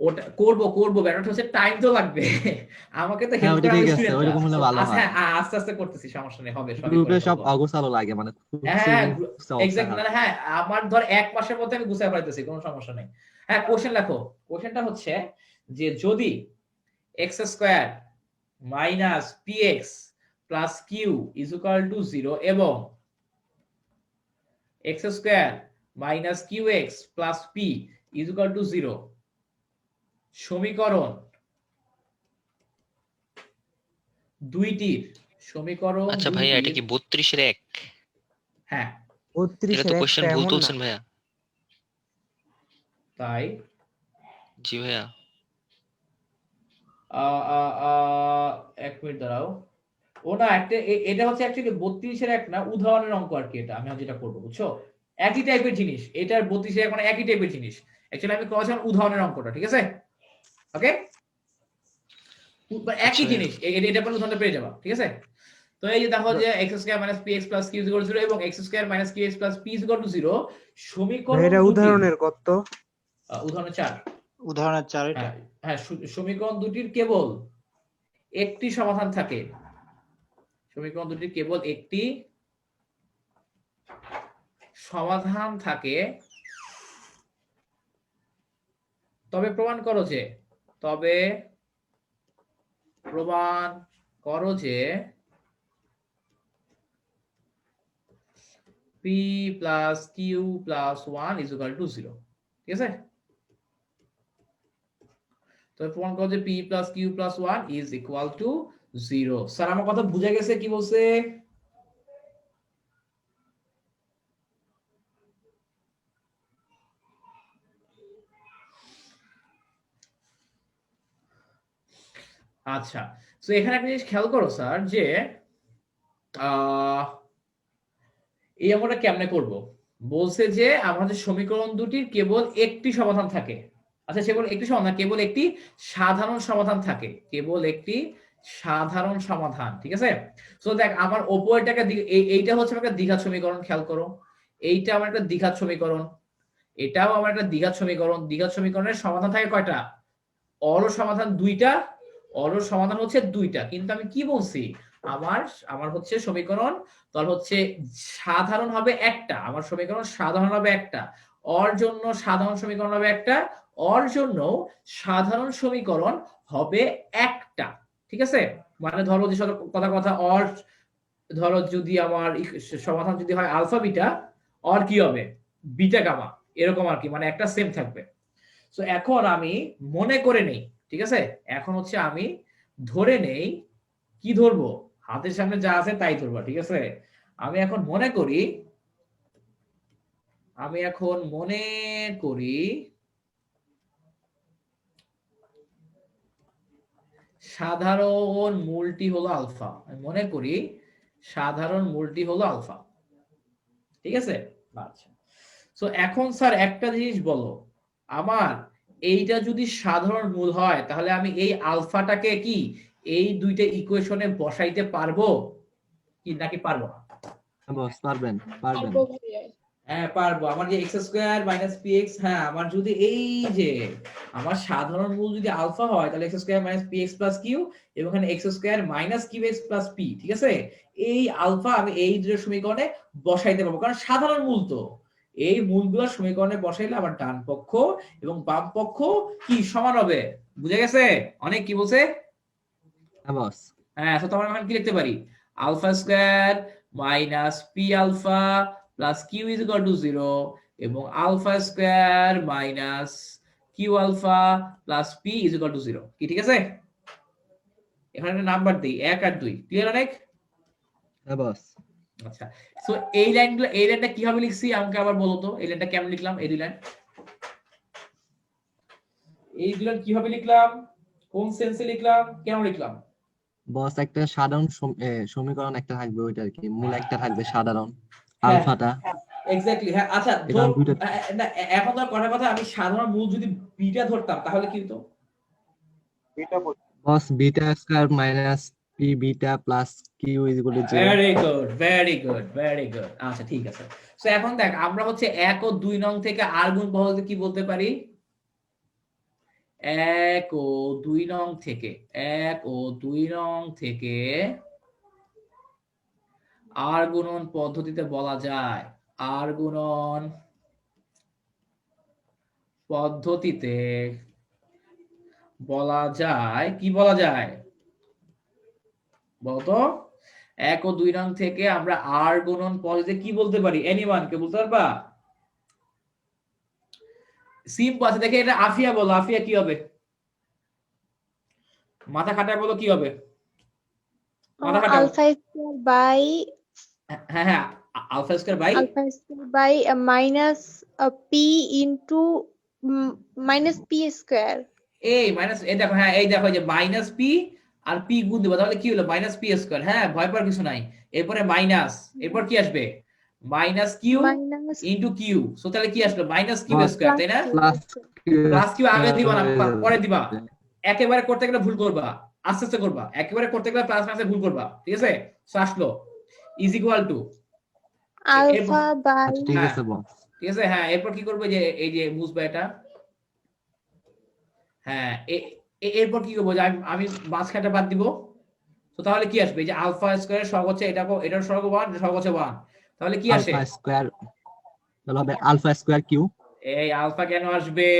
ওটা করবো ব্যাপারটা হচ্ছে টাইম তো লাগবে, আমাকে তো হ্যাঁ হেল্প ওইটা করা ঠিক আছে, স্টুডেন্টরা। ওইরকম হলে ভালো হয়। হ্যাঁ আস্তে আস্তে করতেছি, সমস্যা নেই, হবে সবই গ্রুপে করে সব ফেলবো। অগোছালো লাগে, মানে হ্যাঁ এক্স্যাক্টলি, মানে হ্যাঁ আমার ধর 1 মাসের মধ্যে আমি গুছায় ফেলতেছি, কোনো সমস্যা নেই। হ্যাঁ কোশ্চেন লেখো, কোশ্চেনটা হচ্ছে যে যদি x² minus px plus q is equal to 0 এবং x square minus qx plus p is equal to 0 সমীকরণ দুইটির সমীকরণ আচ্ছা ভাইয়া, এটা কি 32 এর 1? হ্যাঁ 32 এটা তো এর কোশ্চেন একটা ভুল এমন না। তুলছেন ভাইয়া। তাই জি ভাইয়া। এক মিনিট দাঁড়াও। ও না, একটা এটা হচ্ছে অ্যাকচুয়ালি 32 এর 1 না, উদাহরণের অঙ্ক আর কি। এটা আমি যেটা করবো বুঝছো, একই টাইপের জিনিস, এটার 32 এর 1 মানে একই টাইপের জিনিস। অ্যাকচুয়ালি আমি করেছিলাম উদাহরণের অঙ্কটা, ঠিক আছে? ওকে, একই জিনিস, এটা পরে উদাহরণটা পেয়ে যাবা, ঠিক আছে? তো এই যে দেখো যে x square minus px plus q 0 এবং x square minus qx plus p 0 সমীকরণ এটা দুটি, উদাহরণের কত? উদাহরণ 4। উদাহরণের 4 এটা। হ্যাঁ, সমীকরণ দুটির কেবল একটি সমাধান থাকে। সমীকরণ দুটির কেবল একটি সমাধান থাকে। তবে প্রমাণ করো যে p plus q plus 1 is equal to 0, ঠিক আছে? তবে প্রমাণ করো যে p plus q plus 1 is equal to 0। Sir আমার কথা বুঝা গেছে কি বলছে? আচ্ছা, তো এখানে একটা জিনিস খেয়াল করো স্যার, যে এই আমরা কেমনে করব? বলছে যে আমাদের সমীকরণ দুটির কেবল একটি সমাধান থাকে। আচ্ছা, কেবল একটি সমাধান, কেবল একটি সাধারণ সমাধান থাকে, কেবল একটি সাধারণ সমাধান, ঠিক আছে? তো দেখ, আমার ওপরটাকে এইটা হচ্ছে একটা দ্বিঘাত সমীকরণ, খেয়াল করো, এইটা আমার একটা দ্বিঘাত সমীকরণ, এটাও আমার একটা দ্বিঘাত সমীকরণ। দ্বিঘাত সমীকরণের সমাধান থাকে কয়টা? অর সমাধান দুইটা, অর সমাধান হচ্ছে দুইটা। কিন্তু আমি কি বলছি, আমার হচ্ছে সমীকরণ, তাহলে হচ্ছে সাধারণ হবে একটা, আমার সমীকরণ সাধারণ হবে একটা, অর জন্য সাধারণ সমীকরণ হবে একটা, অর জন্য সাধারণ সমীকরণ হবে একটা, ঠিক আছে? মানে ধরো যে কথা অর, ধরো যদি আমার সমাধান যদি হয় আলফা বিটা, অর কি হবে বিটা গামা, এরকম আর কি, মানে একটা সেম থাকবে। তো এখন আমি মনে করে নেই, ঠিক আছে? এখন হচ্ছে আমি ধরে নেই, কি ধরবো? হাতের সামনে যা আছে তাই ধরবো, ঠিক আছে? আমি এখন মনে করি সাধারণ মূলটি হলো আলফা। আমি মনে করি সাধারণ মূলটি হলো আলফা, ঠিক আছে? আচ্ছা, তো এখন স্যার একটা জিনিস বলো, আমার এইটা যদি সাধারণ মূল হয়, তাহলে আমি এই আলফাটাকে কি এই দুইটা ইকুয়েশনে বসাইতে পারবো কি নাকি পারবো না? বস পারবেন, পারবেন। হ্যাঁ পারবো। আমার যে x স্কয়ার মাইনাস px, হ্যাঁ আমার যদি এই যে আমার সাধারণ মূল যদি আলফা হয়, তাহলে x square minus px plus q এবং এখানে x square minus qx plus p, ঠিক আছে? এই আলফা আমি এই দুটো সমীকরণে বসাইতে পারবো, কারণ সাধারণ মূল তো। এই মূলগুলো সমীকরণে বসাইলে আমার ডান পক্ষ এবং বাম পক্ষ কি সমান হবে। বুঝে গেছে? অনেক কি বলছে? হ্যাঁ বস। হ্যাঁ, তো আমরা এখন কি লিখতে পারি? Alpha square minus p alpha plus q is equal to 0 এবং alpha square minus q alpha plus p is equal to 0, কি ঠিক আছে? এখানে একটা নাম্বার দেই 1 আর 2, ক্লিয়ার অনেক? হ্যাঁ বস। আচ্ছা, সো এই লাইনটা কিভাবে লিখছি আমাকে আবার বলো তো, এই লাইনটা কেমন লিখলাম? এই দুই লাইন কিভাবে লিখলাম, কোন সেন্সে লিখলাম, কেন লিখলাম? বস একটা সাধারণ সমীকরণ একটা থাকবে, ওইটা আর কি, মূল একটা থাকবে সাধারণ আলফাটা। এক্স্যাক্টলি, হ্যাঁ। আচ্ছা, না এখন তো কথা আমি সাধারণ মূল যদি বিটা ধরতাম তাহলে কি হতো? Boss beta square minus p beta plus q is equal to 0। Very good. আচ্ছা ঠিক আছে। সো এখন দেখ, আমরা হচ্ছে 1 ও 2 নং থেকে আর গুণ বলতে কি বলতে পারি? 1 ও 2 নং থেকে আর গুণন পদ্ধতিতে বলা যায়, আর গুণন পদ্ধতিতে বলা যায়, কি বলা যায়? বলতো 1 ও 2 নং থেকে আমরা r গুণন পজিটিভ কি বলতে পারি? এনিওয়ান কে বলতে পারবা? সিম্পল আছে, দেখে এটা আফিয়া বলো, আফিয়া কি হবে? মাথা খাটায় বলো কি হবে? মাথা খাটাও। আলফা স্কয়ার বাই হ্যাঁ হ্যাঁ, alpha square by minus p into minus p square. এই মাইনাস, এই দেখো, হ্যাঁ এই দেখো যে মাইনাস পি আর পি গুণ দেবো, তাহলে কি হলো? Minus p square. হ্যাঁ, ভয় পাওয়ার কিছু নাই। এরপরে মাইনাস, এরপর কি আসবে? Minus q minus into q. So তাহলে কি আসলো? মাইনাস কিউ Plus স্কয়ার, তাই না? প্লাস কিউ আগে দিবা না, পরে দিবা। একেবারে করতে গেলে ভুল করবা, আস্তে আস্তে করবা। একেবারে করতে গেলে প্লাস মাইনাসে ভুল করবা, ঠিক আছে? সো আসলো is equal to alpha by আচ্ছা ঠিক আছে বস। ঠিক আছে। হ্যাঁ, এরপর কি করবে? যে এই যে বুঝবা এটা, হ্যাঁ এরপর কি করবো? যে আমি মাঝখানটা বাদ দিব। তো তাহলে কি আসবে? যে আলফা স্কয়ারের সহগ হচ্ছে এটা, এটার সহগ 1, সহগ হচ্ছে 1, তাহলে কি আসে? আলফা স্কয়ার, তাহলে হবে আলফা স্কয়ার কিউ। এই আলফা কেন আসবে?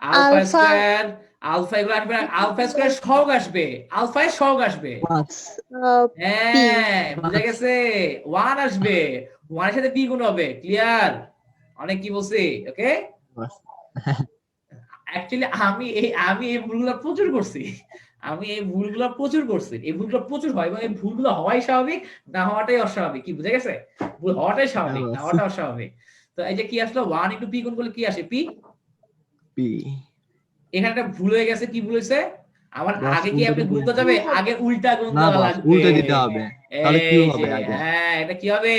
আলফা স্কয়ার, আলফা এগুলো আসবে না, আলফা স্কয়ার সহগ আসবে, আলফা এর সহগ আসবে। হ্যাঁ, বুঝা গেছে? 1 আসবে, 1 এর সাথে পি গুণ হবে। ক্লিয়ার? অনেক কি বলছি? ওকে। অ্যাকচুয়ালি আমি এই ভুলগুলো প্রচুর করছি। এই ভুলগুলো প্রচুর হয়, এবং এই ভুলগুলো হওয়াই স্বাভাবিক, না হওয়াটাই অস্বাভাবিক। কি বুঝা গেছে? ভুল হওয়াটাই স্বাভাবিক, না হওয়াটা অস্বাভাবিক। তো এই যে কি আসলো? 1 ইনটু পি গুণ করলে কি আসে? পি। এখানে একটা ভুল হয়ে গেছে। কি ভুল হয়েছে? আমার আগে কি আপনি গুণতে যাবে? আগে উল্টা গুণ দেওয়া লাগবে। উল্টা দিতে হবে, তাহলে কিউ হবে আগে। হ্যাঁ, এটা কি হবে?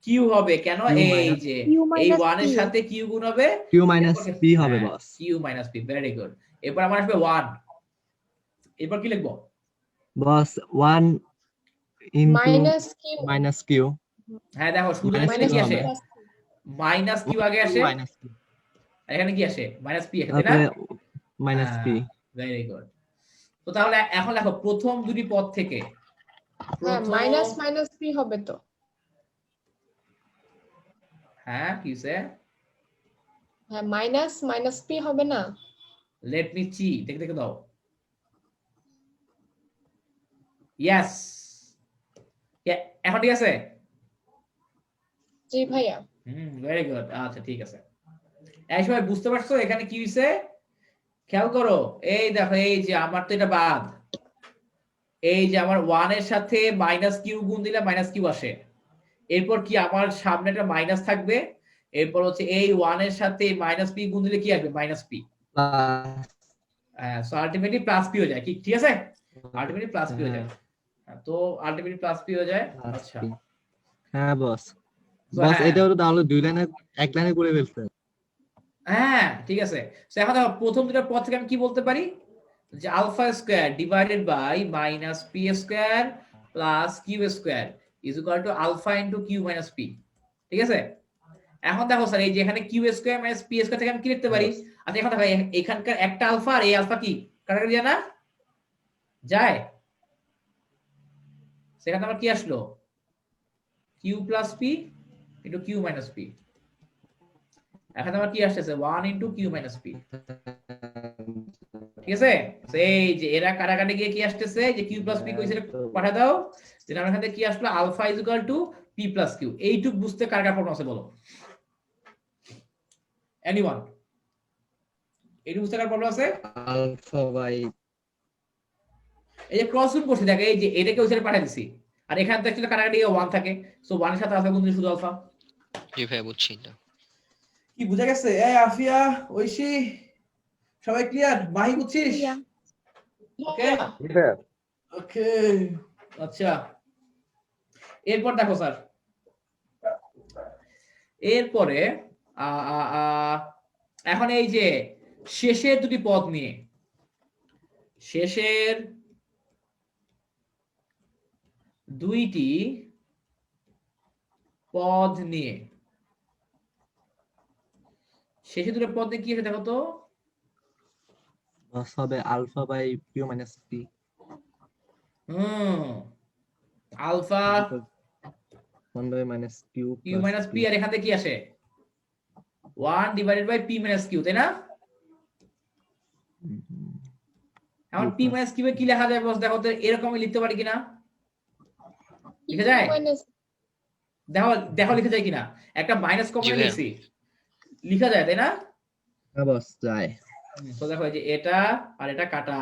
কিউ হবে। কেন? এই যে এই 1 এর সাথে কিউ গুণ হবে, কিউ মাইনাস পি হবে boss. Q minus p, very good. এরপর আমার আসবে 1। এরপর কি লিখবো? Boss 1 into minus q. হ্যাঁ দেখো, শুধু এখানে কি আসে? মাইনাস কিউ আগে আসে, আর এখানে কি আসে? মাইনাস পি, তাই না? Minus p, very good. তো তাহলে এখন দেখো প্রথম দুটি পদ থেকে মাইনাস মাইনাস পি হবে তো। হ্যাঁ, কি হইছে? হ্যাঁ, মাইনাস মাইনাস পি হবে না? লেট মি সি, দেখে দাও। ইয়েস, এখন ঠিক আছে? জি ভাইয়া। Very good. আচ্ছা ঠিক আছে। এই সময় বুঝতে পারছো এখানে কি হইছে? খেয়াল করো, এই দেখো, এই যে আমার তো এটা বাদ, এই যে আমার 1 এর সাথে মাইনাস কিউ গুণ দিলে মাইনাস কিউ আসে। এরপর কি আমার সামনে একটা মাইনাস থাকবে, এরপর হচ্ছে এই 1 এর সাথে মাইনাস পি গুণ দিলে কি আসবে? Minus P. So ultimately plus P হয়ে যায়। কি ঠিক আছে? আলটিমেটলি প্লাস পি হয়ে যায়। তো আলটিমেটলি প্লাস পি হয়ে যায়। আচ্ছা হ্যাঁ বস। বস এটা হলো তাহলে 2 লাইনে 1 লাইনে করে ফেলতে। হ্যাঁ ঠিক আছে। সো এখন দেখো প্রথম দুটো পদ থেকে আমি কি বলতে পারি? যে alpha square divided by minus p square plus q square is equal to alpha into q minus p. ঠিক আছে? এখন দেখো স্যার, এই যে এখানে q square minus p square থেকে আমি কি লিখতে পারি? আচ্ছা এখন দেখো, এখানকার একটা আলফা আর এই আলফা কি কাটাকাটি যায় না? যায়। সেখানে আমার কি আসলো? Q plus p into q minus p. এখন আমার কি আসছে? 1 ইনটু কিউ মাইনাস পি। ঠিক আছে? এই যে এরা কাটাকাটি গিয়ে কি আসতেছে? যে কিউ প্লাস পি কইছে পাঠা দাও। যেটা আমার এখানে কি আসলো? Alpha is equal to p plus q. এইটুক বুঝতে কার কার প্রবলেম আছে বলো? এনিওয়ান? এইটুক বুঝতে কার প্রবলেম আছে? আলফা বাই, এই যে ক্রস গুণ করছি, দেখো এই যে এটাকে ওই সাইডে পাঠিয়ে দিছি, আর এখানে তো অ্যাকচুয়ালি কাটাকাটি 1 থাকে। সো 1 এর সাথে আলফা গুণ দিলে শুধু আলফা। জি ভাই বুঝছি তো। কি বুঝা গেছে? এই আফিয়া, ঐশী, সবাই ক্লিয়ার? মাহি বুঝছিস? ওকে ওকে। আচ্ছা এরপর দেখো স্যার, এরপরে এখন এই যে শেষের দুটি পদ নিয়ে, শেষের দুইটি পদ নিয়ে, শেষের দুটো পদ নিয়ে কি আছে দেখো তো? বস হবে alpha by q minus p. Alpha 1 by minus q q minus p, আর এখানে কি আসে? 1 divided by p minus q, তাই না? এখন p মাইনাস কিউ এ কি লেখা যায় বস দেখো তো, এরকমই লিখতে পারি কিনা, লিখা যায়? মাইনাস দেখো দেখো লিখা যায় কিনা, একটা মাইনাস কমন জি ভাইয়া। লিখছি, লিখা যায় তাই না? হ্যাঁ বস যায়। তো দেখো এই যে এটা আর এটা কাটা,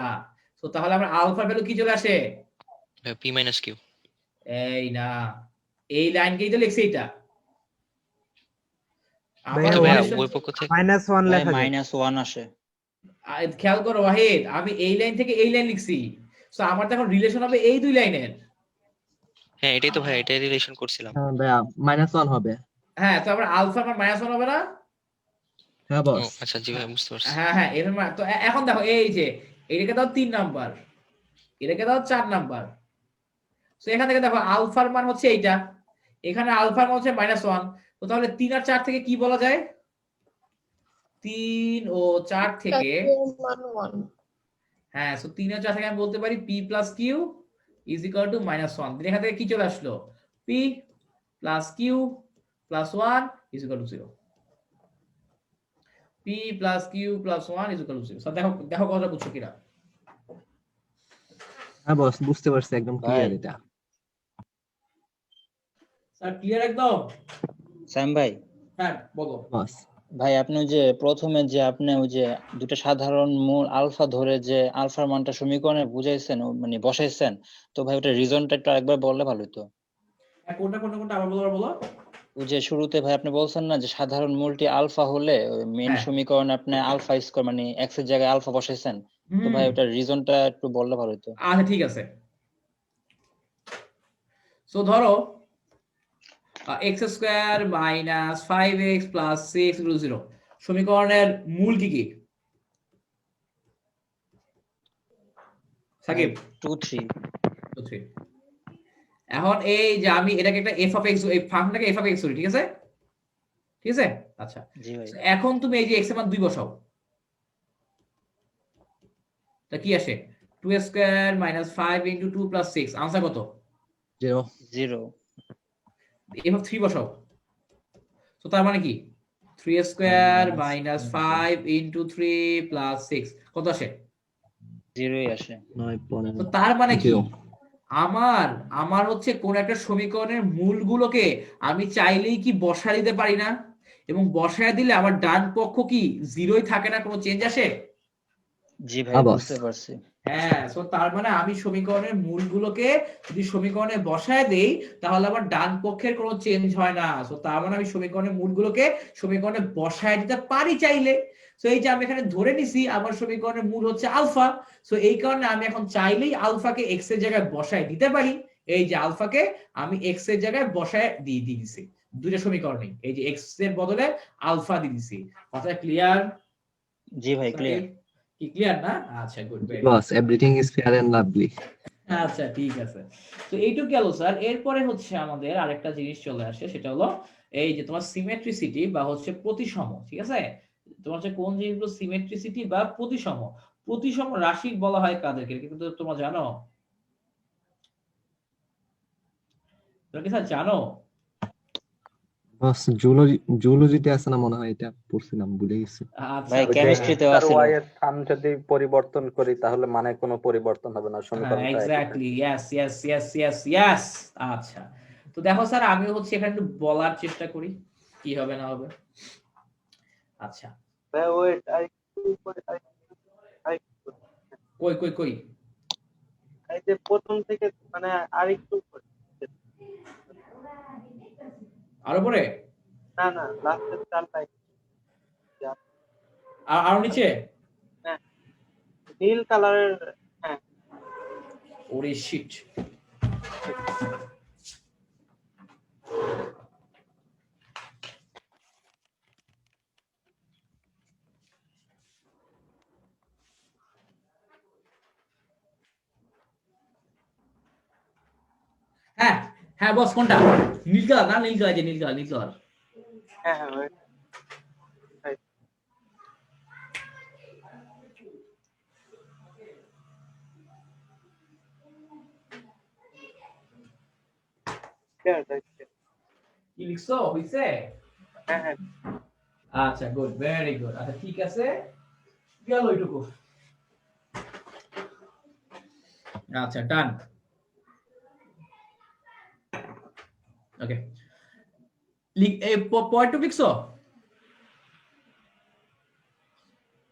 তো তাহলে আমরা আলফার ভ্যালু কি চলে আসে? P minus q. এই না, এই লাইনকেই তো লিখছি এটা। ভাইয়া, তো আমার ভাইয়া বলেছে- ওই পক্ষ থেকে -1 লেখা যায়। -1 আসে। খেয়াল করো ওয়াহিদ, আমি এই লাইন থেকে এই লাইন লিখছি, তো আমার তো এখন রিলেশন হবে এই দুই লাইনের। হ্যাঁ এটাই তো ভাইয়া, এটাই রিলেশন করছিলাম। হ্যাঁ ভাইয়া -1 হবে। হ্যাঁ, তো আমরা আলফা আমার -1 হবে না? হ্যাঁ ও বস। আচ্ছা জি ভাইয়া, বুঝতে পারছি। হ্যাঁ হ্যাঁ, এর তো এখন দেখো এই যে এটাকে দাও 3 নাম্বার, এটাকে দাও 4 নাম্বার, তো এখান থেকে দেখো আলফার মান হচ্ছে এইটা, এখানে আলফার মান হচ্ছে -1, তো তাহলে 3 আর 4 থেকে কি বলা যায়? 3 ও 4 থেকে, মান 1 হ্যাঁ, সো 3 আর 4 থেকে আমি বলতে পারি p plus q is equal to -1। এখান থেকে কি চলে আসলো? p plus q plus 1 is equal to 0। p plus q plus 1 is equal to 0। দেখো দেখো কথা বুঝছো কিনা? হ্যাঁ বস বুঝতে পারছি, একদম ক্লিয়ার এটা। স্যার ক্লিয়ার একদম? স্যাম ভাই, হ্যাঁ বলো। বস ভাই আপনি ওই যে প্রথমে যে আপনি ওই যে দুটো সাধারণ মূল আলফা ধরে যে আলফার মানটা সমীকরণে বুঝাইছেন মানে বসাইছেন, তো ভাই ওটা রিজনটা একটু আরেকবার বললে ভালো হতো। কোনটা কোনটা কোনটা আবার বলো বলো। ওই যে শুরুতে ভাই আপনি বলছেন না যে সাধারণ মূলটি আলফা হলে মেইন হ্যাঁ। সমীকরণে আপনি আলফা স্কয়ার মানে এক্স এর জায়গায় আলফা বসাইছেন, তো ভাই ওটা রিজনটা একটু বললে ভালো হতো। আচ্ছা ঠিক আছে, সো ধরো x square minus 5x plus 6 equal 0 সমীকরণের মূল কি কি? সাকিব 2 3 2 3। এখন এই যে আমি এটাকে একটা f of x, এই ফাংশনটাকে f of x ধরি, ঠিক আছে? ঠিক আছে, আচ্ছা জি ভাই। এখন তুমি এই যে x এর মান 2 বসাও, তা কি আসে? 2 square minus 5 into 2 plus 6, answer কত? 0 0 f of 3 বসাও, তো তার মানে কি 3 স্কয়ার মাইনাস 5 ইনটু 3 প্লাস 6 কত আসে? 0ই আসে। 9 15 তো তার মানে কি 0 আমার আমার হচ্ছে কোন একটা সমীকরণের মূলগুলোকে আমি চাইলেই কি বসায় দিতে পারি না, এবং বসায় দিলে আমার ডান পক্ষ কি জিরোই থাকে না, কোনো চেঞ্জ আসে? জি ভাই হ্যাঁ, boss। বুঝতে পারছি। হ্যাঁ, সো তার মানে আমি সমীকরণের মূলগুলোকে যদি সমীকরণে বসায় দেই তাহলে আমার ডান পক্ষের কোনো চেঞ্জ হয় না, সো তার মানে আমি সমীকরণের মূলগুলোকে সমীকরণে বসায় দিতে পারি চাইলে। সো এই যে আমি এখানে ধরে নিছি আমার সমীকরণের মূল হচ্ছে আলফা, সো এই কারণে আমি এখন চাইলেই আলফাকে এক্স এর জায়গায় বসায় দিতে পারি। এই যে আলফাকে আমি এক্স এর জায়গায় বসায় দিয়ে দিয়েছি দুইটা সমীকরণে, এই যে এক্স এর বদলে আলফা দিয়ে দিছি। কথা ক্লিয়ার? জি ভাই ক্লিয়ার। কি ক্লিয়ার না? আচ্ছা good. Boss everything is fair and lovely. আচ্ছা ঠিক আছে, তো এইটুকু গেল স্যার। এরপরে হচ্ছে আমাদের আরেকটা জিনিস চলে আসে, সেটা হলো এই যে তোমার সিমেট্রিসিটি বা হচ্ছে প্রতিসম, ঠিক আছে? তোমার হচ্ছে কোন জিনিসগুলো সিমেট্রিসিটি বা প্রতিসম, প্রতিসম রাশি বলা হয় কাদেরকে, কিন্তু তোমরা জানো? তোমরা কি স্যার জানো? বস জুলজিতে আছে না মনে হয়, এটা পড়ছিলাম ভুলে গেছি। আচ্ছা ভাই কেমিস্ট্রিতেও আছে। y এর স্থান যদি পরিবর্তন করি তাহলে মানে কোনো পরিবর্তন হবে না, সমীকরণটা একই এক্স্যাক্টলি, ইয়েস। আচ্ছা, তো দেখো স্যার আমি হচ্ছে এখানে একটু বলার চেষ্টা করি কি হবে না হবে। আচ্ছা ভাই ওয়েট কই কই কই এই যে প্রথম থেকে মানে আরেকটু আরো পরে না না লাস্টের চালটা আরো নিচে হ্যাঁ নীল কালারের। হ্যাঁ ওরে শিট, হ্যাঁ হ্যাঁ বস কোনটা? নীল কালার না? নীল কালার, যে নীল কালার, নীল কালার। হ্যাঁ হ্যাঁ ওয়েট কি লিখছো? হইছে? হ্যাঁ হ্যাঁ আচ্ছা গুড, ভেরি গুড। আচ্ছা ঠিক আছে, গেল এইটুকু। আচ্ছা ডান। ওকে, পয়েন্ট টু লিখছো?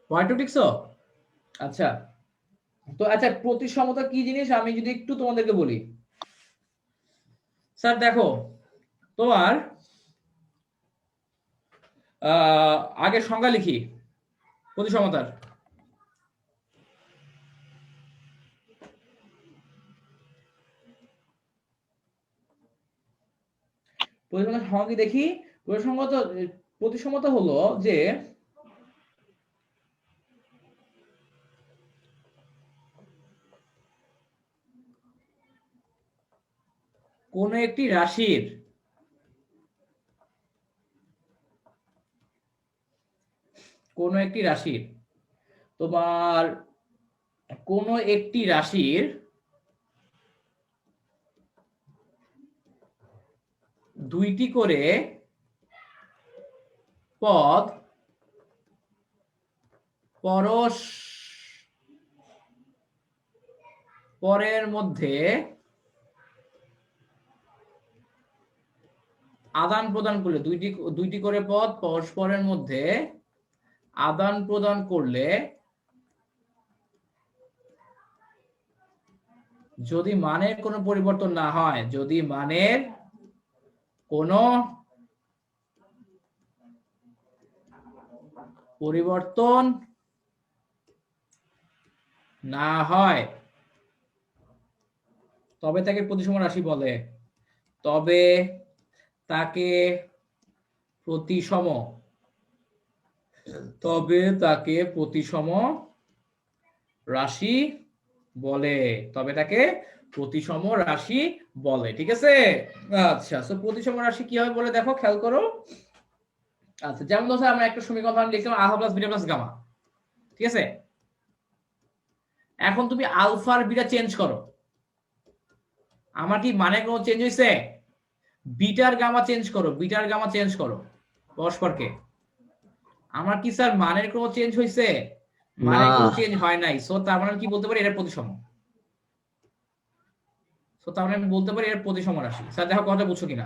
পয়েন্ট টু লিখছো? আচ্ছা, তো আচ্ছা প্রতিসমতা কি জিনিস আমি যদি একটু তোমাদেরকে বলি। স্যার দেখো, তোমার আগে সংজ্ঞা লিখি প্রতিসমতার। প্রতিসমতার সংজ্ঞা কি দেখি। প্রতিসমতা হলো যে কোন একটি রাশির তোমার কোন একটি রাশির দুইটি করে পদ পরস্পরের মধ্যে আদান প্রদান করলে, দুইটি করে পদ পরস্পরের মধ্যে আদান প্রদান করলে যদি মানের কোনো পরিবর্তন না হয়, যদি মানের কোনো পরিবর্তন না হয় তবে তাকে প্রতিসম রাশি বলে। তবে তাকে প্রতিসম রাশি বলে। ঠিক আছে? আচ্ছা, সো প্রতিসম রাশি কি হবে বলে দেখো, খেয়াল করো। আচ্ছা, যেমন ধরো আমরা একটা সমীকরণ লিখলাম alpha plus beta plus gamma. ঠিক আছে, এখন তুমি আলফার বিটা চেঞ্জ করো, আমার কি মানে কোনো চেঞ্জ হয়েছে? বিটার গামা চেঞ্জ করো পরস্পরকে। আমার কি স্যার মানের কোনো চেঞ্জ হয়েছে? মানের কোনো চেঞ্জ হয় নাই। সো তার মানে কি বলতে পারি? এটা প্রতিসম। সো তার মানে আমি বলতে পারি এটা প্রতিসম রাশি। স্যার দেখো কথা বুঝছো কিনা?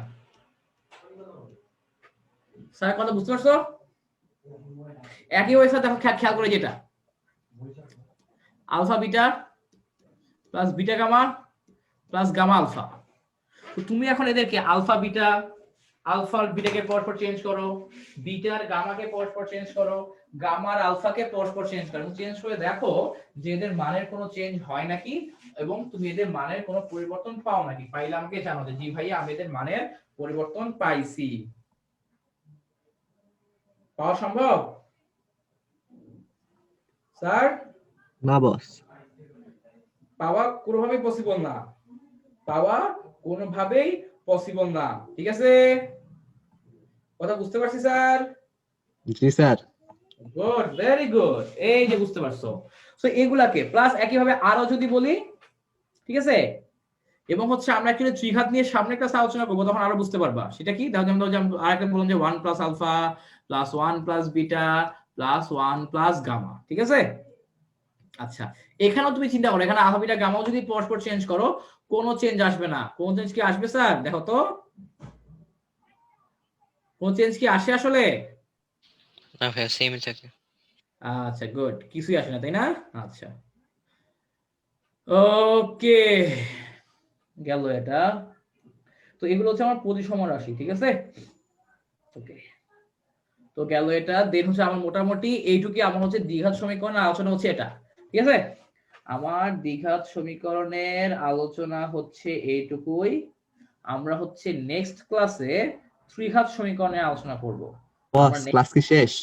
স্যার কথা বুঝতে পারছো? একই ওয়ে স্যার দেখো, খেয়াল করে যেটা alpha beta plus beta gamma plus gamma alpha. তো তুমি এখন এদেরকে আলফার বিটাকে পরস্পর চেঞ্জ করো, বিটার গামাকে পরস্পর চেঞ্জ করো, গামার আলফাকে পরস্পর চেঞ্জ করো, চেঞ্জ করে দেখো যে এদের মানের কোনো চেঞ্জ হয় নাকি এবং তুমি এদের মানের কোনো পরিবর্তন পাও নাকি। পাইলে আমাকে জানাও যে জি ভাই আমি এদের মানের পরিবর্তন পাইছি। পাওয়া সম্ভব স্যার? না বস, পাওয়া কোনোভাবেই পসিবল না। ঠিক আছে, কথা বুঝতে পারছি স্যার? জি স্যার। গুড, ভেরি গুড, এই যে বুঝতে পারছো। সো এগুলাকে প্লাস একইভাবে আরো যদি বলি, ঠিক আছে, এবং হচ্ছে আমরা একটু ত্রিঘাত নিয়ে সামনে একটা আলোচনা করবো, তখন আরো বুঝতে পারবা। সেটা কি? আরেকটা বললাম যে 1 plus alpha plus 1 plus beta plus 1 plus gamma. ঠিক আছে, আচ্ছা এখানেও তুমি চিন্তা করো, এখানে আলফা বিটা গামাও যদি পরস্পর চেঞ্জ করো কোনো চেঞ্জ আসবে না। কোন চেঞ্জ কি আসবে স্যার? দেখো তো, কোন চেঞ্জ কি আসে আসলে? না ভাইয়া, সেমই থাকে। আচ্ছা গুড, কিছুই আসে না, তাই না? আচ্ছা ওকে, গেল এটা। তো এগুলো হচ্ছে আমার প্রতিসম রাশি। ঠিক আছে, ওকে, তো গেল এটা। দেন হচ্ছে আমার মোটামুটি এইটুকুই আমার হচ্ছে দ্বিঘাত সমীকরণের আলোচনা হচ্ছে এটা। ঠিক আছে, আমার দ্বিঘাত সমীকরণের আলোচনা হচ্ছে এইটুকুই। আমরা হচ্ছে নেক্সট ক্লাসে ত্রিঘাত সমীকরণের আলোচনা করব। বস ক্লাস কি শেষ?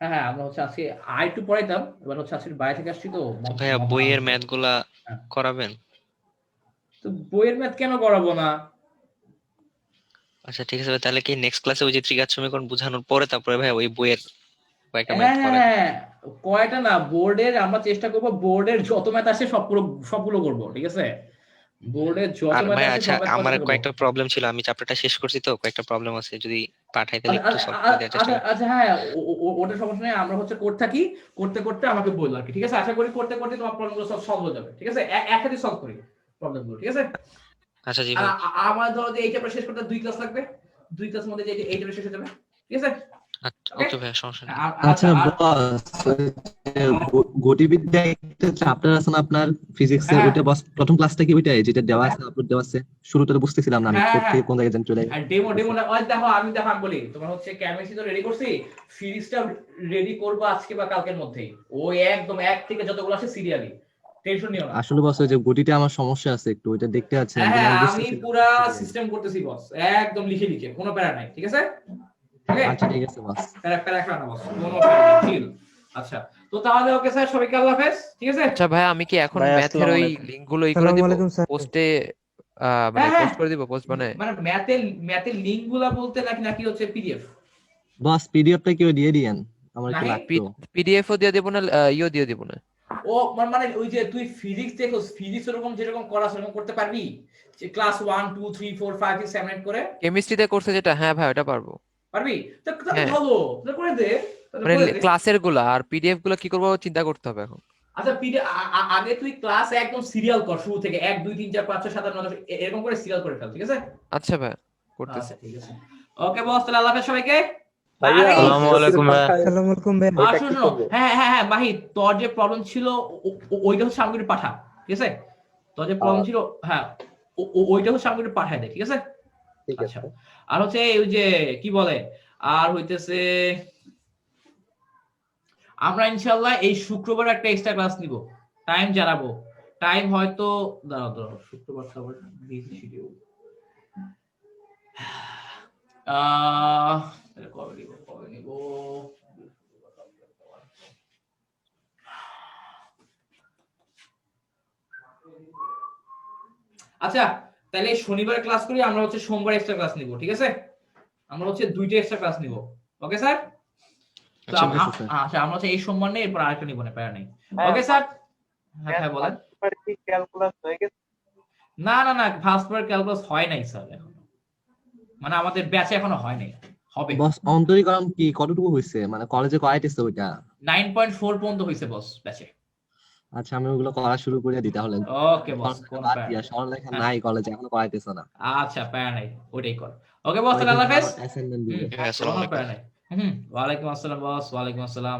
হ্যাঁ, আমরা হচ্ছে আজকে আরেকটু পড়াইতাম, এবার হচ্ছে আজকে বাইরে থেকে আসছি তো। ভাইয়া বইয়ের ম্যাথ গুলা করাবেন? তো বইয়ের ম্যাথ কেন করাবো না? আচ্ছা ঠিক আছে, তাহলে কি নেক্সট ক্লাসে ওই যে ত্রিঘাত সমীকরণ বোঝানোর পরে তারপরে ভাই ওই বইয়ের কয়েকটা ম্যাথ করাবেন? হ্যাঁ, কয়টা না, বোর্ডের আমরা চেষ্টা করব বোর্ডের যত ম্যাথ আসে সবগুলো করব। ঠিক আছে, বোর্ডের যত ম্যাথ ভাই আসে আচ্ছা, সব ম্যাথ আমার করব। কয়েকটা প্রবলেম ছিল, আমি চ্যাপ্টারটা শেষ করছি তো কয়েকটা প্রবলেম আছে, যদি পাঠাই দিলে একটু সলভ করে দেওয়ার চেষ্টা করুন। আচ্ছা হ্যাঁ, ওটা সমস্যা নেই, আমরা হচ্ছে করতে থাকি, করতে করতে আমাকে বললো আর কি, ঠিক আছে? আশা করি করতে করতে তোমার প্রবলেমগুলো সব সলভ হয়ে যাবে, ঠিক আছে? একসাথে সলভ করি প্রবলেমগুলো, ঠিক আছে? আচ্ছা জি আর ভাই। আমার ধরো যে এই চ্যাপ্টার শেষ করতে 2 ক্লাস লাগবে, 2 ক্লাসের মধ্যে যে এই চ্যাপ্টার শেষ হয়ে যাবে, ঠিক আছে? ওকে ভাই, সমস্যা নেই। আচ্ছা বস, গতিবিদ্যা একটা চ্যাপ্টার আছে না আপনার ফিজিক্সের, ওইটা বস প্রথম ক্লাসটা কি ওইটাই যেটা দেওয়া আছে, আপলোড দেওয়া আছে? শুরুতে তো বুঝতেছিলাম না আমি কোথা থেকে কোন জায়গায় যেন চলে আর ডেমো না, ওই দেখো আমি বলি তোমার হচ্ছে কেমিস্ট্রি তো রেডি করছি, ফিজিক্সটা রেডি করব আজকে বা কালকের মধ্যেই, ওই একদম এক থেকে যতগুলো আছে সিরিয়ালি, টেনশন নিও না। আসলে বস ওই যে গতিতে আমার সমস্যা আছে একটু, ওইটা দেখতে আছে হ্যাঁ আমি পুরা সিস্টেম করতেছি বস, একদম লিখে লিখে, কোনো প্যারা নাই, ঠিক আছে? আচ্ছা ঠিক আছে বস, প্যারা খাও না বস, কোনো প্যারা নাই, ঠিক। আচ্ছা তো তাহলে ওকে স্যার, সবাইকে আল্লাহ হাফেজ, ঠিক আছে? আচ্ছা ভাই, আমি কি এখন ভাই, ম্যাথের ওই আসসালামু আলাইকুম। লিংক গুলো করে আসসালামু দিব আলাইকুম স্যার। পোস্টে, মানে হ্যাঁ, পোস্ট করে দিব, পোস্ট বানায়? মানে ম্যাথের লিংক গুলা বলতে নাকি হচ্ছে পিডিএফ? বস পিডিএফটা কি দিয়ে দিয়েন, আমার একটু নাই, লাগতো। পিডিএফ ও দিয়ে দেব না, ইও দিয়ে দেব না? ও মানে ওই যে তুই ফিজিক্স দেখো, ফিজিক্স এরকম যেরকম করা সেরকম করতে পারবি, যে ক্লাস 1 2 3 4 5 6 7 8 করে কেমিস্ট্রিতে করছে যেটা, হ্যাঁ ভাই ওটা পারবো। পারবি? তো হ্যাঁ। ভালো, তাহলে করে দে, মানে ক্লাসের গুলা আর পিডিএফ গুলা কি করবো চিন্তা করতে হবে এখন। আচ্ছা আগে তুই ক্লাস একদম সিরিয়াল কর, শুরু থেকে 1 2 3 4 5 6 7 8 9 10 এরকম করে সিরিয়াল করে ফেল, ঠিক আছে? আচ্ছা ভাই, করতেছি। আচ্ছা ঠিক আছে, ওকে বস, তাহলে আল্লাহ হাফেজ সবাইকে। ভাইয়া আসসালামু আলাইকুম ভাই। আসসালামু আলাইকুম ভাই। ওইটা কি শোনো, করবো? হ্যাঁ মাহি, তোর যে প্রবলেম ছিল ওইটা হচ্ছে আমাকে একটু পাঠা, ঠিক আছে? তোর যে প্রবলেম ছিল, হ্যাঁ ওইটা হচ্ছে আমাকে একটু পাঠায় দে, ঠিক আছে? ঠিক আচ্ছা, আছে। আর হচ্ছে ওই যে কি বলে, আর হইতেছে আমরা ইনশাআল্লাহ এই শুক্রবার একটা এক্সট্রা ক্লাস নিব, টাইম জানাবো, টাইম হয়তো দাঁড়াও শুক্রবার তো আবার বিজি শিডিউল, কবে নিব আচ্ছা তাহলে শনিবার ক্লাস করি, আমরা হচ্ছে সোমবার এক্সট্রা ক্লাস নিব, ঠিক আছে? আমরা হচ্ছে 2টা এক্সট্রা ক্লাস নিব, ওকে স্যার? তো আচ্ছা আমরা হচ্ছে এই সোমবার নেই, এরপর আরেকটা নিব না, প্যারা নেই, ওকে স্যার? হ্যাঁ বলেন। ক্যালকুলাস হয়ে গেছে? না ফার্স্ট ইয়ার ক্যালকুলাস হয় নাই স্যার এখনো, মানে আমাদের ব্যাচে এখনো হয় নাই, হবে। বস অন্তরীকরণ কি কতটুকু হইছে, মানে কলেজে করাইতেছে ওইটা? 9.4 পর্যন্ত হইছে বস ব্যাচে। আচ্ছা আমি ওগুলো করা শুরু করে দিই তাহলে। ওকে বস, কোন বাদ প্যারা দিয়া নেই। সরলরেখা নাই কলেজে, এখনো করাইতেছে না। আচ্ছা প্যারা নাই, ওইটাই কর। ওকে বস, তাহলে আল্লাহ হাফেজ। অ্যাসাইনমেন্ট দিবে। আসসালামু আলাইকুম। প্যারা নাই। ওয়ালাইকুম আসসালাম বস, ওয়ালাইকুম আসসালাম।